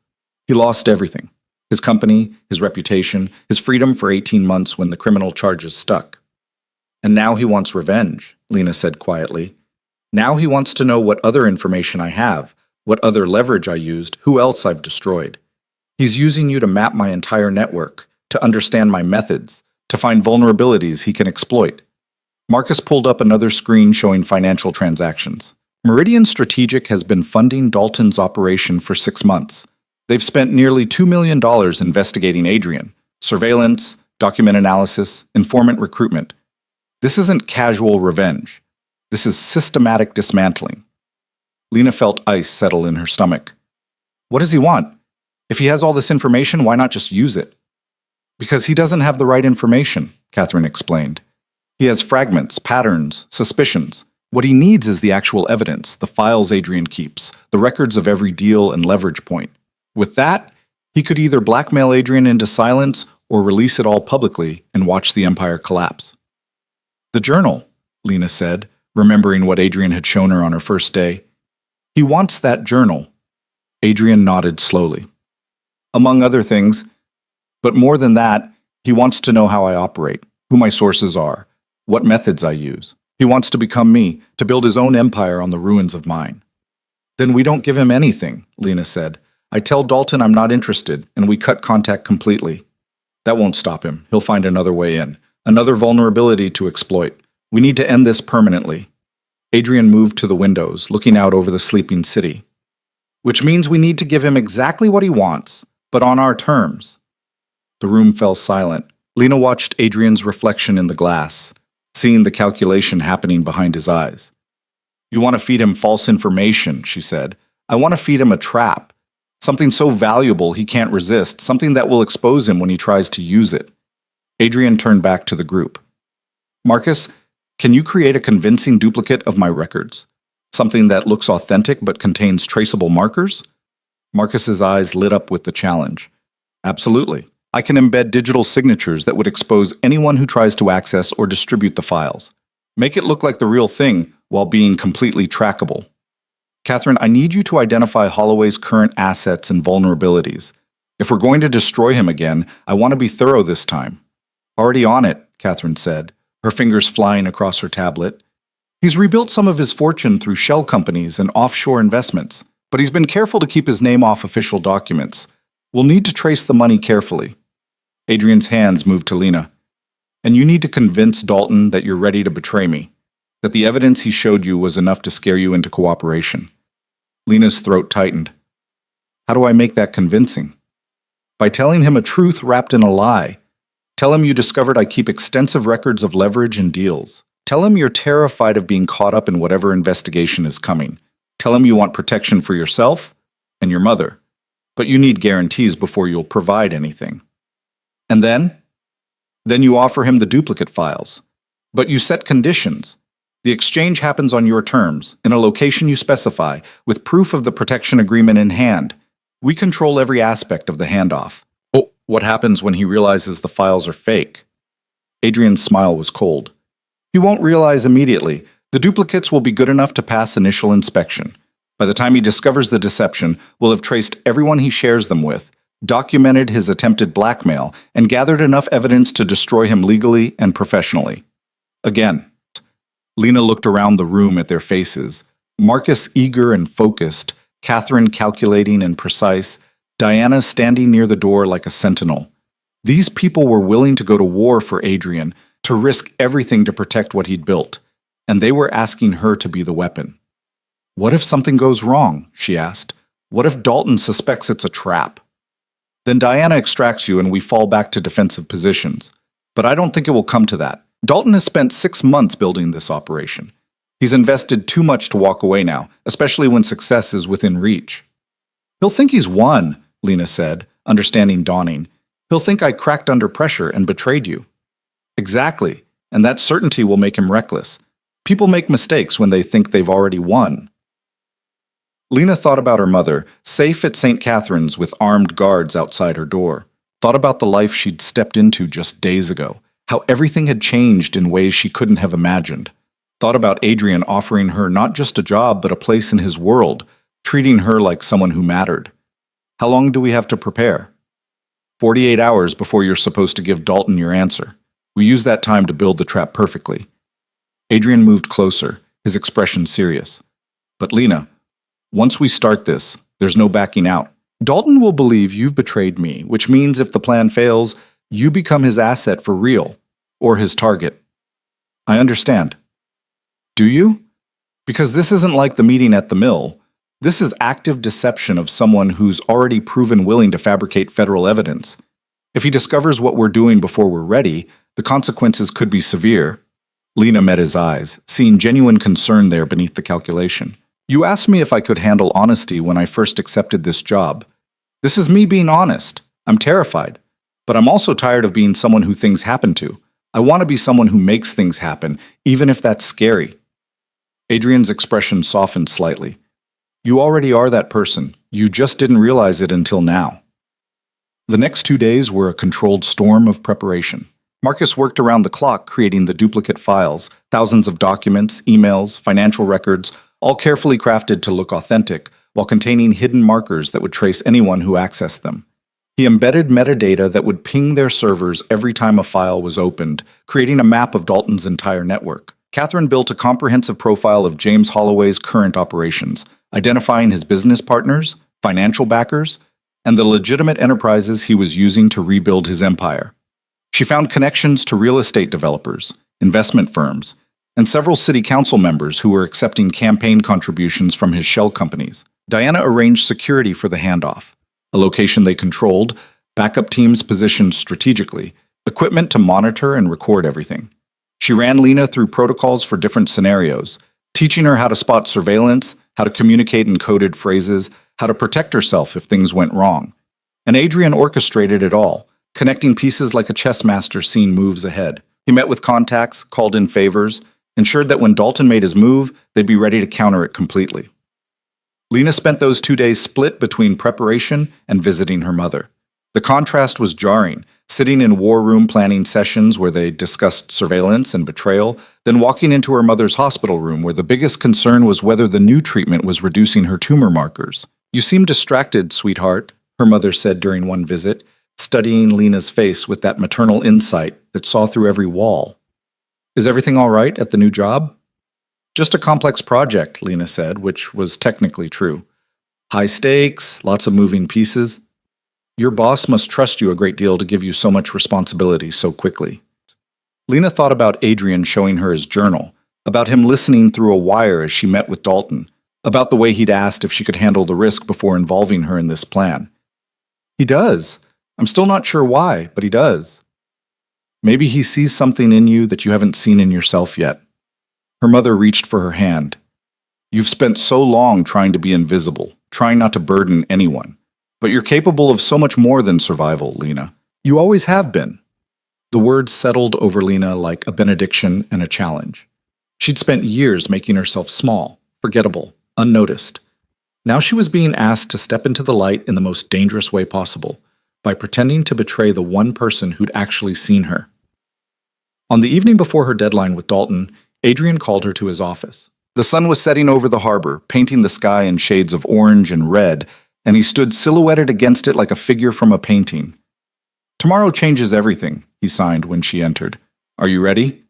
He lost everything. His company, his reputation, his freedom for 18 months when the criminal charges stuck. "And now he wants revenge," Lena said quietly. "Now he wants to know what other information I have, what other leverage I used, who else I've destroyed. He's using you to map my entire network, to understand my methods, to find vulnerabilities he can exploit." Marcus pulled up another screen showing financial transactions. "Meridian Strategic has been funding Dalton's operation for 6 months. They've spent nearly $2 million investigating Adrian. Surveillance, document analysis, informant recruitment. This isn't casual revenge. This is systematic dismantling." Lena felt ice settle in her stomach. "What does he want? If he has all this information, why not just use it?" "Because he doesn't have the right information," Catherine explained. "He has fragments, patterns, suspicions. What he needs is the actual evidence, the files Adrian keeps, the records of every deal and leverage point. With that, he could either blackmail Adrian into silence or release it all publicly and watch the empire collapse." "The journal," Lena said, remembering what Adrian had shown her on her first day. "He wants that journal." Adrian nodded slowly. "Among other things, but more than that, he wants to know how I operate, who my sources are, what methods I use. He wants to become me, to build his own empire on the ruins of mine." "Then we don't give him anything," Lena said. "I tell Dalton I'm not interested, and we cut contact completely." "That won't stop him. He'll find another way in, another vulnerability to exploit. We need to end this permanently." Adrian moved to the windows, looking out over the sleeping city. "Which means we need to give him exactly what he wants, but on our terms." The room fell silent. Lena watched Adrian's reflection in the glass, seeing the calculation happening behind his eyes. "You want to feed him false information," she said. "I want to feed him a trap. Something so valuable he can't resist, something that will expose him when he tries to use it." Adrian turned back to the group. "Marcus, can you create a convincing duplicate of my records? Something that looks authentic but contains traceable markers?" Marcus's eyes lit up with the challenge. "Absolutely. I can embed digital signatures that would expose anyone who tries to access or distribute the files. Make it look like the real thing while being completely trackable. Catherine, I need you to identify Holloway's current assets and vulnerabilities. If we're going to destroy him again, I want to be thorough this time." "Already on it," Catherine said, her fingers flying across her tablet. "He's rebuilt some of his fortune through shell companies and offshore investments, but he's been careful to keep his name off official documents. We'll need to trace the money carefully." Adrian's hands moved to Lena. And you need to convince Dalton that you're ready to betray me, that the evidence he showed you was enough to scare you into cooperation. Lena's throat tightened. How do I make that convincing? By telling him a truth wrapped in a lie. Tell him you discovered I keep extensive records of leverage and deals. Tell him you're terrified of being caught up in whatever investigation is coming. Tell him you want protection for yourself and your mother, but you need guarantees before you'll provide anything. And then you offer him the duplicate files. But you set conditions. The exchange happens on your terms, in a location you specify, with proof of the protection agreement in hand. We control every aspect of the handoff. Oh, what happens when he realizes the files are fake? Adrian's smile was cold. He won't realize immediately. The duplicates will be good enough to pass initial inspection. By the time he discovers the deception, we'll have traced everyone he shares them with, documented his attempted blackmail, and gathered enough evidence to destroy him legally and professionally. Again, Lena looked around the room at their faces. Marcus eager and focused, Catherine calculating and precise, Diana standing near the door like a sentinel. These people were willing to go to war for Adrian, to risk everything to protect what he'd built, and they were asking her to be the weapon. What if something goes wrong? She asked. What if Dalton suspects it's a trap? Then Diana extracts you and we fall back to defensive positions. But I don't think it will come to that. Dalton has spent 6 months building this operation. He's invested too much to walk away now, especially when success is within reach. He'll think he's won, Lena said, understanding dawning. He'll think I cracked under pressure and betrayed you. Exactly, and that certainty will make him reckless. People make mistakes when they think they've already won. Lena thought about her mother, safe at St. Catherine's with armed guards outside her door. Thought about the life she'd stepped into just days ago, how everything had changed in ways she couldn't have imagined. Thought about Adrian offering her not just a job but a place in his world, treating her like someone who mattered. How long do we have to prepare? 48 hours before you're supposed to give Dalton your answer. We use that time to build the trap perfectly. Adrian moved closer, his expression serious. But Lena, once we start this, there's no backing out. Dalton will believe you've betrayed me, which means if the plan fails, you become his asset for real, or his target. I understand. Do you? Because this isn't like the meeting at the mill. This is active deception of someone who's already proven willing to fabricate federal evidence. If he discovers what we're doing before we're ready, the consequences could be severe. Lena met his eyes, seeing genuine concern there beneath the calculation. You asked me if I could handle honesty when I first accepted this job. This is me being honest. I'm terrified. But I'm also tired of being someone who things happen to. I want to be someone who makes things happen, even if that's scary. Adrian's expression softened slightly. You already are that person. You just didn't realize it until now. The next 2 days were a controlled storm of preparation. Marcus worked around the clock creating the duplicate files, thousands of documents, emails, financial records, all carefully crafted to look authentic, while containing hidden markers that would trace anyone who accessed them. He embedded metadata that would ping their servers every time a file was opened, creating a map of Dalton's entire network. Catherine built a comprehensive profile of James Holloway's current operations, identifying his business partners, financial backers, and the legitimate enterprises he was using to rebuild his empire. She found connections to real estate developers, investment firms, and several city council members who were accepting campaign contributions from his shell companies. Diana arranged security for the handoff, a location they controlled, backup teams positioned strategically, equipment to monitor and record everything. She ran Lena through protocols for different scenarios, teaching her how to spot surveillance, how to communicate in coded phrases, how to protect herself if things went wrong. And Adrian orchestrated it all, connecting pieces like a chess master seeing moves ahead. He met with contacts, called in favors, ensured that when Dalton made his move, they'd be ready to counter it completely. Lena spent those 2 days split between preparation and visiting her mother. The contrast was jarring, sitting in war room planning sessions where they discussed surveillance and betrayal, then walking into her mother's hospital room where the biggest concern was whether the new treatment was reducing her tumor markers. You seem distracted, sweetheart, her mother said during one visit, studying Lena's face with that maternal insight that saw through every wall. Is everything all right at the new job? Just a complex project, Lena said, which was technically true. High stakes, lots of moving pieces. Your boss must trust you a great deal to give you so much responsibility so quickly. Lena thought about Adrian showing her his journal, about him listening through a wire as she met with Dalton, about the way he'd asked if she could handle the risk before involving her in this plan. He does. I'm still not sure why, but he does. Maybe he sees something in you that you haven't seen in yourself yet. Her mother reached for her hand. You've spent so long trying to be invisible, trying not to burden anyone. But you're capable of so much more than survival, Lena. You always have been. The words settled over Lena like a benediction and a challenge. She'd spent years making herself small, forgettable, unnoticed. Now she was being asked to step into the light in the most dangerous way possible, by pretending to betray the one person who'd actually seen her. On the evening before her deadline with Dalton, Adrian called her to his office. The sun was setting over the harbor, painting the sky in shades of orange and red, and he stood silhouetted against it like a figure from a painting. "Tomorrow changes everything," he signed when she entered. "Are you ready?"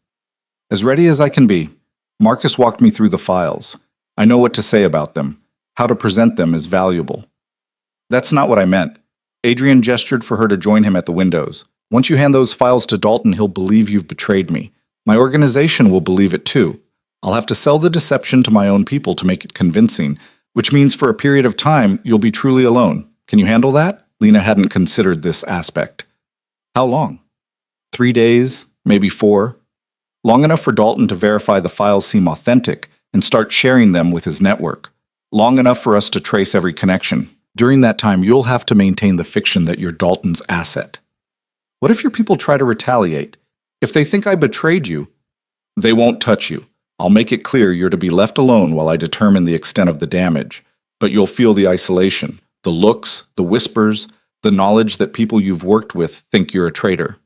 "As ready as I can be. Marcus walked me through the files. I know what to say about them. How to present them is valuable." "That's not what I meant." Adrian gestured for her to join him at the windows. "Once you hand those files to Dalton, he'll believe you've betrayed me. My organization will believe it too. I'll have to sell the deception to my own people to make it convincing, which means for a period of time, you'll be truly alone. Can you handle that?" Lena hadn't considered this aspect. "How long?" 3 days, maybe 4. Long enough for Dalton to verify the files seem authentic and start sharing them with his network. Long enough for us to trace every connection. During that time, you'll have to maintain the fiction that you're Dalton's asset. What if your people try to retaliate? If they think I betrayed you, they won't touch you. I'll make it clear you're to be left alone while I determine the extent of the damage. But you'll feel the isolation, the looks, the whispers, the knowledge that people you've worked with think you're a traitor.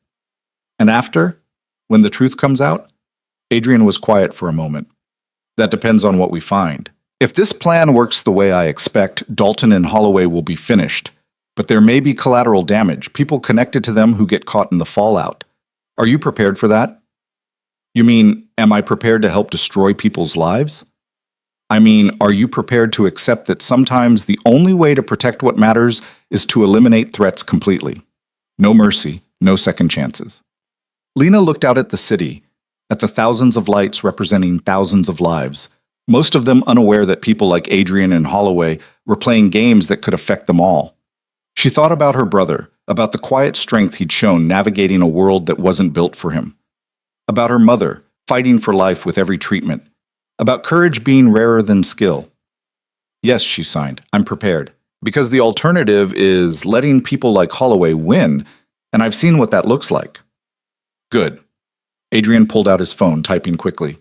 And after, when the truth comes out, Adrian was quiet for a moment. That depends on what we find. If this plan works the way I expect, Dalton and Holloway will be finished. But there may be collateral damage, people connected to them who get caught in the fallout. Are you prepared for that? You mean, am I prepared to help destroy people's lives? I mean, are you prepared to accept that sometimes the only way to protect what matters is to eliminate threats completely? No mercy, no second chances. Lena looked out at the city, at the thousands of lights representing thousands of lives, most of them unaware that people like Adrian and Holloway were playing games that could affect them all. She thought about her brother, about the quiet strength he'd shown navigating a world that wasn't built for him. About her mother, fighting for life with every treatment. About courage being rarer than skill. "Yes," she signed, "I'm prepared. Because the alternative is letting people like Holloway win, and I've seen what that looks like." "Good." Adrian pulled out his phone, typing quickly.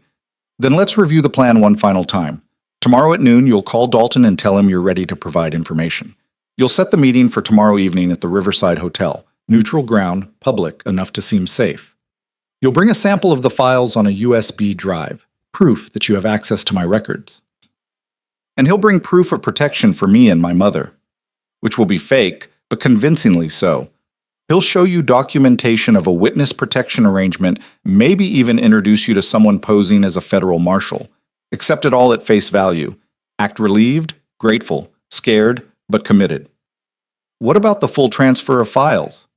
"Then let's review the plan one final time. Tomorrow at noon, you'll call Dalton and tell him you're ready to provide information. You'll set the meeting for tomorrow evening at the Riverside Hotel. Neutral ground, public, enough to seem safe. You'll bring a sample of the files on a USB drive, proof that you have access to my records. And he'll bring proof of protection for me and my mother, which will be fake, but convincingly so. He'll show you documentation of a witness protection arrangement, maybe even introduce you to someone posing as a federal marshal. Accept it all at face value. Act relieved, grateful, scared, but committed. What about the full transfer of files?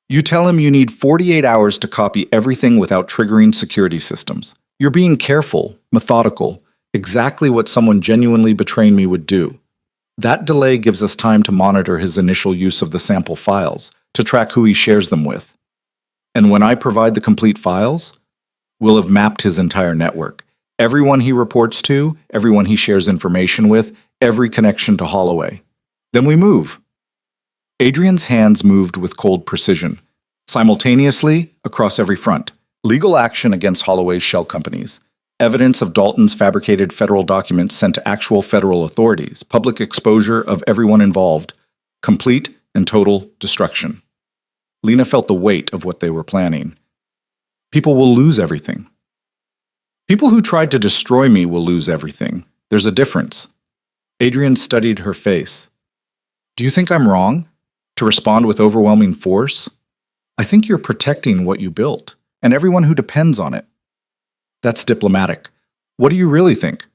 You tell him you need 48 hours to copy everything without triggering security systems. You're being careful, methodical, exactly what someone genuinely betraying me would do. That delay gives us time to monitor his initial use of the sample files, to track who he shares them with. And when I provide the complete files, we'll have mapped his entire network. Everyone he reports to, everyone he shares information with, every connection to Holloway. Then we move. Adrian's hands moved with cold precision. Simultaneously, across every front, legal action against Holloway's shell companies, evidence of Dalton's fabricated federal documents sent to actual federal authorities, public exposure of everyone involved, complete and total destruction. Lena felt the weight of what they were planning. People will lose everything. People who tried to destroy me will lose everything. There's a difference. Adrian studied her face. Do you think I'm wrong? To respond with overwhelming force? I think you're protecting what you built, and everyone who depends on it. That's diplomatic. What do you really think?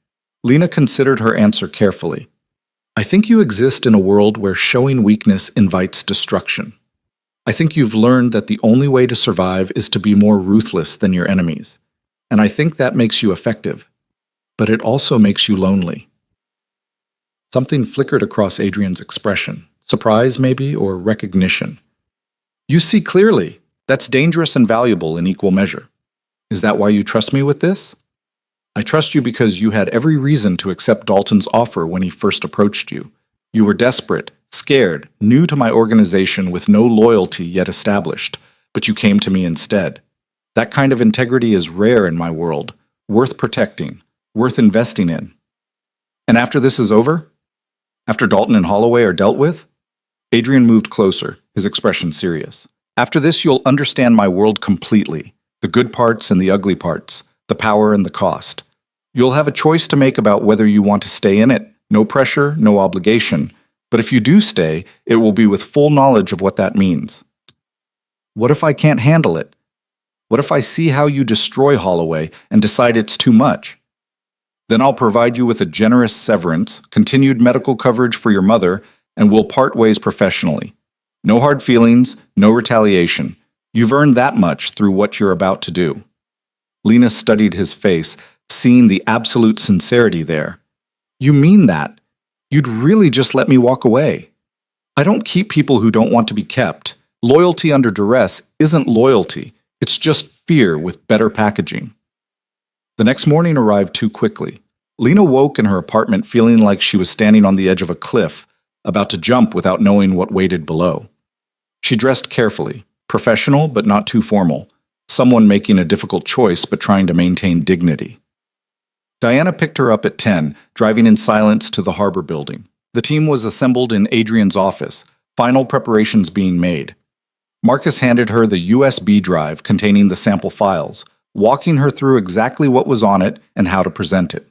Lena considered her answer carefully. I think you exist in a world where showing weakness invites destruction. I think you've learned that the only way to survive is to be more ruthless than your enemies. And I think that makes you effective. But it also makes you lonely. Something flickered across Adrian's expression. Surprise, maybe, or recognition. You see clearly. That's dangerous and valuable in equal measure. Is that why you trust me with this? I trust you because you had every reason to accept Dalton's offer when he first approached you. You were desperate, scared, new to my organization with no loyalty yet established, but you came to me instead. That kind of integrity is rare in my world, worth protecting, worth investing in. And after this is over? After Dalton and Holloway are dealt with? Adrian moved closer, his expression serious. After this, you'll understand my world completely, the good parts and the ugly parts, the power and the cost. You'll have a choice to make about whether you want to stay in it. No pressure, no obligation. But if you do stay, it will be with full knowledge of what that means. What if I can't handle it? What if I see how you destroy Holloway and decide it's too much? Then I'll provide you with a generous severance, continued medical coverage for your mother, and we'll part ways professionally. No hard feelings, no retaliation. You've earned that much through what you're about to do. Lena studied his face, seeing the absolute sincerity there. You mean that? You'd really just let me walk away? I don't keep people who don't want to be kept. Loyalty under duress isn't loyalty. It's just fear with better packaging. The next morning arrived too quickly. Lena woke in her apartment feeling like she was standing on the edge of a cliff, about to jump without knowing what waited below. She dressed carefully, professional but not too formal, someone making a difficult choice but trying to maintain dignity. Diana picked her up at 10, driving in silence to the harbor building. The team was assembled in Adrian's office, final preparations being made. Marcus handed her the USB drive containing the sample files, walking her through exactly what was on it and how to present it.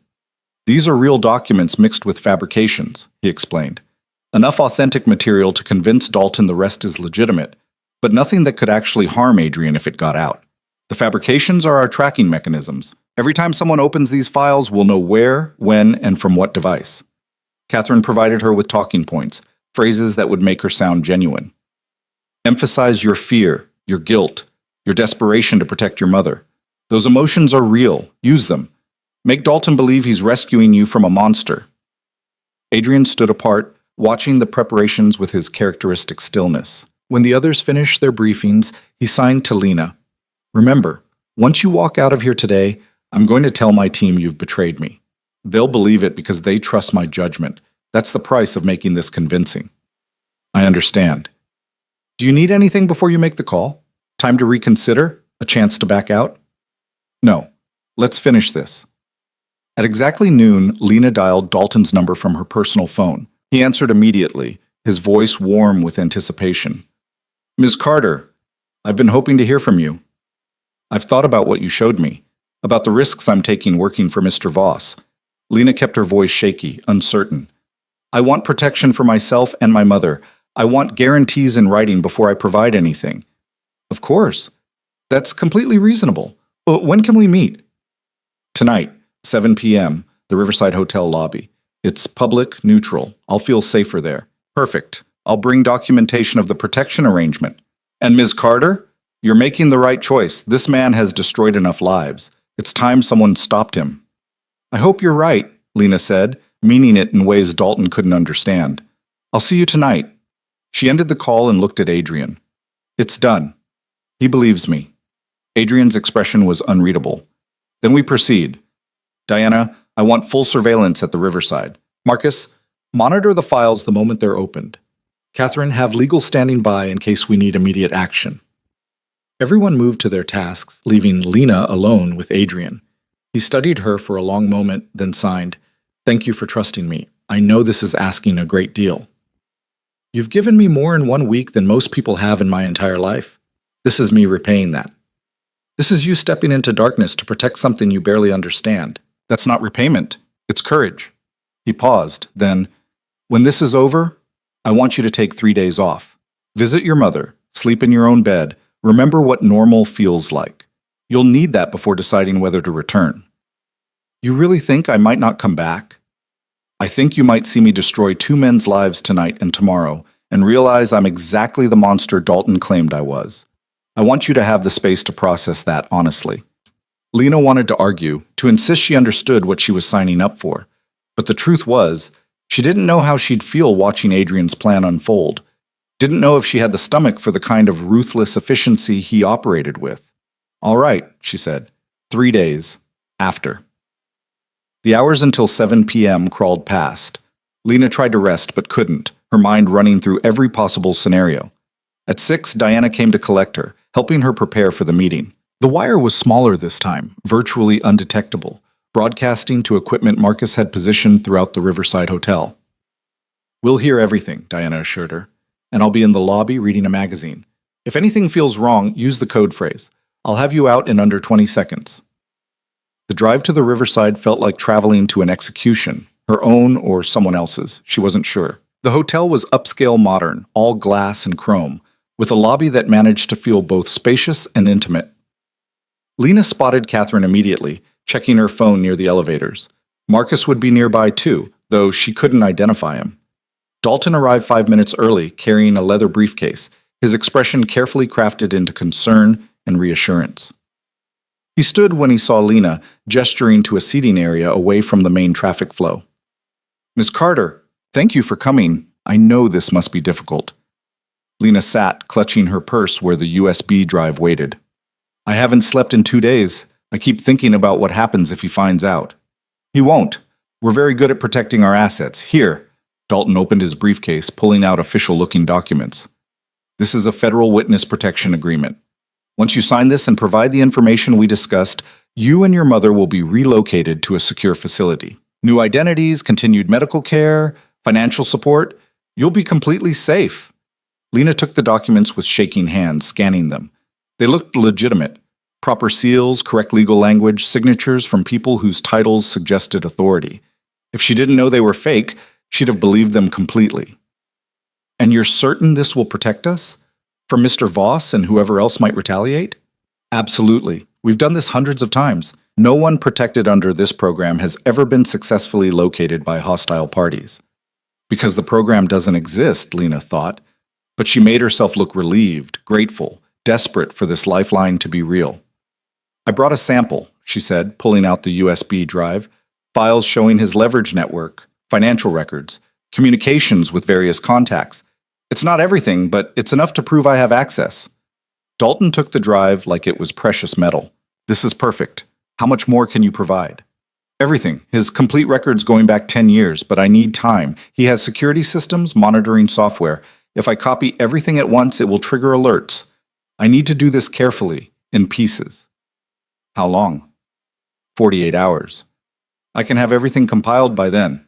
These are real documents mixed with fabrications, he explained. Enough authentic material to convince Dalton the rest is legitimate, but nothing that could actually harm Adrian if it got out. The fabrications are our tracking mechanisms. Every time someone opens these files, we'll know where, when, and from what device. Catherine provided her with talking points, phrases that would make her sound genuine. Emphasize your fear, your guilt, your desperation to protect your mother. Those emotions are real. Use them. Make Dalton believe he's rescuing you from a monster. Adrian stood apart, watching the preparations with his characteristic stillness. When the others finished their briefings, he signed to Lena. Remember, once you walk out of here today, I'm going to tell my team you've betrayed me. They'll believe it because they trust my judgment. That's the price of making this convincing. I understand. Do you need anything before you make the call? Time to reconsider? A chance to back out? No. Let's finish this. At exactly noon, Lena dialed Dalton's number from her personal phone. He answered immediately, his voice warm with anticipation. Ms. Carter, I've been hoping to hear from you. I've thought about what you showed me, about the risks I'm taking working for Mr. Voss. Lena kept her voice shaky, uncertain. I want protection for myself and my mother. I want guarantees in writing before I provide anything. Of course. That's completely reasonable. When can we meet? Tonight, 7 p.m., the Riverside Hotel lobby. It's public, neutral. I'll feel safer there. Perfect. I'll bring documentation of the protection arrangement. And Ms. Carter, you're making the right choice. This man has destroyed enough lives. It's time someone stopped him. I hope you're right, Lena said, meaning it in ways Dalton couldn't understand. I'll see you tonight. She ended the call and looked at Adrian. It's done. He believes me. Adrian's expression was unreadable. Then we proceed. Diana, I want full surveillance at the Riverside. Marcus, monitor the files the moment they're opened. Catherine, have legal standing by in case we need immediate action. Everyone moved to their tasks, leaving Lena alone with Adrian. He studied her for a long moment, then signed, Thank you for trusting me. I know this is asking a great deal. You've given me more in 1 week than most people have in my entire life. This is me repaying that. This is you stepping into darkness to protect something you barely understand. That's not repayment. It's courage. He paused, then, When this is over, I want you to take 3 days off. Visit your mother, sleep in your own bed, remember what normal feels like. You'll need that before deciding whether to return. You really think I might not come back? I think you might see me destroy 2 men's lives tonight and tomorrow, and realize I'm exactly the monster Dalton claimed I was. I want you to have the space to process that honestly. Lena wanted to argue, to insist she understood what she was signing up for. But the truth was, she didn't know how she'd feel watching Adrian's plan unfold. Didn't know if she had the stomach for the kind of ruthless efficiency he operated with. All right, she said. 3 days. After. The hours until 7 p.m. crawled past. Lena tried to rest but couldn't, her mind running through every possible scenario. At 6, Diana came to collect her, helping her prepare for the meeting. The wire was smaller this time, virtually undetectable, broadcasting to equipment Marcus had positioned throughout the Riverside Hotel. We'll hear everything, Diana assured her, and I'll be in the lobby reading a magazine. If anything feels wrong, use the code phrase. I'll have you out in under 20 seconds. The drive to the Riverside felt like traveling to an execution, her own or someone else's, she wasn't sure. The hotel was upscale modern, all glass and chrome, with a lobby that managed to feel both spacious and intimate. Lena spotted Catherine immediately, checking her phone near the elevators. Marcus would be nearby too, though she couldn't identify him. Dalton arrived 5 minutes early, carrying a leather briefcase, his expression carefully crafted into concern and reassurance. He stood when he saw Lena, gesturing to a seating area away from the main traffic flow. Miss Carter, thank you for coming. I know this must be difficult. Lena sat, clutching her purse where the USB drive waited. I haven't slept in 2 days. I keep thinking about what happens if he finds out. He won't. We're very good at protecting our assets. Here. Dalton opened his briefcase, pulling out official-looking documents. This is a federal witness protection agreement. Once you sign this and provide the information we discussed, you and your mother will be relocated to a secure facility. New identities, continued medical care, financial support. You'll be completely safe. Lena took the documents with shaking hands, scanning them. They looked legitimate. Proper seals, correct legal language, signatures from people whose titles suggested authority. If she didn't know they were fake, she'd have believed them completely. And you're certain this will protect us? From Mr. Voss and whoever else might retaliate? Absolutely. We've done this hundreds of times. No one protected under this program has ever been successfully located by hostile parties. Because the program doesn't exist, Lena thought. But she made herself look relieved, grateful, desperate for this lifeline to be real. I brought a sample, she said, pulling out the USB drive, files showing his leverage network, financial records, communications with various contacts. It's not everything, but it's enough to prove I have access. Dalton took the drive like it was precious metal. This is perfect. How much more can you provide? Everything. His complete records going back 10 years, but I need time. He has security systems, monitoring software. If I copy everything at once, it will trigger alerts. I need to do this carefully, in pieces. How long? 48 hours. I can have everything compiled by then.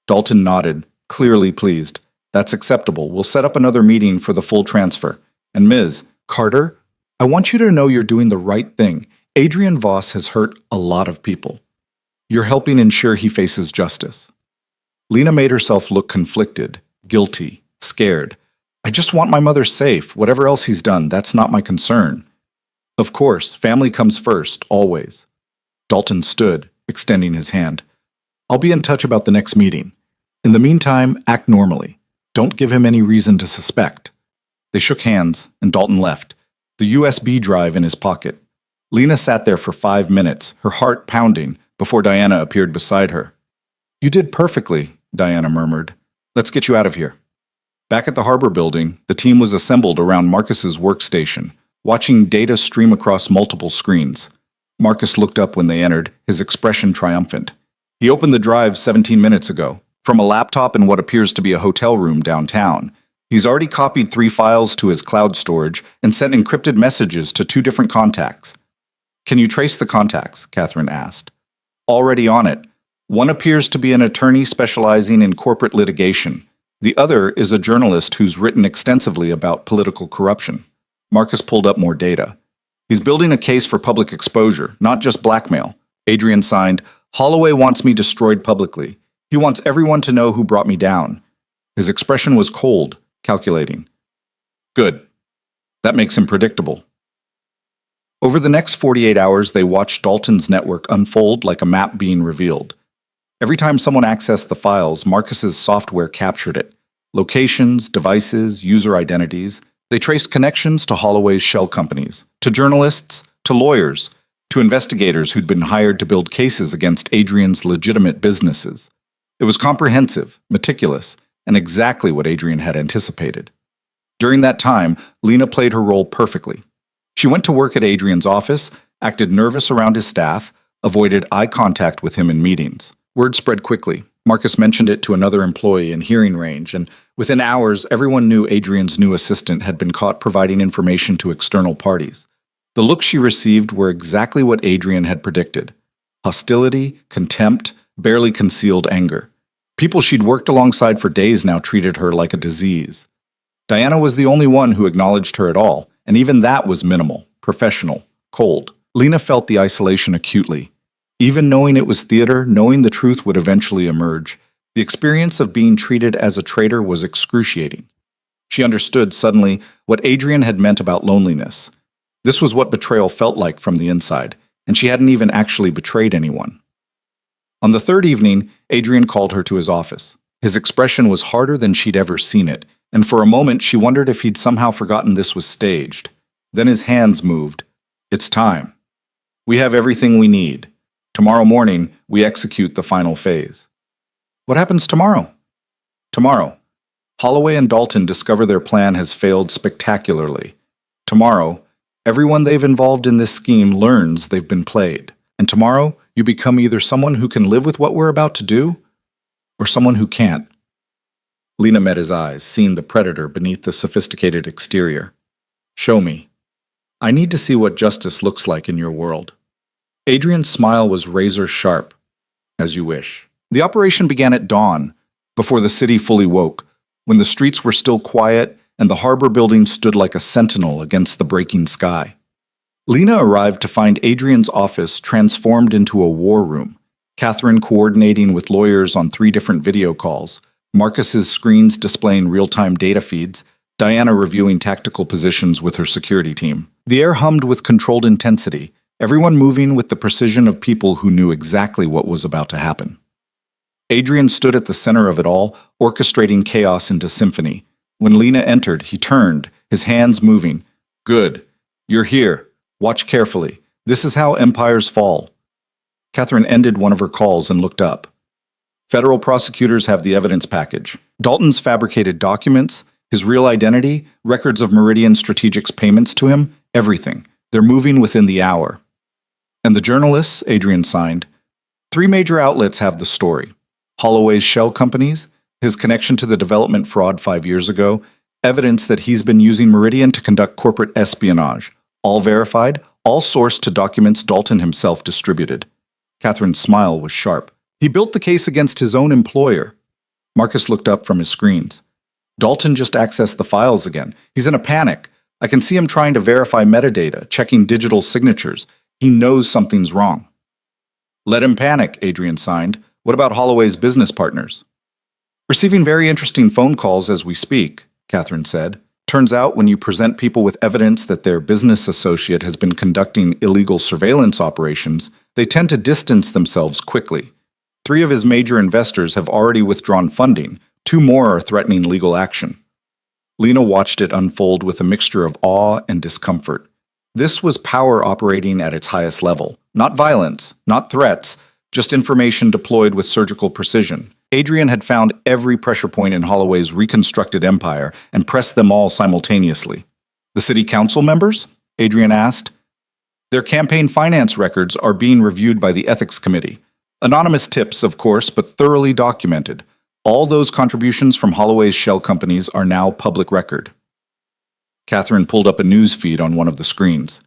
Dalton nodded, clearly pleased. That's acceptable. We'll set up another meeting for the full transfer. And Ms. Carter, I want you to know you're doing the right thing. Adrian Voss has hurt a lot of people. You're helping ensure he faces justice. Lena made herself look conflicted, guilty, scared. I just want my mother safe. Whatever else he's done, that's not my concern. Of course, family comes first, always. Dalton stood, extending his hand. I'll be in touch about the next meeting. In the meantime, act normally. Don't give him any reason to suspect. They shook hands, and Dalton left, the USB drive in his pocket. Lena sat there for 5 minutes, her heart pounding, before Diana appeared beside her. You did perfectly, Diana murmured. Let's get you out of here. Back at the harbor building, the team was assembled around Marcus's workstation, watching data stream across multiple screens. Marcus looked up when they entered, his expression triumphant. He opened the drive 17 minutes ago, from a laptop in what appears to be a hotel room downtown. He's already copied 3 files to his cloud storage and sent encrypted messages to 2 different contacts. Can you trace the contacts? Catherine asked. Already on it. One appears to be an attorney specializing in corporate litigation. The other is a journalist who's written extensively about political corruption. Marcus pulled up more data. He's building a case for public exposure, not just blackmail. Adrian signed, Holloway wants me destroyed publicly. He wants everyone to know who brought me down. His expression was cold, calculating. Good. That makes him predictable. Over the next 48 hours, they watched Dalton's network unfold like a map being revealed. Every time someone accessed the files, Marcus's software captured it, locations, devices, user identities. They traced connections to Holloway's shell companies, to journalists, to lawyers, to investigators who'd been hired to build cases against Adrian's legitimate businesses. It was comprehensive, meticulous, and exactly what Adrian had anticipated. During that time, Lena played her role perfectly. She went to work at Adrian's office, acted nervous around his staff, avoided eye contact with him in meetings. Word spread quickly. Marcus mentioned it to another employee in hearing range, and within hours, everyone knew Adrian's new assistant had been caught providing information to external parties. The looks she received were exactly what Adrian had predicted. Hostility, contempt, barely concealed anger. People she'd worked alongside for days now treated her like a disease. Diana was the only one who acknowledged her at all, and even that was minimal, professional, cold. Lena felt the isolation acutely. Even knowing it was theater, knowing the truth would eventually emerge, the experience of being treated as a traitor was excruciating. She understood suddenly what Adrian had meant about loneliness. This was what betrayal felt like from the inside, and she hadn't even actually betrayed anyone. On the third evening, Adrian called her to his office. His expression was harder than she'd ever seen it, and for a moment she wondered if he'd somehow forgotten this was staged. Then his hands moved. "It's time. We have everything we need. Tomorrow morning, we execute the final phase." "What happens tomorrow?" "Tomorrow, Holloway and Dalton discover their plan has failed spectacularly. Tomorrow, everyone they've involved in this scheme learns they've been played. And tomorrow, you become either someone who can live with what we're about to do, or someone who can't." Lena met his eyes, seeing the predator beneath the sophisticated exterior. "Show me. I need to see what justice looks like in your world." Adrian's smile was razor sharp. "As you wish." The operation began at dawn, before the city fully woke, when the streets were still quiet and the harbor building stood like a sentinel against the breaking sky. Lena arrived to find Adrian's office transformed into a war room, Catherine coordinating with lawyers on 3 different video calls, Marcus's screens displaying real-time data feeds, Diana reviewing tactical positions with her security team. The air hummed with controlled intensity, everyone moving with the precision of people who knew exactly what was about to happen. Adrian stood at the center of it all, orchestrating chaos into symphony. When Lena entered, he turned, his hands moving. "Good. You're here. Watch carefully. This is how empires fall." Catherine ended one of her calls and looked up. "Federal prosecutors have the evidence package. Dalton's fabricated documents, his real identity, records of Meridian Strategic's payments to him, everything. They're moving within the hour." "And the journalists?" Adrian signed. 3 major outlets have the story. Holloway's shell companies, his connection to the development fraud 5 years ago, evidence that he's been using Meridian to conduct corporate espionage. All verified, all sourced to documents Dalton himself distributed. Catherine's smile was sharp. "He built the case against his own employer." Marcus looked up from his screens. "Dalton just accessed the files again. He's in a panic. I can see him trying to verify metadata, checking digital signatures. He knows something's wrong." "Let him panic," Adrian signed. "What about Holloway's business partners?" "Receiving very interesting phone calls as we speak," Catherine said. "Turns out when you present people with evidence that their business associate has been conducting illegal surveillance operations, they tend to distance themselves quickly. 3 of his major investors have already withdrawn funding. 2 more are threatening legal action." Lena watched it unfold with a mixture of awe and discomfort. This was power operating at its highest level. Not violence, not threats, just information deployed with surgical precision. Adrian had found every pressure point in Holloway's reconstructed empire and pressed them all simultaneously. "The city council members?" Adrian asked. "Their campaign finance records are being reviewed by the ethics committee. Anonymous tips, of course, but thoroughly documented. All those contributions from Holloway's shell companies are now public record." Catherine pulled up a news feed on one of the screens.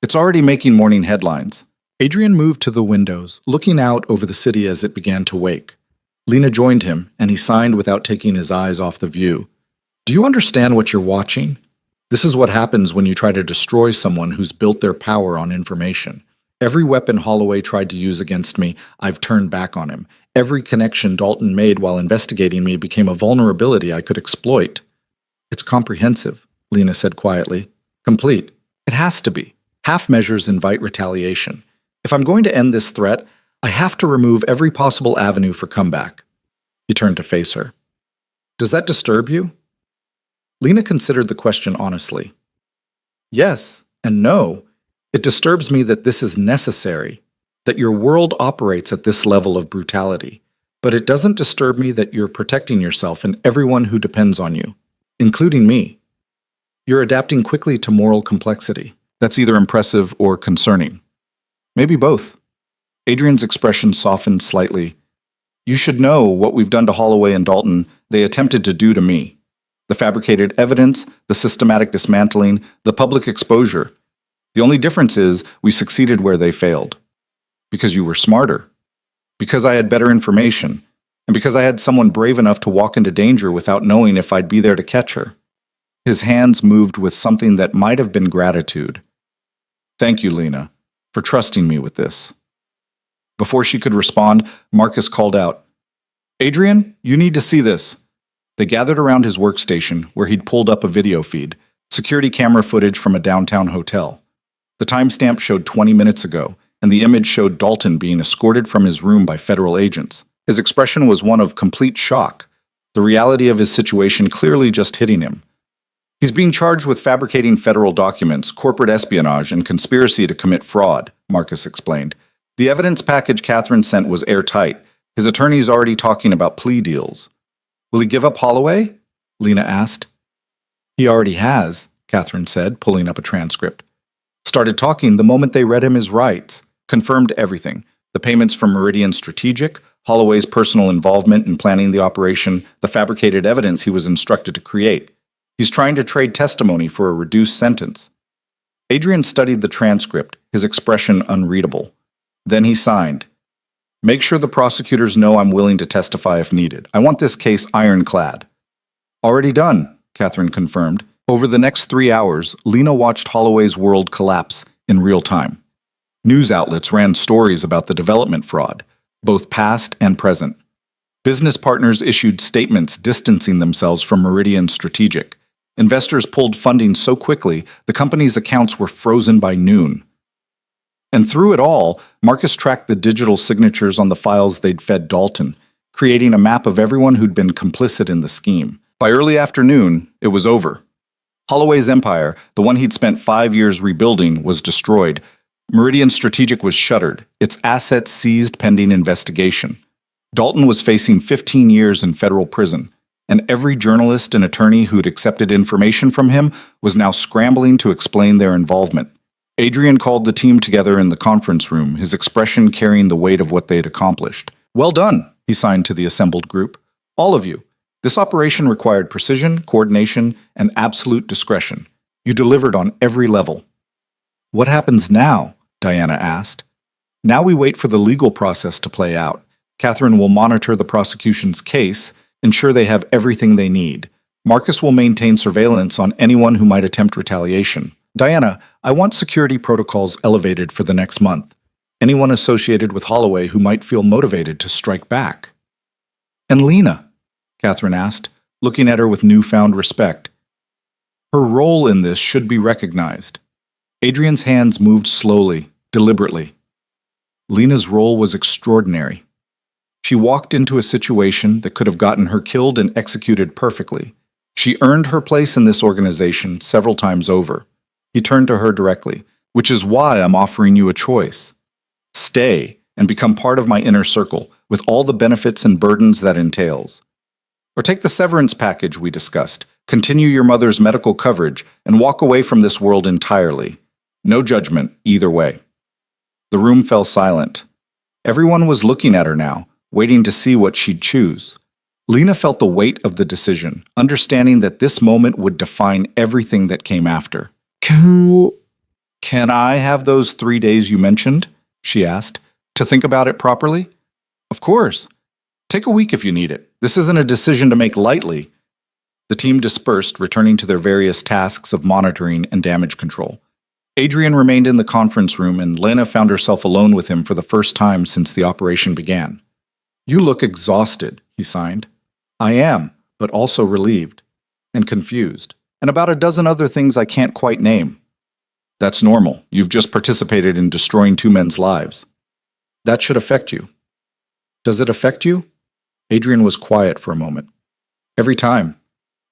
"It's already making morning headlines." Adrian moved to the windows, looking out over the city as it began to wake. Lena joined him, and he signed without taking his eyes off the view. "Do you understand what you're watching? This is what happens when you try to destroy someone who's built their power on information. Every weapon Holloway tried to use against me, I've turned back on him. Every connection Dalton made while investigating me became a vulnerability I could exploit." "It's comprehensive," Lena said quietly. "Complete. It has to be. Half measures invite retaliation. If I'm going to end this threat, I have to remove every possible avenue for comeback." He turned to face her. Does that disturb you? Lena considered the question honestly. Yes and no. It disturbs me that this is necessary, that your world operates at this level of brutality. But it doesn't disturb me that you're protecting yourself and everyone who depends on you, including me. You're adapting quickly to moral complexity. That's either impressive or concerning. Maybe both. Adrian's expression softened slightly. You should know what we've done to Holloway and Dalton, they attempted to do to me. The fabricated evidence, the systematic dismantling, the public exposure. The only difference is we succeeded where they failed. Because you were smarter. Because I had better information. And because I had someone brave enough to walk into danger without knowing if I'd be there to catch her. His hands moved with something that might have been gratitude. Thank you, Lena, for trusting me with this. Before she could respond, Marcus called out, Adrian, you need to see this. They gathered around his workstation, where he'd pulled up a video feed, security camera footage from a downtown hotel. The timestamp showed 20 minutes ago, and the image showed Dalton being escorted from his room by federal agents. His expression was one of complete shock, the reality of his situation clearly just hitting him. He's being charged with fabricating federal documents, corporate espionage, and conspiracy to commit fraud, Marcus explained. The evidence package Catherine sent was airtight. His attorney's already talking about plea deals. Will he give up Holloway? Lena asked. He already has, Catherine said, pulling up a transcript. Started talking the moment they read him his rights. Confirmed everything. The payments from Meridian Strategic, Holloway's personal involvement in planning the operation, the fabricated evidence he was instructed to create. He's trying to trade testimony for a reduced sentence. Adrian studied the transcript, his expression unreadable. Then he signed. Make sure the prosecutors know I'm willing to testify if needed. I want this case ironclad. Already done, Catherine confirmed. Over the next 3 hours, Lena watched Holloway's world collapse in real time. News outlets ran stories about the development fraud, both past and present. Business partners issued statements distancing themselves from Meridian Strategic. Investors pulled funding so quickly, the company's accounts were frozen by noon. And through it all, Marcus tracked the digital signatures on the files they'd fed Dalton, creating a map of everyone who'd been complicit in the scheme. By early afternoon, it was over. Holloway's empire, the one he'd spent 5 years rebuilding, was destroyed. Meridian Strategic was shuttered, its assets seized pending investigation. Dalton was facing 15 years in federal prison, and every journalist and attorney who'd accepted information from him was now scrambling to explain their involvement. Adrian called the team together in the conference room, his expression carrying the weight of what they'd accomplished. Well done, he signed to the assembled group. All of you. This operation required precision, coordination, and absolute discretion. You delivered on every level. What happens now? Diana asked. Now we wait for the legal process to play out. Catherine will monitor the prosecution's case, ensure they have everything they need. Marcus will maintain surveillance on anyone who might attempt retaliation. Diana, I want security protocols elevated for the next month. Anyone associated with Holloway who might feel motivated to strike back. And Lena? Catherine asked, looking at her with newfound respect. Her role in this should be recognized. Adrian's hands moved slowly, deliberately. Lena's role was extraordinary. She walked into a situation that could have gotten her killed and executed perfectly. She earned her place in this organization several times over. He turned to her directly, which is why I'm offering you a choice. Stay and become part of my inner circle, with all the benefits and burdens that entails. Or take the severance package we discussed, continue your mother's medical coverage, and walk away from this world entirely. No judgment, either way. The room fell silent. Everyone was looking at her now, waiting to see what she'd choose. Lena felt the weight of the decision, understanding that this moment would define everything that came after. Can I have those 3 days you mentioned? She asked. To think about it properly? Of course. Take a week if you need it. This isn't a decision to make lightly. The team dispersed, returning to their various tasks of monitoring and damage control. Adrian remained in the conference room, and Lena found herself alone with him for the first time since the operation began. You look exhausted, he signed. I am, but also relieved. And confused. And about a dozen other things I can't quite name. That's normal. You've just participated in destroying 2 men's lives. That should affect you. Does it affect you? Adrian was quiet for a moment. Every time.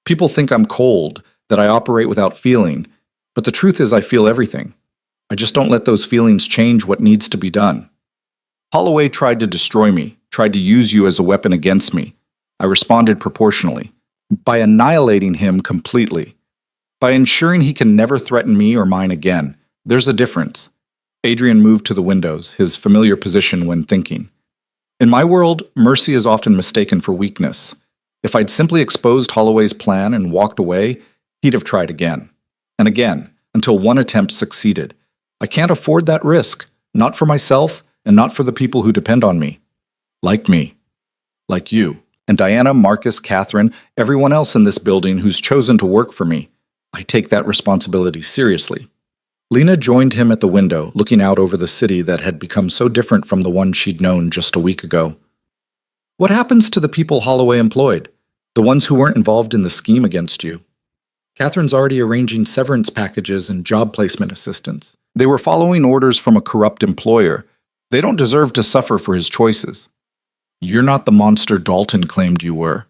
People think I'm cold, that I operate without feeling, but the truth is I feel everything. I just don't let those feelings change what needs to be done. Holloway tried to destroy me, tried to use you as a weapon against me. I responded proportionally, by annihilating him completely, by ensuring he can never threaten me or mine again. There's a difference. Adrian moved to the windows, his familiar position when thinking. In my world, mercy is often mistaken for weakness. If I'd simply exposed Holloway's plan and walked away, he'd have tried again, and again, until one attempt succeeded. I can't afford that risk, not for myself, and not for the people who depend on me. Like me. Like you. And Diana, Marcus, Catherine, everyone else in this building who's chosen to work for me. I take that responsibility seriously. Lena joined him at the window, looking out over the city that had become so different from the one she'd known just a week ago. What happens to the people Holloway employed? The ones who weren't involved in the scheme against you? Catherine's already arranging severance packages and job placement assistance. They were following orders from a corrupt employer. They don't deserve to suffer for his choices. You're not the monster Dalton claimed you were.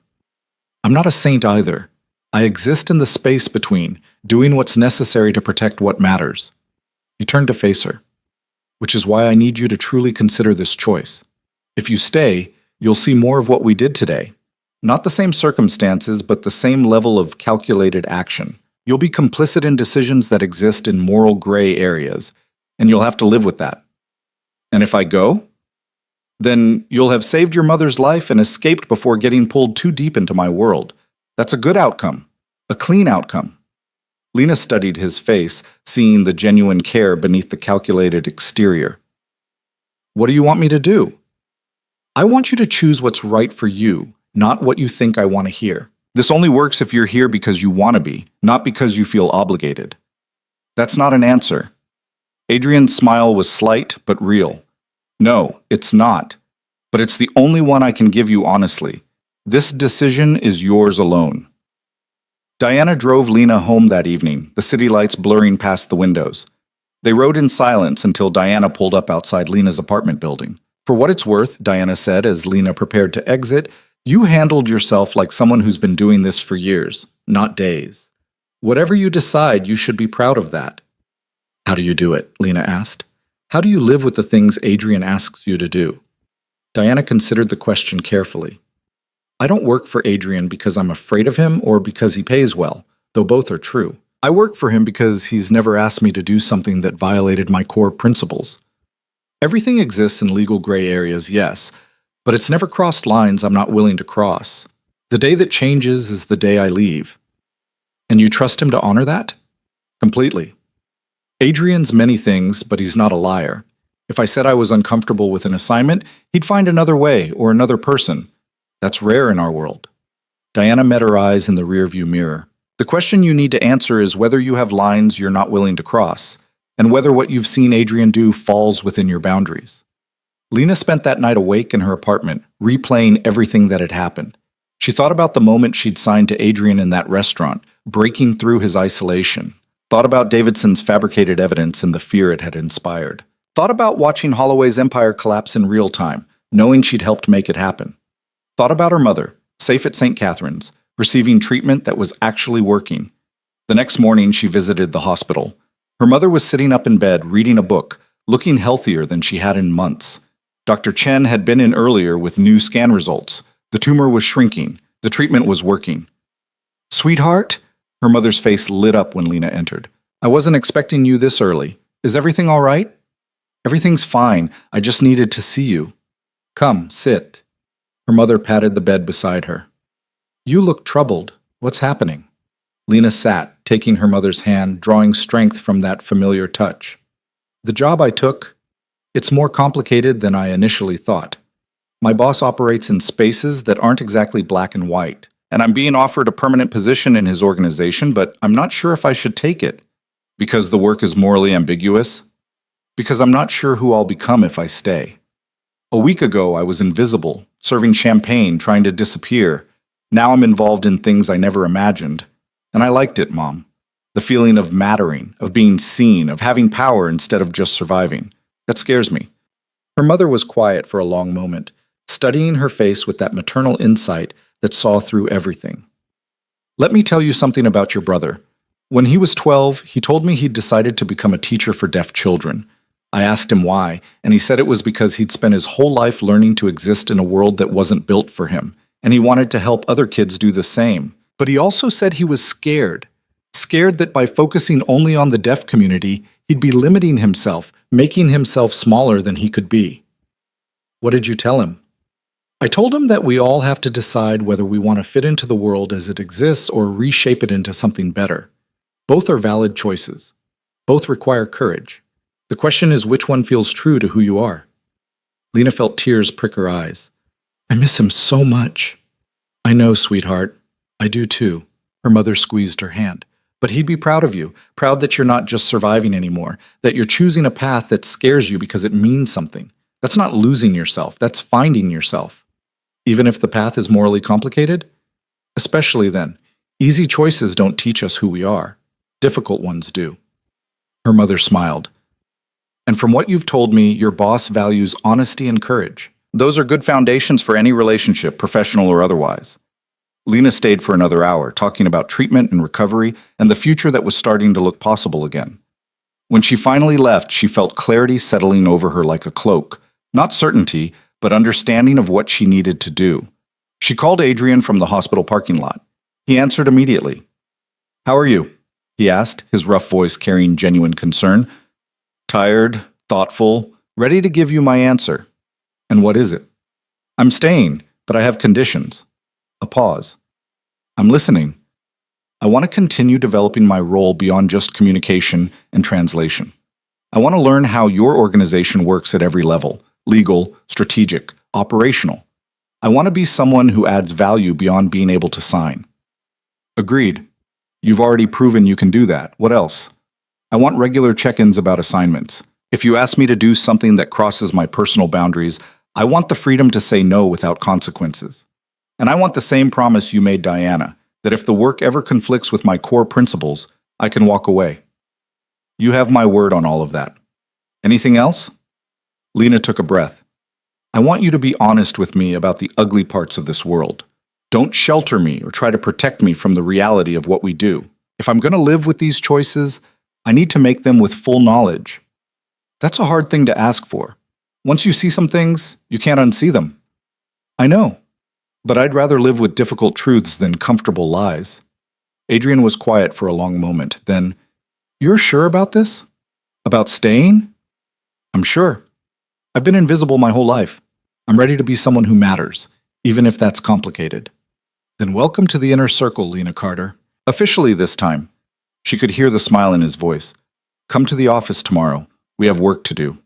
I'm not a saint either. I exist in the space between, doing what's necessary to protect what matters. He turned to face her. Which is why I need you to truly consider this choice. If you stay, you'll see more of what we did today. Not the same circumstances, but the same level of calculated action. You'll be complicit in decisions that exist in moral gray areas, and you'll have to live with that. And if I go, then you'll have saved your mother's life and escaped before getting pulled too deep into my world. That's a good outcome, a clean outcome. Lena studied his face, seeing the genuine care beneath the calculated exterior. What do you want me to do? I want you to choose what's right for you, not what you think I want to hear. This only works if you're here because you want to be, not because you feel obligated. That's not an answer. Adrian's smile was slight but real. No, it's not. But it's the only one I can give you honestly. This decision is yours alone. Diana drove Lena home that evening, the city lights blurring past the windows. They rode in silence until Diana pulled up outside Lena's apartment building. For what it's worth, Diana said as Lena prepared to exit, you handled yourself like someone who's been doing this for years, not days. Whatever you decide, you should be proud of that. How do you do it? Lena asked. How do you live with the things Adrian asks you to do? Diana considered the question carefully. I don't work for Adrian because I'm afraid of him or because he pays well, though both are true. I work for him because he's never asked me to do something that violated my core principles. Everything exists in legal gray areas, yes, but it's never crossed lines I'm not willing to cross. The day that changes is the day I leave. And you trust him to honor that? Completely. Adrian's many things, but he's not a liar. If I said I was uncomfortable with an assignment, he'd find another way or another person. That's rare in our world. Diana met her eyes in the rearview mirror. The question you need to answer is whether you have lines you're not willing to cross, and whether what you've seen Adrian do falls within your boundaries. Lena spent that night awake in her apartment, replaying everything that had happened. She thought about the moment she'd signed to Adrian in that restaurant, breaking through his isolation. Thought about Davidson's fabricated evidence and the fear it had inspired. Thought about watching Holloway's empire collapse in real time, knowing she'd helped make it happen. Thought about her mother, safe at St. Catherine's, receiving treatment that was actually working. The next morning, she visited the hospital. Her mother was sitting up in bed, reading a book, looking healthier than she had in months. Dr. Chen had been in earlier with new scan results. The tumor was shrinking. The treatment was working. Sweetheart? Her mother's face lit up when Lena entered. I wasn't expecting you this early. Is everything all right? Everything's fine. I just needed to see you. Come, sit. Her mother patted the bed beside her. You look troubled. What's happening? Lena sat, taking her mother's hand, drawing strength from that familiar touch. The job I took, it's more complicated than I initially thought. My boss operates in spaces that aren't exactly black and white, and I'm being offered a permanent position in his organization, but I'm not sure if I should take it. Because the work is morally ambiguous? Because I'm not sure who I'll become if I stay. A week ago, I was invisible, serving champagne, trying to disappear. Now I'm involved in things I never imagined. And I liked it, Mom. The feeling of mattering, of being seen, of having power instead of just surviving. That scares me. Her mother was quiet for a long moment, studying her face with that maternal insight that saw through everything. Let me tell you something about your brother. When he was 12, he told me he'd decided to become a teacher for deaf children. I asked him why, and he said it was because he'd spent his whole life learning to exist in a world that wasn't built for him, and he wanted to help other kids do the same. But he also said he was scared. Scared that by focusing only on the deaf community, he'd be limiting himself, making himself smaller than he could be. What did you tell him? I told him that we all have to decide whether we want to fit into the world as it exists or reshape it into something better. Both are valid choices. Both require courage. The question is which one feels true to who you are. Lena felt tears prick her eyes. I miss him so much. I know, sweetheart. I do too. Her mother squeezed her hand. But he'd be proud of you, proud that you're not just surviving anymore, that you're choosing a path that scares you because it means something. That's not losing yourself, that's finding yourself. Even if the path is morally complicated? Especially then. Easy choices don't teach us who we are. Difficult ones do. Her mother smiled. And from what you've told me, your boss values honesty and courage. Those are good foundations for any relationship, professional or otherwise. Lena stayed for another hour, talking about treatment and recovery and the future that was starting to look possible again. When she finally left, she felt clarity settling over her like a cloak. Not certainty, but understanding of what she needed to do. She called Adrian from the hospital parking lot. He answered immediately. How are you? He asked, his rough voice carrying genuine concern. Tired, thoughtful, ready to give you my answer. And what is it? I'm staying, but I have conditions. A pause. I'm listening. I want to continue developing my role beyond just communication and translation. I want to learn how your organization works at every level, legal, strategic, operational. I want to be someone who adds value beyond being able to sign. Agreed. You've already proven you can do that. What else? I want regular check-ins about assignments. If you ask me to do something that crosses my personal boundaries, I want the freedom to say no without consequences. And I want the same promise you made Diana, that if the work ever conflicts with my core principles, I can walk away. You have my word on all of that. Anything else? Lena took a breath. I want you to be honest with me about the ugly parts of this world. Don't shelter me or try to protect me from the reality of what we do. If I'm going to live with these choices, I need to make them with full knowledge. That's a hard thing to ask for. Once you see some things, you can't unsee them. I know. But I'd rather live with difficult truths than comfortable lies. Adrian was quiet for a long moment. Then, you're sure about this? About staying? I'm sure. I've been invisible my whole life. I'm ready to be someone who matters, even if that's complicated. Then welcome to the inner circle, Lena Carter. Officially this time. She could hear the smile in his voice. Come to the office tomorrow. We have work to do.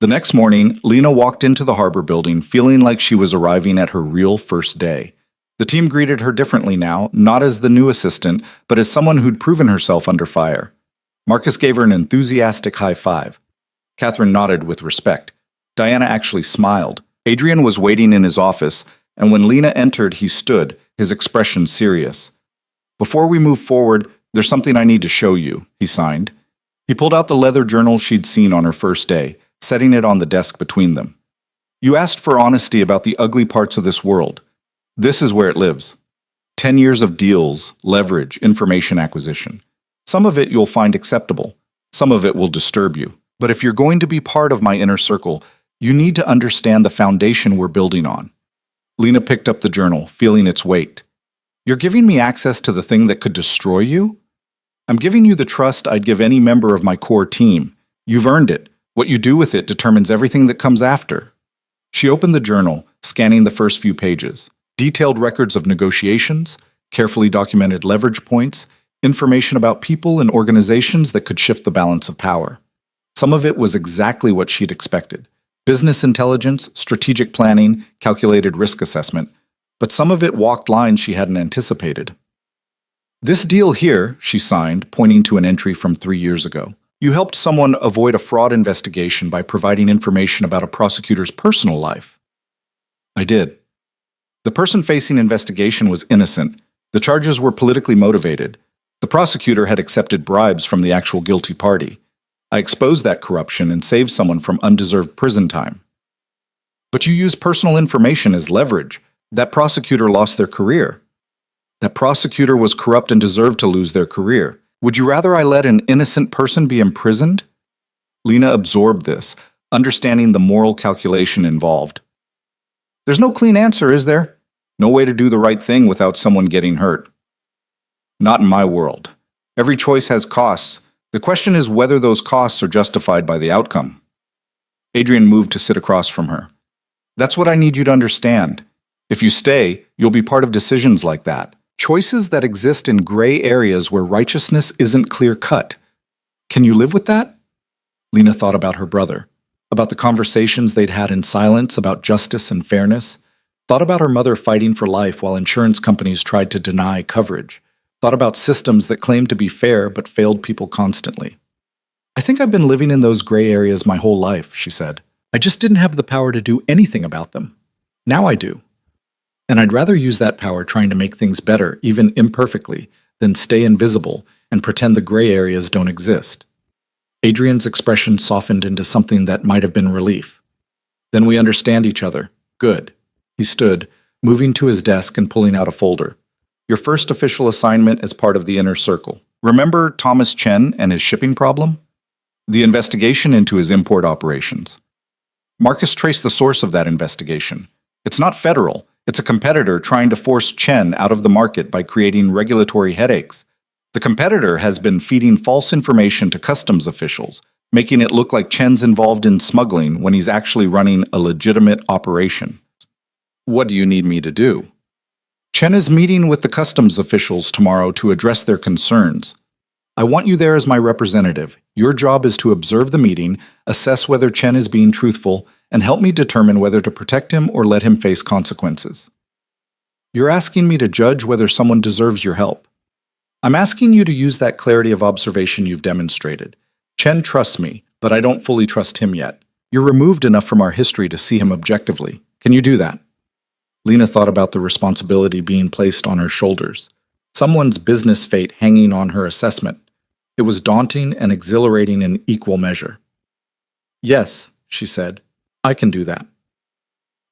The next morning, Lena walked into the harbor building feeling like she was arriving at her real first day. The team greeted her differently now, not as the new assistant, but as someone who'd proven herself under fire. Marcus gave her an enthusiastic high five. Catherine nodded with respect. Diana actually smiled. Adrian was waiting in his office, and when Lena entered, he stood, his expression serious. Before we move forward, there's something I need to show you, he signed. He pulled out the leather journal she'd seen on her first day, setting it on the desk between them. You asked for honesty about the ugly parts of this world. This is where it lives. 10 years of deals, leverage, information acquisition. Some of it you'll find acceptable. Some of it will disturb you. But if you're going to be part of my inner circle, you need to understand the foundation we're building on. Lena picked up the journal, feeling its weight. You're giving me access to the thing that could destroy you? I'm giving you the trust I'd give any member of my core team. You've earned it. What you do with it determines everything that comes after. She opened the journal, scanning the first few pages. Detailed records of negotiations, carefully documented leverage points, information about people and organizations that could shift the balance of power. Some of it was exactly what she'd expected. Business intelligence, strategic planning, calculated risk assessment. But some of it walked lines she hadn't anticipated. This deal here, she signed, pointing to an entry from 3 years ago. You helped someone avoid a fraud investigation by providing information about a prosecutor's personal life. I did. The person facing investigation was innocent. The charges were politically motivated. The prosecutor had accepted bribes from the actual guilty party. I exposed that corruption and saved someone from undeserved prison time. But you use personal information as leverage. That prosecutor lost their career. That prosecutor was corrupt and deserved to lose their career. Would you rather I let an innocent person be imprisoned? Lena absorbed this, understanding the moral calculation involved. There's no clean answer, is there? No way to do the right thing without someone getting hurt. Not in my world. Every choice has costs. The question is whether those costs are justified by the outcome. Adrian moved to sit across from her. That's what I need you to understand. If you stay, you'll be part of decisions like that. Choices that exist in gray areas where righteousness isn't clear-cut. Can you live with that? Lena thought about her brother, about the conversations they'd had in silence about justice and fairness, thought about her mother fighting for life while insurance companies tried to deny coverage, thought about systems that claimed to be fair but failed people constantly. I think I've been living in those gray areas my whole life, she said. I just didn't have the power to do anything about them. Now I do. And I'd rather use that power trying to make things better, even imperfectly, than stay invisible and pretend the gray areas don't exist. Adrian's expression softened into something that might have been relief. Then we understand each other. Good. He stood, moving to his desk and pulling out a folder. Your first official assignment as part of the inner circle. Remember Thomas Chen and his shipping problem? The investigation into his import operations. Marcus traced the source of that investigation. It's not federal. It's a competitor trying to force Chen out of the market by creating regulatory headaches. The competitor has been feeding false information to customs officials, making it look like Chen's involved in smuggling when he's actually running a legitimate operation. What do you need me to do? Chen is meeting with the customs officials tomorrow to address their concerns. I want you there as my representative. Your job is to observe the meeting, assess whether Chen is being truthful, and help me determine whether to protect him or let him face consequences. You're asking me to judge whether someone deserves your help. I'm asking you to use that clarity of observation you've demonstrated. Chen trusts me, but I don't fully trust him yet. You're removed enough from our history to see him objectively. Can you do that? Lena thought about the responsibility being placed on her shoulders. Someone's business fate hanging on her assessment. It was daunting and exhilarating in equal measure. Yes, she said, I can do that.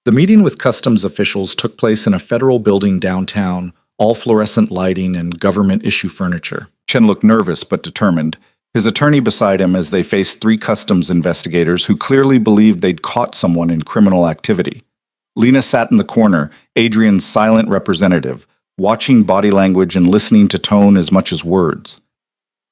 The meeting with customs officials took place in a federal building downtown, all fluorescent lighting and government-issue furniture. Chen looked nervous but determined, his attorney beside him as they faced 3 customs investigators who clearly believed they'd caught someone in criminal activity. Lena sat in the corner, Adrian's silent representative, watching body language and listening to tone as much as words.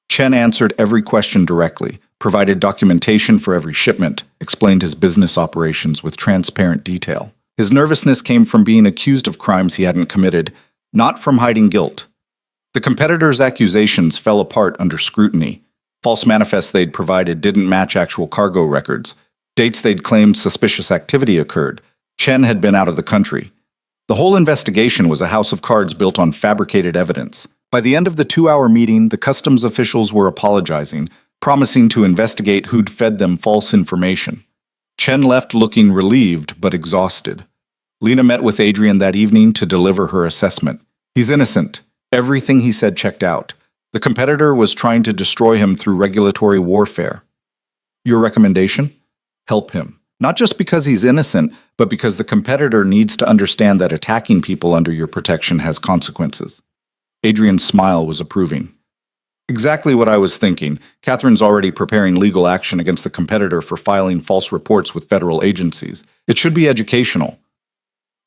Chen answered every question directly, provided documentation for every shipment, explained his business operations with transparent detail. His nervousness came from being accused of crimes he hadn't committed, not from hiding guilt. The competitor's accusations fell apart under scrutiny. False manifests they'd provided didn't match actual cargo records. Dates they'd claimed suspicious activity occurred. Chen had been out of the country. The whole investigation was a house of cards built on fabricated evidence. By the end of the 2-hour meeting, the customs officials were apologizing, promising to investigate who'd fed them false information. Chen left looking relieved but exhausted. Lena met with Adrian that evening to deliver her assessment. He's innocent. Everything he said checked out. The competitor was trying to destroy him through regulatory warfare. Your recommendation? Help him. Not just because he's innocent, but because the competitor needs to understand that attacking people under your protection has consequences. Adrian's smile was approving. Exactly what I was thinking. Catherine's already preparing legal action against the competitor for filing false reports with federal agencies. It should be educational.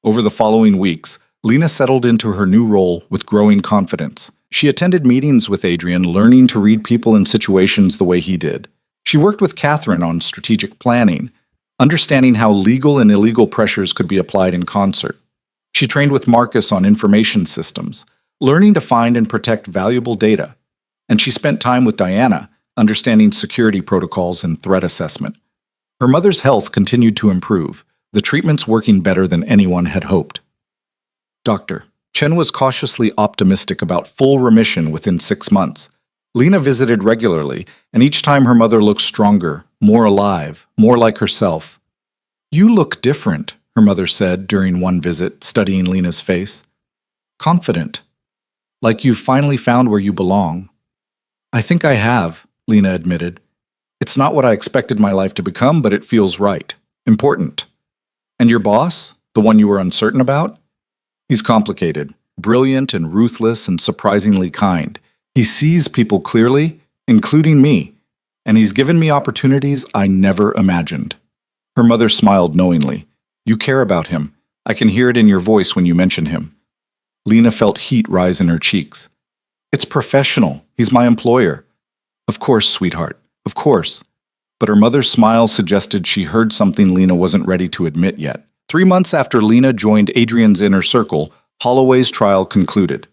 Over the following weeks, Lena settled into her new role with growing confidence. She attended meetings with Adrian, learning to read people in situations the way he did. She worked with Catherine on strategic planning, understanding how legal and illegal pressures could be applied in concert. She trained with Marcus on information systems, learning to find and protect valuable data. And she spent time with Diana, understanding security protocols and threat assessment. Her mother's health continued to improve, the treatments working better than anyone had hoped. Doctor. Chen was cautiously optimistic about full remission within 6 months. Lena visited regularly, and each time her mother looked stronger, more alive, more like herself. You look different, her mother said during one visit, studying Lena's face. Confident. Like you've finally found where you belong. I think I have, Lena admitted. It's not what I expected my life to become, but it feels right. Important. And your boss? The one you were uncertain about? He's complicated, brilliant and ruthless and surprisingly kind. He sees people clearly, including me, and he's given me opportunities I never imagined. Her mother smiled knowingly. You care about him. I can hear it in your voice when you mention him. Lena felt heat rise in her cheeks. It's professional. He's my employer. Of course, sweetheart. Of course. But her mother's smile suggested she heard something Lena wasn't ready to admit yet. 3 months after Lena joined Adrian's inner circle, Holloway's trial concluded.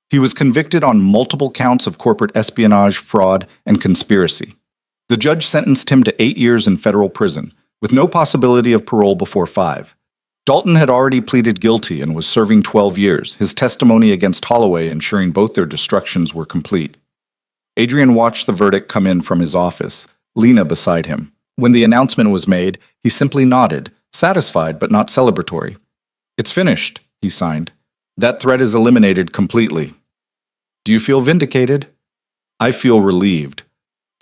He was convicted on multiple counts of corporate espionage, fraud, and conspiracy. The judge sentenced him to 8 years in federal prison, with no possibility of parole before 5. Dalton had already pleaded guilty and was serving 12 years, his testimony against Holloway ensuring both their destructions were complete. Adrian watched the verdict come in from his office, Lena beside him. When the announcement was made, he simply nodded, satisfied but not celebratory. It's finished, he signed. That threat is eliminated completely. Do you feel vindicated? I feel relieved.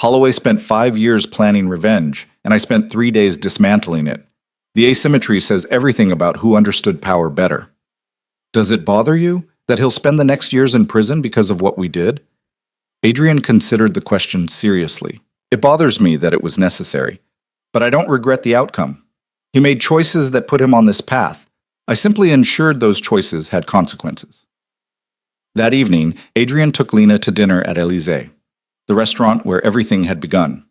Holloway spent 5 years planning revenge, and I spent 3 days dismantling it. The asymmetry says everything about who understood power better. Does it bother you that he'll spend the next years in prison because of what we did? Adrian considered the question seriously. It bothers me that it was necessary, but I don't regret the outcome. He made choices that put him on this path. I simply ensured those choices had consequences. That evening, Adrian took Lena to dinner at Élysée, the restaurant where everything had begun.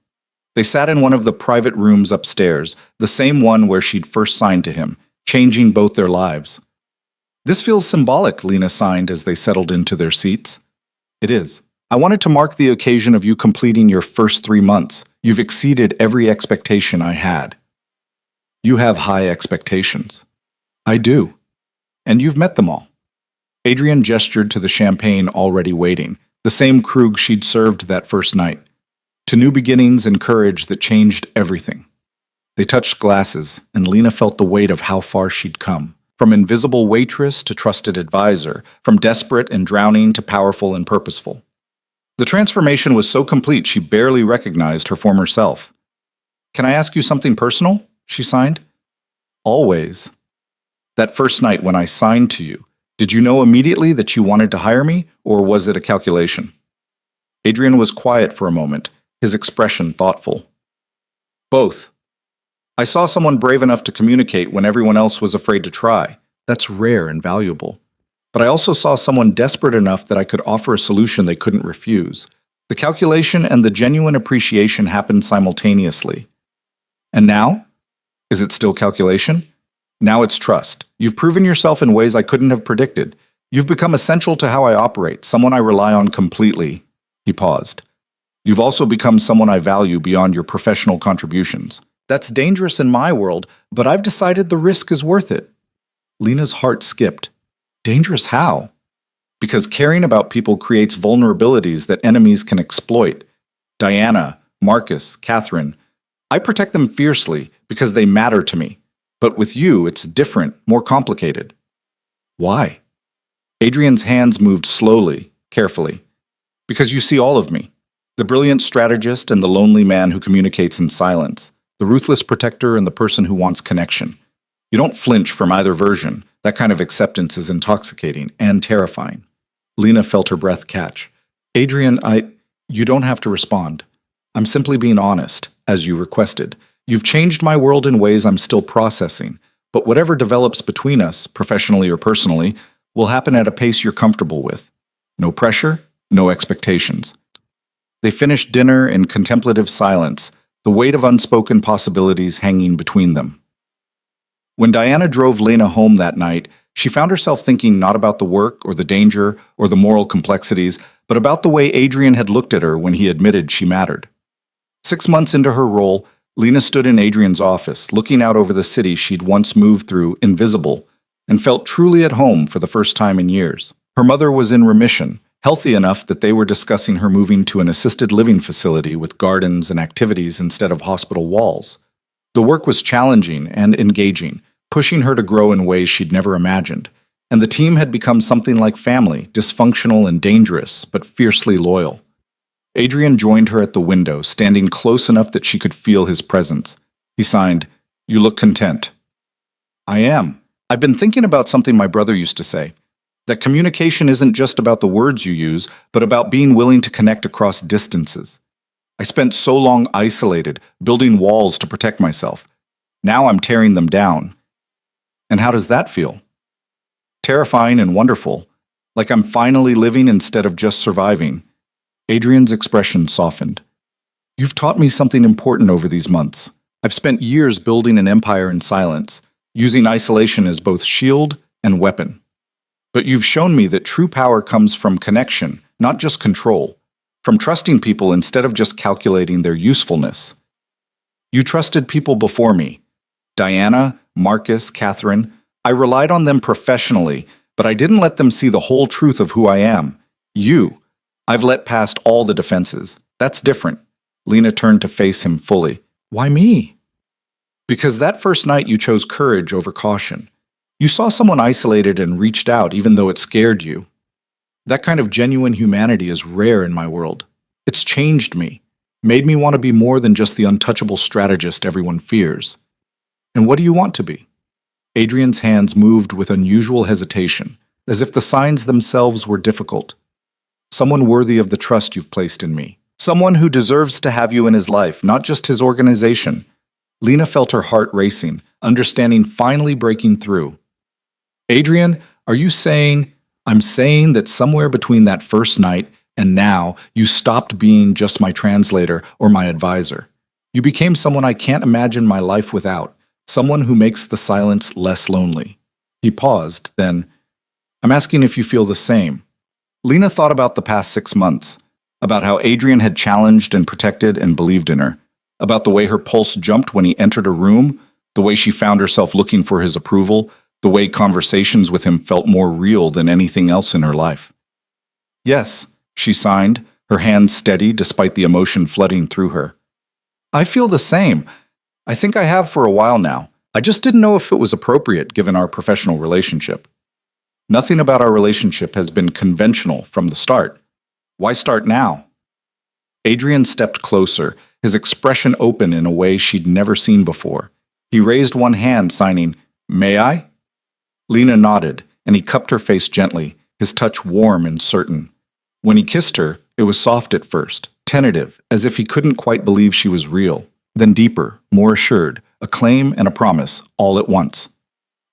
They sat in one of the private rooms upstairs, the same one where she'd first signed to him, changing both their lives. This feels symbolic, Lena signed as they settled into their seats. It is. I wanted to mark the occasion of you completing your first 3 months. You've exceeded every expectation I had. You have high expectations. I do. And you've met them all. Adrian gestured to the champagne already waiting, the same Krug she'd served that first night. To new beginnings and courage that changed everything. They touched glasses, and Lena felt the weight of how far she'd come. From invisible waitress to trusted advisor, from desperate and drowning to powerful and purposeful. The transformation was so complete she barely recognized her former self. Can I ask you something personal? She signed. Always. That first night when I signed to you, did you know immediately that you wanted to hire me, or was it a calculation? Adrian was quiet for a moment, his expression thoughtful. Both. I saw someone brave enough to communicate when everyone else was afraid to try. That's rare and valuable. But I also saw someone desperate enough that I could offer a solution they couldn't refuse. The calculation and the genuine appreciation happened simultaneously. And now? Is it still calculation? Now it's trust. You've proven yourself in ways I couldn't have predicted. You've become essential to how I operate, someone I rely on completely. He paused. You've also become someone I value beyond your professional contributions. That's dangerous in my world, but I've decided the risk is worth it. Lena's heart skipped. Dangerous how? Because caring about people creates vulnerabilities that enemies can exploit. Diana, Marcus, Catherine. I protect them fiercely because they matter to me. But with you, it's different, more complicated. Why? Adrian's hands moved slowly, carefully. Because you see all of me. The brilliant strategist and the lonely man who communicates in silence. The ruthless protector and the person who wants connection. You don't flinch from either version. That kind of acceptance is intoxicating and terrifying. Lena felt her breath catch. Adrian, you don't have to respond. I'm simply being honest, as you requested. You've changed my world in ways I'm still processing, but whatever develops between us, professionally or personally, will happen at a pace you're comfortable with. No pressure, no expectations. They finished dinner in contemplative silence, the weight of unspoken possibilities hanging between them. When Diana drove Lena home that night, she found herself thinking not about the work or the danger or the moral complexities, but about the way Adrian had looked at her when he admitted she mattered. 6 months into her role, Lena stood in Adrian's office, looking out over the city she'd once moved through, invisible, and felt truly at home for the first time in years. Her mother was in remission, healthy enough that they were discussing her moving to an assisted living facility with gardens and activities instead of hospital walls. The work was challenging and engaging, pushing her to grow in ways she'd never imagined, and the team had become something like family, dysfunctional and dangerous, but fiercely loyal. Adrian joined her at the window, standing close enough that she could feel his presence. He signed, "You look content." "I am. I've been thinking about something my brother used to say, that communication isn't just about the words you use, but about being willing to connect across distances. I spent so long isolated, building walls to protect myself. Now I'm tearing them down. And how does that feel? Terrifying and wonderful, like I'm finally living instead of just surviving. Adrian's expression softened. You've taught me something important over these months. I've spent years building an empire in silence, using isolation as both shield and weapon. But you've shown me that true power comes from connection, not just control, from trusting people instead of just calculating their usefulness. You trusted people before me. Diana, Marcus, Catherine. I relied on them professionally, but I didn't let them see the whole truth of who I am. You. I've let past all the defenses. That's different. Lena turned to face him fully. Why me? Because that first night you chose courage over caution. You saw someone isolated and reached out even though it scared you. That kind of genuine humanity is rare in my world. It's changed me, made me want to be more than just the untouchable strategist everyone fears. And what do you want to be? Adrian's hands moved with unusual hesitation, as if the signs themselves were difficult. Someone worthy of the trust you've placed in me. Someone who deserves to have you in his life, not just his organization. Lena felt her heart racing, understanding finally breaking through. Adrian, are you saying... I'm saying that somewhere between that first night and now, you stopped being just my translator or my advisor. You became someone I can't imagine my life without, someone who makes the silence less lonely. He paused, then, I'm asking if you feel the same. Lena thought about the past 6 months, about how Adrian had challenged and protected and believed in her, about the way her pulse jumped when he entered a room, the way she found herself looking for his approval, the way conversations with him felt more real than anything else in her life. Yes, she signed, her hands steady despite the emotion flooding through her. I feel the same. I think I have for a while now. I just didn't know if it was appropriate given our professional relationship. Nothing about our relationship has been conventional from the start. Why start now? Adrian stepped closer, his expression open in a way she'd never seen before. He raised one hand, signing, May I? Lena nodded, and he cupped her face gently, his touch warm and certain. When he kissed her, it was soft at first, tentative, as if he couldn't quite believe she was real. Then deeper, more assured, a claim and a promise, all at once.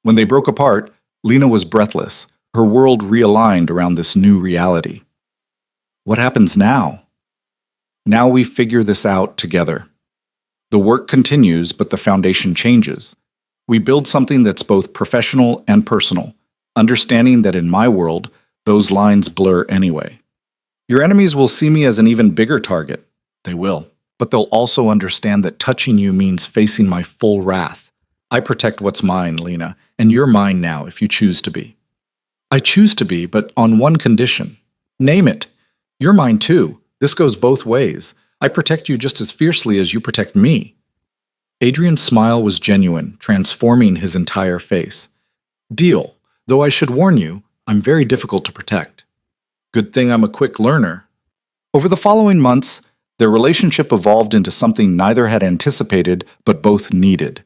When they broke apart, Lena was breathless, her world realigned around this new reality. What happens now? Now we figure this out together. The work continues, but the foundation changes. We build something that's both professional and personal, understanding that in my world, those lines blur anyway. Your enemies will see me as an even bigger target. They will. But they'll also understand that touching you means facing my full wrath. I protect what's mine, Lena, and you're mine now if you choose to be. I choose to be, but on one condition. Name it. You're mine too. This goes both ways. I protect you just as fiercely as you protect me. Adrian's smile was genuine, transforming his entire face. Deal. Though I should warn you, I'm very difficult to protect. Good thing I'm a quick learner. Over the following months, their relationship evolved into something neither had anticipated but both needed.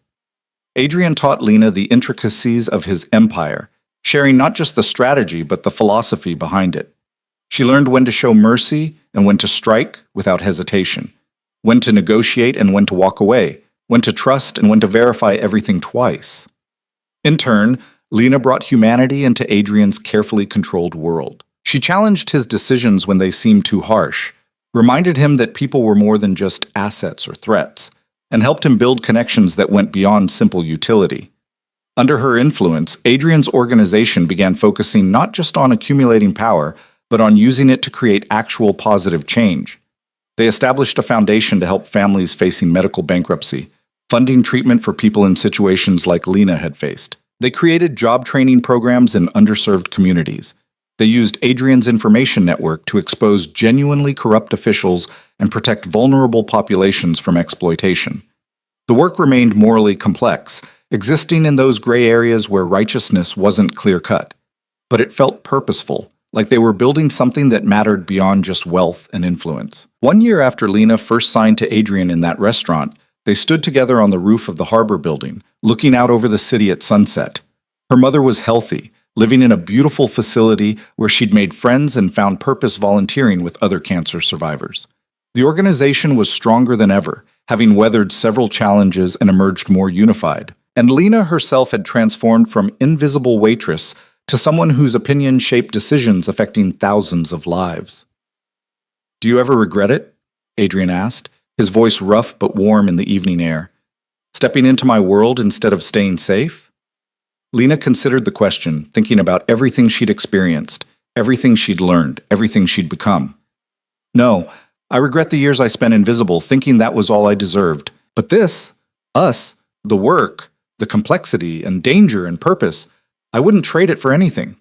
Adrian taught Lena the intricacies of his empire, sharing not just the strategy but the philosophy behind it. She learned when to show mercy and when to strike without hesitation, when to negotiate and when to walk away, when to trust and when to verify everything twice. In turn, Lena brought humanity into Adrian's carefully controlled world. She challenged his decisions when they seemed too harsh, reminded him that people were more than just assets or threats, and helped him build connections that went beyond simple utility. Under her influence, Adrian's organization began focusing not just on accumulating power, but on using it to create actual positive change. They established a foundation to help families facing medical bankruptcy, funding treatment for people in situations like Lena had faced. They created job training programs in underserved communities. They used Adrian's information network to expose genuinely corrupt officials and protect vulnerable populations from exploitation. The work remained morally complex, existing in those gray areas where righteousness wasn't clear-cut. But it felt purposeful, like they were building something that mattered beyond just wealth and influence. 1 year after Lena first signed to Adrian in that restaurant, they stood together on the roof of the harbor building, looking out over the city at sunset. Her mother was healthy, living in a beautiful facility where she'd made friends and found purpose volunteering with other cancer survivors. The organization was stronger than ever, having weathered several challenges and emerged more unified. And Lena herself had transformed from invisible waitress to someone whose opinion shaped decisions affecting thousands of lives. "Do you ever regret it?" Adrian asked, his voice rough but warm in the evening air. "Stepping into my world instead of staying safe?" Lena considered the question, thinking about everything she'd experienced, everything she'd learned, everything she'd become. "No, I regret the years I spent invisible, thinking that was all I deserved. But this, us, the work, the complexity and danger and purpose, I wouldn't trade it for anything.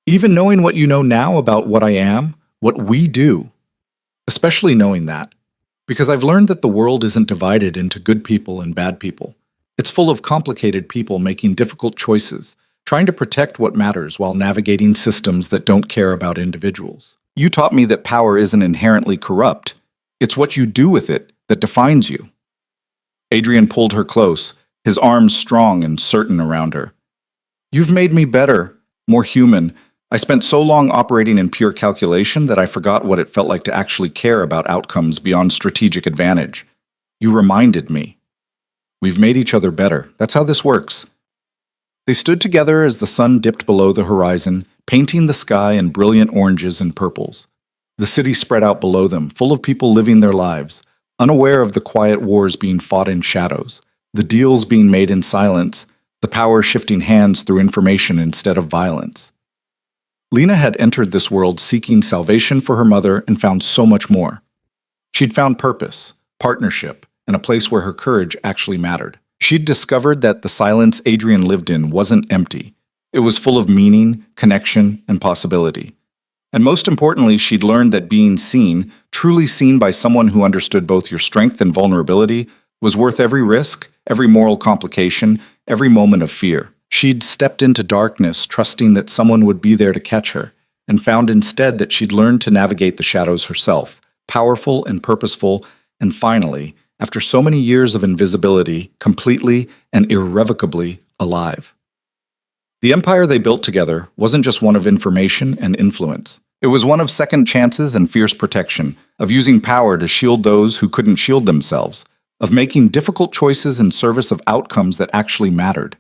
Even knowing what you know now about what I am, what we do. Especially knowing that. Because I've learned that the world isn't divided into good people and bad people. It's full of complicated people making difficult choices, trying to protect what matters while navigating systems that don't care about individuals. You taught me that power isn't inherently corrupt. It's what you do with it that defines you." Adrian pulled her close, his arms strong and certain around her. "You've made me better, more human. I spent so long operating in pure calculation that I forgot what it felt like to actually care about outcomes beyond strategic advantage. You reminded me. We've made each other better. That's how this works." They stood together as the sun dipped below the horizon, painting the sky in brilliant oranges and purples. The city spread out below them, full of people living their lives, unaware of the quiet wars being fought in shadows, the deals being made in silence, the power shifting hands through information instead of violence. Lena had entered this world seeking salvation for her mother and found so much more. She'd found purpose, partnership, and a place where her courage actually mattered. She'd discovered that the silence Adrian lived in wasn't empty. It was full of meaning, connection, and possibility. And most importantly, she'd learned that being seen, truly seen by someone who understood both your strength and vulnerability, was worth every risk, every moral complication, every moment of fear. She'd stepped into darkness, trusting that someone would be there to catch her, and found instead that she'd learned to navigate the shadows herself, powerful and purposeful, and finally, after so many years of invisibility, completely and irrevocably alive. The empire they built together wasn't just one of information and influence. It was one of second chances and fierce protection, of using power to shield those who couldn't shield themselves, of making difficult choices in service of outcomes that actually mattered.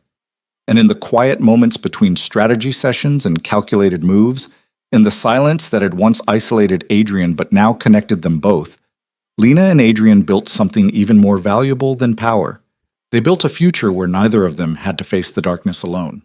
And in the quiet moments between strategy sessions and calculated moves, in the silence that had once isolated Adrian but now connected them both, Lena and Adrian built something even more valuable than power. They built a future where neither of them had to face the darkness alone.